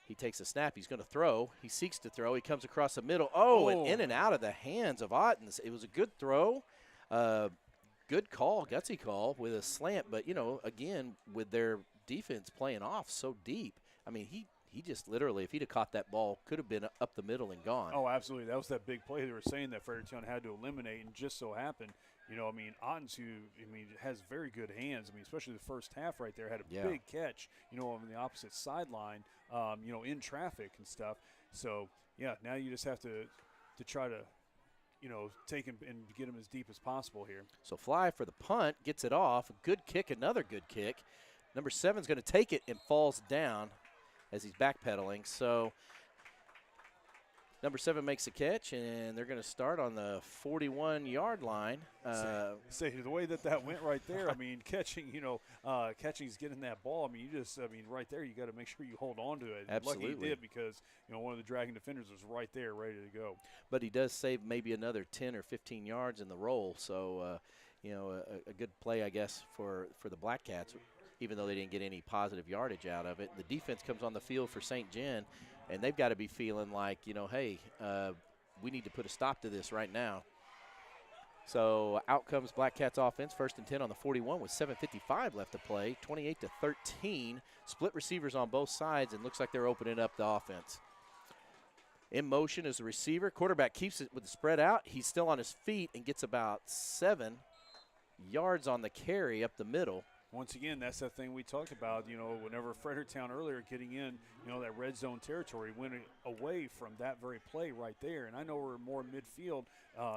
He takes a snap. He's going to throw. He seeks to throw. He comes across the middle. Oh, and in and out of the hands of Ottens. It was a good throw. Good call, gutsy call with a slant. But, you know, again, with their defense playing off so deep, I mean, he just literally, if he'd have caught that ball, could have been up the middle and gone. Oh, absolutely. That was that big play they were saying that Fredericktown had to eliminate, and just so happened, you know, I mean, Ottens, who, I mean, has very good hands. I mean, especially the first half right there, had a big catch, you know, on the opposite sideline, you know, in traffic and stuff. So, yeah, now you just have to try to, you know, take him and get him as deep as possible here. So fly for the punt, gets it off. A good kick, another good kick. Number 7's going to take it and falls down as he's backpedaling. So number 7 makes a catch, and they're going to start on the 41-yard line. Say the way that went right there. I mean, catching, you know, catching's getting that ball. I mean, you just, I mean, right there, you got to make sure you hold on to it. Absolutely. Lucky he did, because, you know, one of the Dragon defenders was right there, ready to go. But he does save maybe another 10 or 15 yards in the roll. So, you know, a good play, I guess, for the Blackcats, even though they didn't get any positive yardage out of it. The defense comes on the field for St. John, and they've got to be feeling like, you know, hey, we need to put a stop to this right now. So out comes Blackcats offense, 1st and 10 on the 41 with 7:55 left to play, 28-13. Split receivers on both sides, and looks like they're opening up the offense. In motion is the receiver. Quarterback keeps it with the spread out. He's still on his feet and gets about 7 yards on the carry up the middle. Once again, that's that thing we talked about, you know, whenever Fredericktown earlier getting in, you know, that red zone territory, went away from that very play right there. And I know we're more midfield,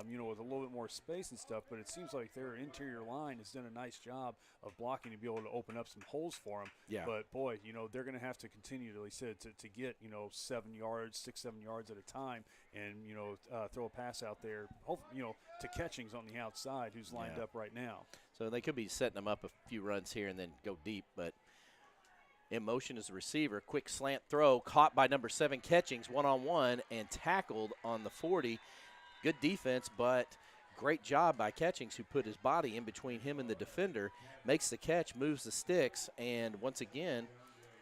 you know, with a little bit more space and stuff, but it seems like their interior line has done a nice job of blocking to be able to open up some holes for them. Yeah. But, boy, you know, they're going to have to continue, like I said, to get, you know, 7 yards, 6-7 yards at a time, and, you know, throw a pass out there, you know, to Catchings on the outside, who's lined up right now. So they could be setting them up a few runs here and then go deep. But in motion is the receiver. Quick slant throw caught by number 7 Catchings one-on-one and tackled on the 40. Good defense, but great job by Catchings, who put his body in between him and the defender, makes the catch, moves the sticks, and once again,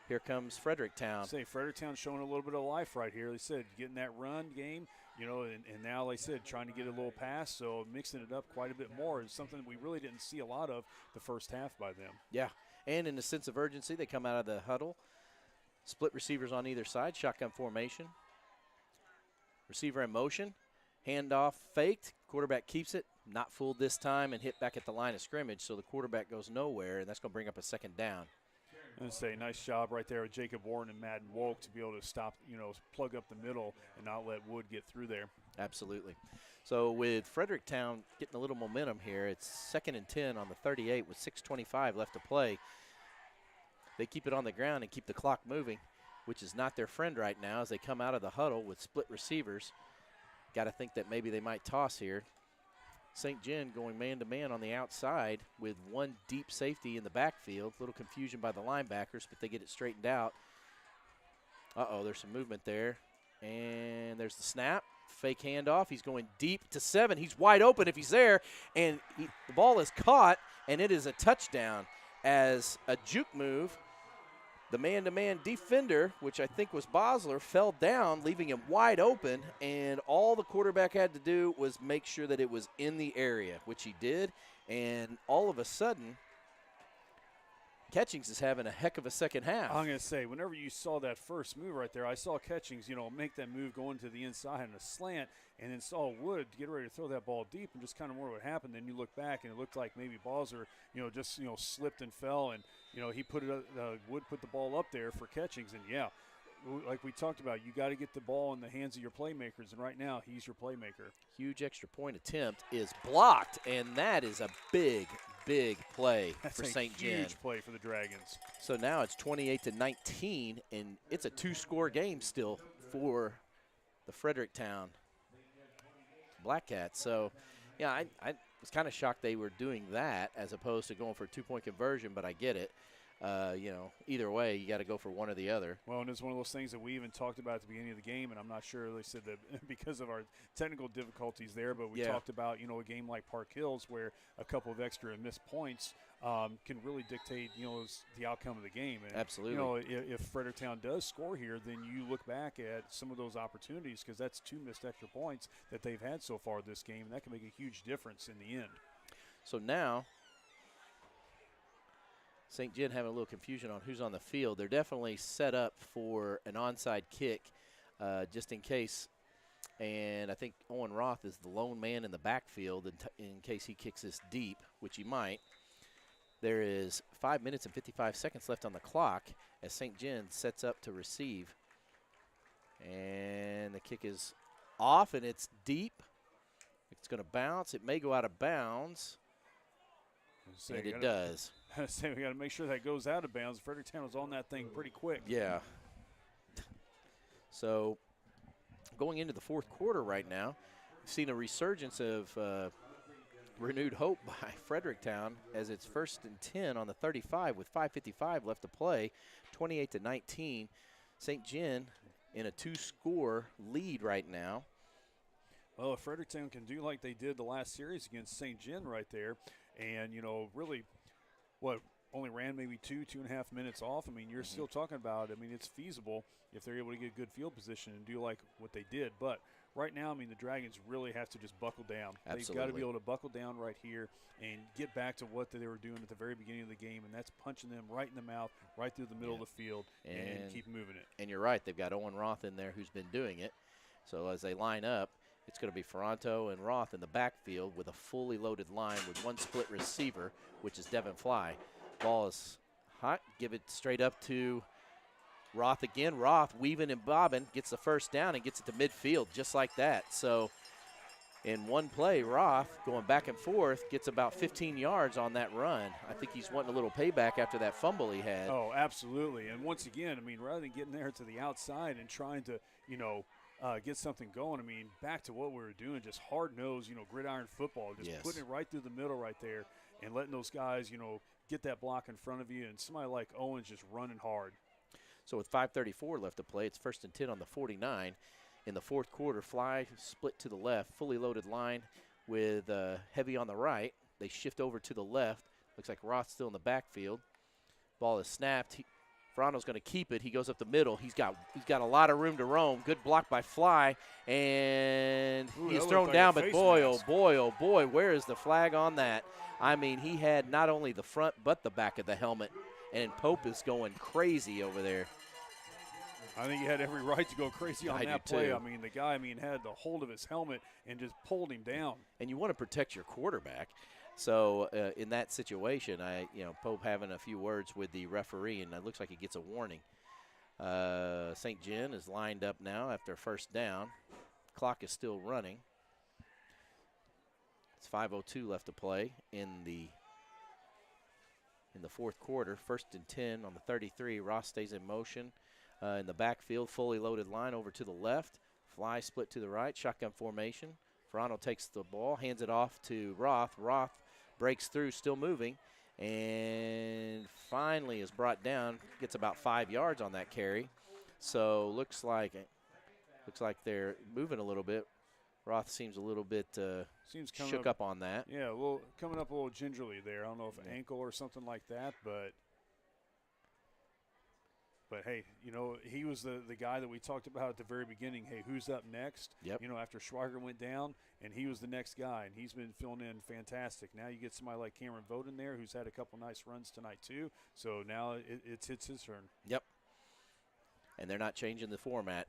here comes Fredericktown. Say Fredericktown showing a little bit of life right here. They said getting that run game, you know, and now, like I said, trying to get a little pass, so mixing it up quite a bit more is something that we really didn't see a lot of the first half by them. Yeah, and in a sense of urgency, they come out of the huddle. Split receivers on either side, shotgun formation. Receiver in motion, handoff faked. Quarterback keeps it, not fooled this time, and hit back at the line of scrimmage, so the quarterback goes nowhere, and that's going to bring up a 2nd down. I'm going to say nice job right there with Jacob Warren and Madden Wolk to be able to stop, you know, plug up the middle and not let Wood get through there. Absolutely. So with Fredericktown getting a little momentum here, it's 2nd and 10 on the 38 with 6:25 left to play. They keep it on the ground and keep the clock moving, which is not their friend right now as they come out of the huddle with split receivers. Got to think that maybe they might toss here. St. John going man-to-man on the outside with 1 deep safety in the backfield. A little confusion by the linebackers, but they get it straightened out. Uh-oh, there's some movement there. And there's the snap. Fake handoff. He's going deep to 7. He's wide open if he's there. And the ball is caught, and it is a touchdown as a juke move The man-to-man defender, which I think was Bosler, fell down, leaving him wide open, and all the quarterback had to do was make sure that it was in the area, which he did, and all of a sudden, Catchings is having a heck of a second half. I'm going to say, whenever you saw that first move right there, I saw Catchings, make that move going to the inside and a slant, and then saw Wood get ready to throw that ball deep and just kind of wonder what happened. Then you look back, and it looked like maybe Bosler, just, slipped and fell, and, he put it, Wood put the ball up there for Catchings, and yeah, like we talked about, you got to get the ball in the hands of your playmakers, and right now he's your playmaker. Huge extra point attempt is blocked, and that is a big play for St. John. Huge play for the Dragons. So now it's 28-19, and it's a two-score game still for the Fredericktown Blackcats. So, yeah, I was kind of shocked they were doing that as opposed to going for a two-point conversion, but I get it. Either way, you got to go for one or the other. Well, and it's one of those things that we even talked about at the beginning of the game, and I'm not sure they said that because of our technical difficulties there, but we talked about, a game like Park Hills where a couple of extra missed points can really dictate, the outcome of the game. And, absolutely. If Fredericktown does score here, then you look back at some of those opportunities because that's 2 missed extra points that they've had so far this game, and that can make a huge difference in the end. So now St. John having a little confusion on who's on the field. They're definitely set up for an onside kick just in case. And I think Owen Roth is the lone man in the backfield in case he kicks this deep, which he might. There is 5 minutes and 55 seconds left on the clock as St. John sets up to receive. And the kick is off, and it's deep. It's going to bounce. It may go out of bounds. And it does. I say we got to make sure that goes out of bounds. Fredericktown was on that thing pretty quick. Yeah. So going into the fourth quarter right now, we've seen a resurgence of renewed hope by Fredericktown as it's 1st and 10 on the 35 with 5:55 left to play, 28-19. St. John in a 2-score lead right now. Well, if Fredericktown can do like they did the last series against St. John right there, and, really, only ran maybe 2.5 minutes off. I mean, you're still talking about, it's feasible if they're able to get good field position and do like what they did. But right now, the Dragons really have to just buckle down. Absolutely. They've got to be able to buckle down right here and get back to what they were doing at the very beginning of the game, and that's punching them right in the mouth, right through the middle of the field, and keep moving it. And you're right. They've got Owen Roth in there who's been doing it. So as they line up, it's going to be Ferranto and Roth in the backfield with a fully loaded line with one split receiver, which is Devin Fly. Ball is hot. Give it straight up to Roth again. Roth weaving and bobbing, gets the first down and gets it to midfield just like that. So in one play, Roth going back and forth gets about 15 yards on that run. I think he's wanting a little payback after that fumble he had. Oh, absolutely. And once again, rather than getting there to the outside and trying to, get something going, back to what we were doing, just hard-nosed, gridiron football, just putting it right through the middle right there and letting those guys, get that block in front of you, and somebody like Owens just running hard. So with 5:34 left to play, it's 1st and 10 on the 49. In the fourth quarter, Fly split to the left, fully loaded line with Heavy on the right. They shift over to the left. Looks like Roth's still in the backfield. Ball is snapped. Ferranto's going to keep it. He goes up the middle. He's got a lot of room to roam. Good block by Fly, and he's thrown down. But boy, oh boy, where is the flag on that? He had not only the front but the back of the helmet, and Pope is going crazy over there. I think he had every right to go crazy on that play. Too. The guy, had the hold of his helmet and just pulled him down. And you want to protect your quarterback. So in that situation, Pope having a few words with the referee, and it looks like he gets a warning. St. John is lined up now after first down. Clock is still running. It's 5:02 left to play in the fourth quarter. 1st and 10 on the 33. Ross stays in motion in the backfield, fully loaded line over to the left. Fly split to the right, shotgun formation. Ferranto takes the ball, hands it off to Roth. Roth breaks through, still moving, and finally is brought down. Gets about 5 yards on that carry. So looks like they're moving a little bit. Roth seems a little bit shook up on that. Yeah, coming up a little gingerly there. I don't know if an ankle or something like that, but But, hey, he was the guy that we talked about at the very beginning. Hey, who's up next? Yep. After Schweiger went down, and he was the next guy, and he's been filling in fantastic. Now you get somebody like Cameron Vogt in there who's had a couple nice runs tonight too. So now it's his turn. Yep. And they're not changing the format.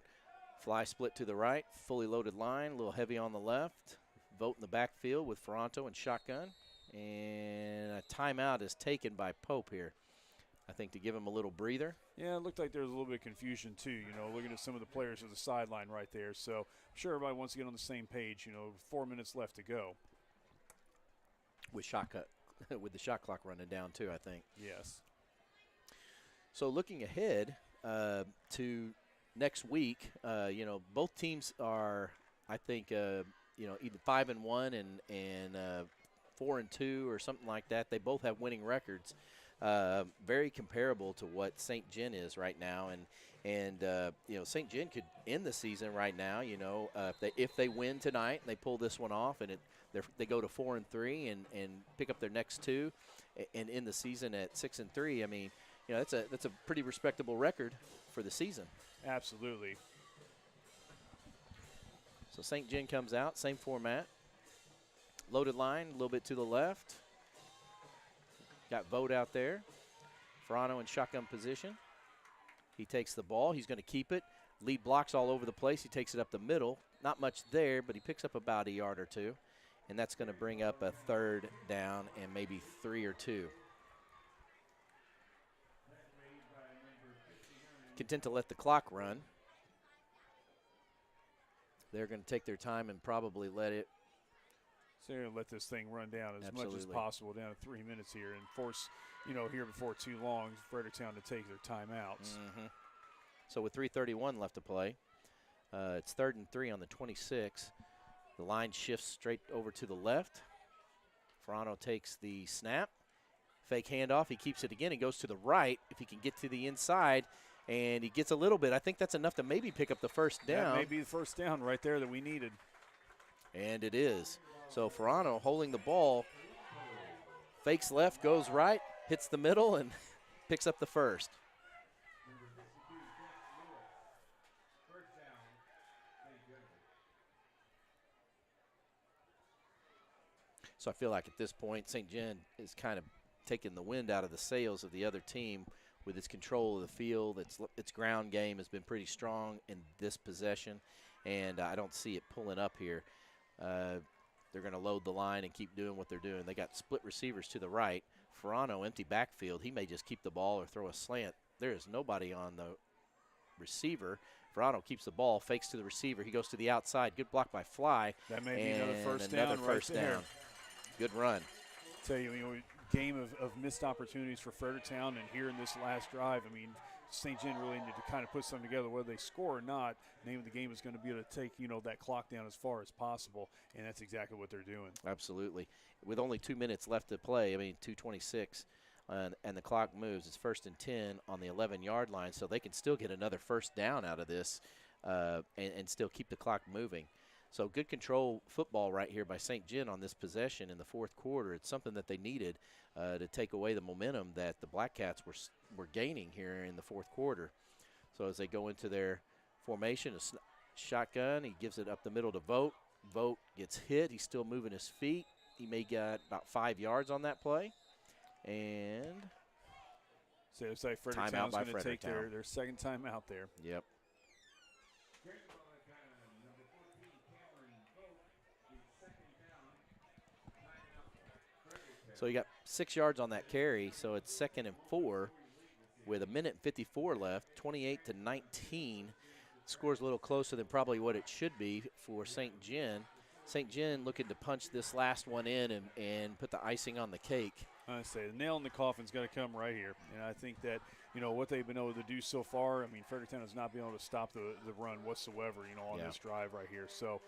Fly split to the right, fully loaded line, a little heavy on the left. Vogt in the backfield with Ferranto and shotgun. And a timeout is taken by Pope here, I think, to give him a little breather. Yeah, it looked like there was a little bit of confusion too, looking at some of the players at the sideline right there. So I'm sure everybody wants to get on the same page, 4 minutes left to go. With with the shot clock running down too, I think. Yes. So looking ahead to next week, both teams are, I think, either 5-1 and 4-2 or something like that. They both have winning records. Very comparable to what St. John is right now, and St. John could end the season right now. If they win tonight and they pull this one off, and they go to 4-3 and pick up their next two, and end the season at 6-3. I mean, that's a pretty respectable record for the season. Absolutely. So St. John comes out, same format, loaded line, a little bit to the left. Got Vogt out there. Ferranto in shotgun position. He takes the ball. He's going to keep it. Lead blocks all over the place. He takes it up the middle. Not much there, but he picks up about a yard or two. And that's going to bring up a third down and maybe 3 or 2. Content to let the clock run. They're going to take their time and probably let it. So you're going to let this thing run down as much as Absolutely. possible, down to 3 minutes here, and force, here before too long, Fredericktown to take their timeouts. Mm-hmm. So with 3:31 left to play, it's 3rd and 3 on the 26. The line shifts straight over to the left. Ferranto takes the snap. Fake handoff. He keeps it again. He goes to the right if he can get to the inside, and he gets a little bit. I think that's enough to maybe pick up the first down. That may be the first down right there that we needed. And it is. So Ferranto holding the ball, fakes left, goes right, hits the middle, and picks up the first. So I feel like at this point, St. John is kind of taking the wind out of the sails of the other team with its control of the field. Its ground game has been pretty strong in this possession, and I don't see it pulling up here. They're going to load the line and keep doing what they're doing. They got split receivers to the right. Ferranto, empty backfield. He may just keep the ball or throw a slant. There is nobody on the receiver. Ferranto keeps the ball, fakes to the receiver. He goes to the outside. Good block by Fly. That may be another first another down first right there. down. Good run. Tell you, game of missed opportunities for Fredericktown, and here in this last drive, I mean, St. John really needed to kind of put something together. Whether they score or not, name of the game is going to be able to take, that clock down as far as possible, and that's exactly what they're doing. Absolutely. With only 2 minutes left to play, 2:26, and the clock moves. It's 1st and 10 on the 11-yard line, so they can still get another first down out of this and still keep the clock moving. So good control football right here by St. John on this possession in the fourth quarter. It's something that they needed to take away the momentum that the Blackcats were gaining here in the fourth quarter. So as they go into their formation, a shotgun, he gives it up the middle to Vogt. Vogt gets hit. He's still moving his feet. He may get about 5 yards on that play. And so it's like Fredericktown's going to take their second time out there. Yep. So you got 6 yards on that carry, so it's 2nd and 4 with 1:54 left, 28-19. Score's a little closer than probably what it should be for St. John. St. John looking to punch this last one in and put the icing on the cake. I say the nail in the coffin's going to come right here, and I think that what they've been able to do so far. Fredericktown has not been able to stop the run whatsoever, on this drive right here. So,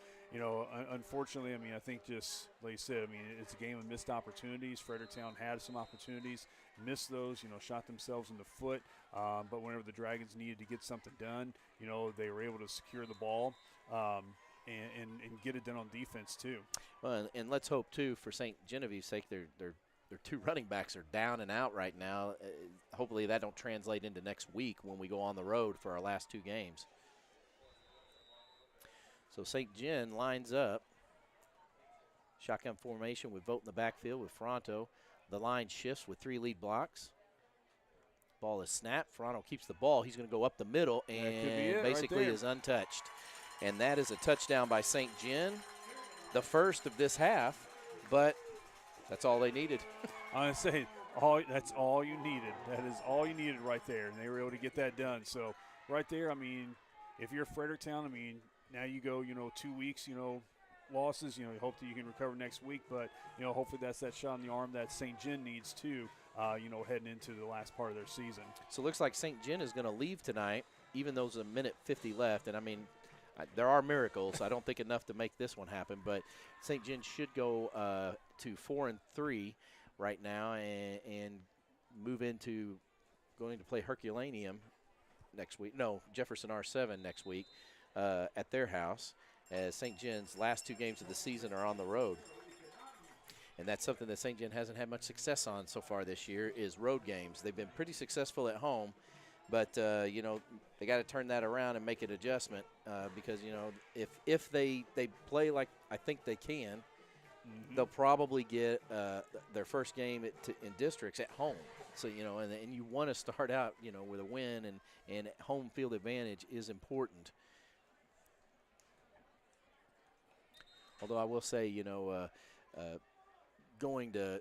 unfortunately, I think just like you said, it's a game of missed opportunities. Fredericktown had some opportunities, missed those, shot themselves in the foot. But whenever the Dragons needed to get something done, they were able to secure the ball. And get it done on defense too. Well, and let's hope too for St. Genevieve's sake, they're their two running backs are down and out right now. Hopefully that don't translate into next week when we go on the road for our last two games. So St. John lines up. Shotgun formation with Vogt in the backfield with Fronto. The line shifts with 3 lead blocks. Ball is snapped. Fronto keeps the ball. He's going to go up the middle and basically is untouched. And that is a touchdown by St. John, the first of this half, but that's all they needed. I'm going to say, that's all you needed. That is all you needed right there, and they were able to get that done. So right there, I mean, if you're Fredericktown, I mean, now you go, 2 weeks, losses. You hope that you can recover next week, but, hopefully that's that shot in the arm that St. John needs too, heading into the last part of their season. So it looks like St. John is going to leave tonight, even though there's a minute 50 left. And, I mean, there are miracles. I don't think enough to make this one happen, but St. John should go to 4-3 right now and move into going to play Herculaneum next week. No, Jefferson R7 next week at their house, as St. John's last 2 games of the season are on the road. And that's something that St. John hasn't had much success on so far this year is road games. They've been pretty successful at home, but, they got to turn that around and make an adjustment because, if they play like I think they can, they'll probably get their first game in districts at home. So, and you want to start out, with a win, and home field advantage is important. Although I will say, going to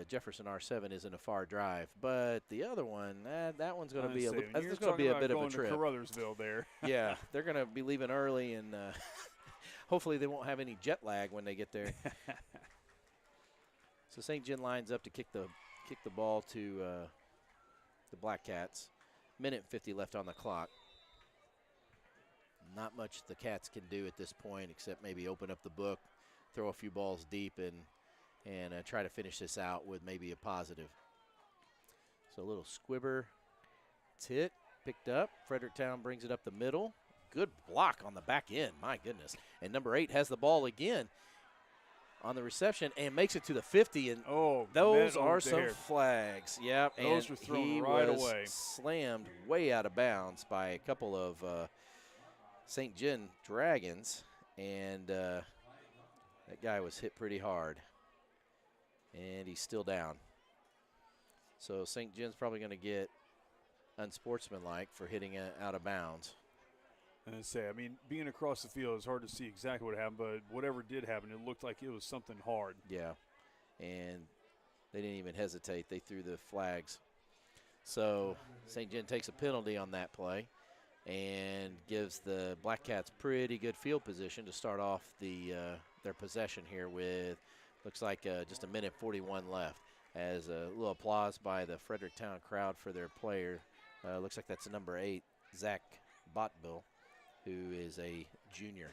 Jefferson R7 isn't a far drive, but the other one, that one's going to be that's going to be a bit of a trip. To Carruthersville there. Yeah, they're going to be leaving early, and hopefully they won't have any jet lag when they get there. So St. John lines up to kick the ball to the Blackcats. Minute 50 left on the clock. Not much the Cats can do at this point except maybe open up the book, throw a few balls deep, and try to finish this out with maybe a positive. So a little squibber. It's hit, picked up. Fredericktown brings it up the middle. Good block on the back end, my goodness. And number 8 has the ball again on the reception and makes it to the 50. And those are some flags. Yep, those and were thrown he right was away. Slammed way out of bounds by a couple of St. John Dragons, and that guy was hit pretty hard. And he's still down. So St. John's probably going to get unsportsmanlike for hitting it out of bounds. And I say, being across the field, it's hard to see exactly what happened, but whatever did happen, it looked like it was something hard. Yeah, and they didn't even hesitate. They threw the flags. So St. John takes a penalty on that play and gives the Blackcats pretty good field position to start off their possession here with looks like just a minute 41 left. As a little applause by the Fredericktown crowd for their player. Looks like that's number 8, Zach Botville, who is a junior.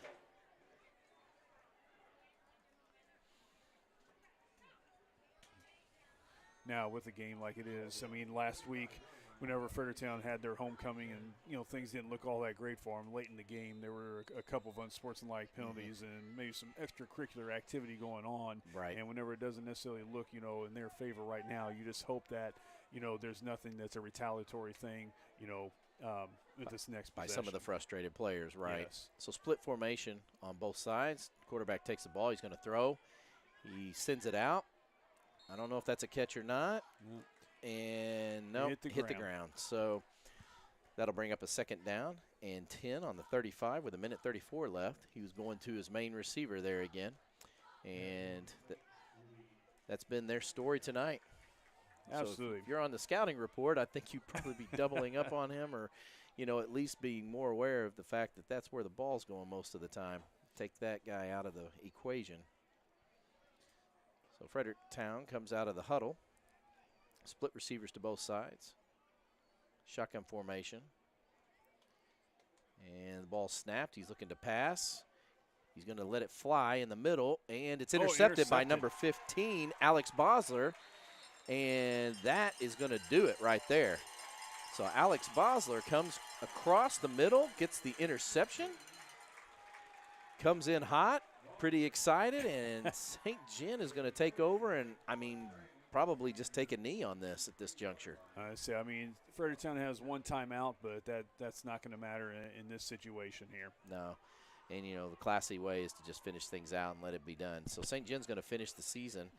Now with a game like it is, last week whenever Fredericktown had their homecoming and, things didn't look all that great for them late in the game, there were a couple of unsportsmanlike penalties and maybe some extracurricular activity going on. Right. And whenever it doesn't necessarily look, in their favor right now, you just hope that, there's nothing that's a retaliatory thing, with this next possession. By some of the frustrated players, right. Yes. So split formation on both sides. Quarterback takes the ball. He's going to throw. He sends it out. I don't know if that's a catch or not. And no, hit the ground. So that'll bring up a second down and 10 on the 35 with a minute 34 left. He was going to his main receiver there again. And that's been their story tonight. Absolutely. So if you're on the scouting report, I think you'd probably be doubling up on him or, at least being more aware of the fact that that's where the ball's going most of the time. Take that guy out of the equation. So Fredericktown comes out of the huddle. Split receivers to both sides. Shotgun formation. And the ball snapped. He's looking to pass. He's going to let it fly in the middle, and it's intercepted by number 15, Alex Bosler. And that is going to do it right there. So Alex Bosler comes across the middle, gets the interception, comes in hot, pretty excited, and St. John is going to take over and, probably just take a knee on this at this juncture. I mean, Fredericktown has one timeout, but that's not going to matter in this situation here. No. And, the classy way is to just finish things out and let it be done. So St. John's going to finish the season,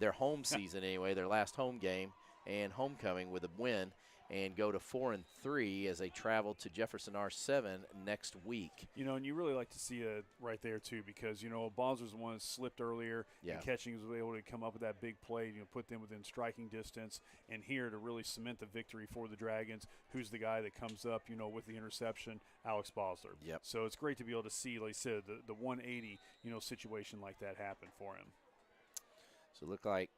their home season anyway, their last home game and homecoming with a win and go to 4-3 as they travel to Jefferson R7 next week. And you really like to see it right there, too, because, Bosler's the one that slipped earlier. Yeah. And Catching was able to come up with that big play, put them within striking distance. And here to really cement the victory for the Dragons, who's the guy that comes up, with the interception, Alex Bosler. Yep. So it's great to be able to see, like I said, the 180, situation like that happen for him. So it looked like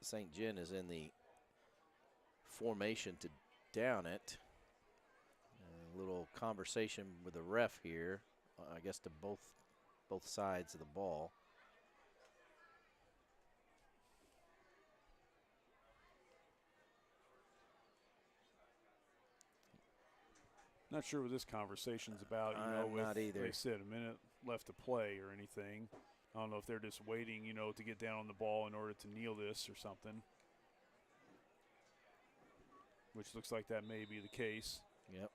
St. John is in the formation to down it. A little conversation with the ref here, I guess to both sides of the ball. Not sure what this conversation's about, with, not either. like I said, a minute left to play or anything. I don't know if they're just waiting, to get down on the ball in order to kneel this or something. Which looks like that may be the case. Yep.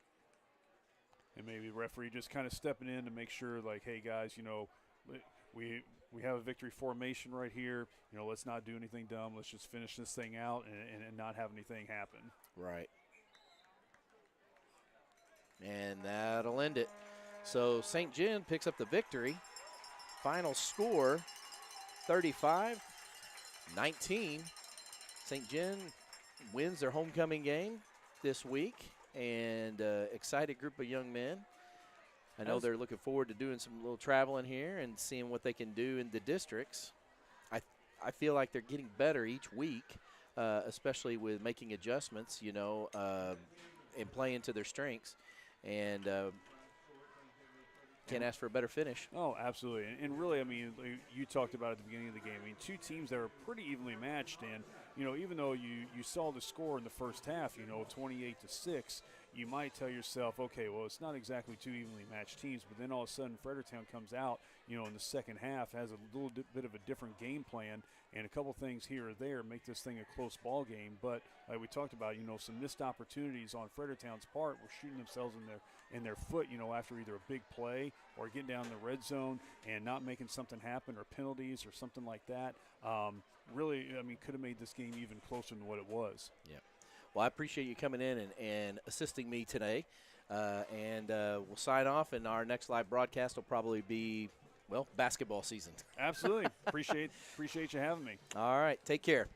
And maybe the referee just kind of stepping in to make sure, like, hey, guys, we have a victory formation right here. Let's not do anything dumb. Let's just finish this thing out and not have anything happen. Right. And that'll end it. So St. John picks up the victory. Final score, 35-19. St. John wins their homecoming game this week, and excited group of young men. I know they're looking forward to doing some little traveling here and seeing what they can do in the districts. I feel like they're getting better each week, especially with making adjustments, and playing to their strengths. And can't ask for a better finish. Oh, absolutely. And really, I mean, you talked about at the beginning of the game. I mean, two teams that are pretty evenly matched. And, even though you saw the score in the first half, 28-6, you might tell yourself, okay, well, it's not exactly two evenly matched teams. But then all of a sudden, Fredericktown comes out, in the second half, has a little bit of a different game plan. And a couple things here or there make this thing a close ball game. But like we talked about, some missed opportunities on Fredericktown's part were shooting themselves in their foot, after either a big play or getting down in the red zone and not making something happen, or penalties or something like that. Really, I mean, could have made this game even closer than what it was. Yeah. Well, I appreciate you coming in and assisting me today. And we'll sign off, and our next live broadcast will probably be, basketball season. Absolutely. Appreciate you having me. All right. Take care.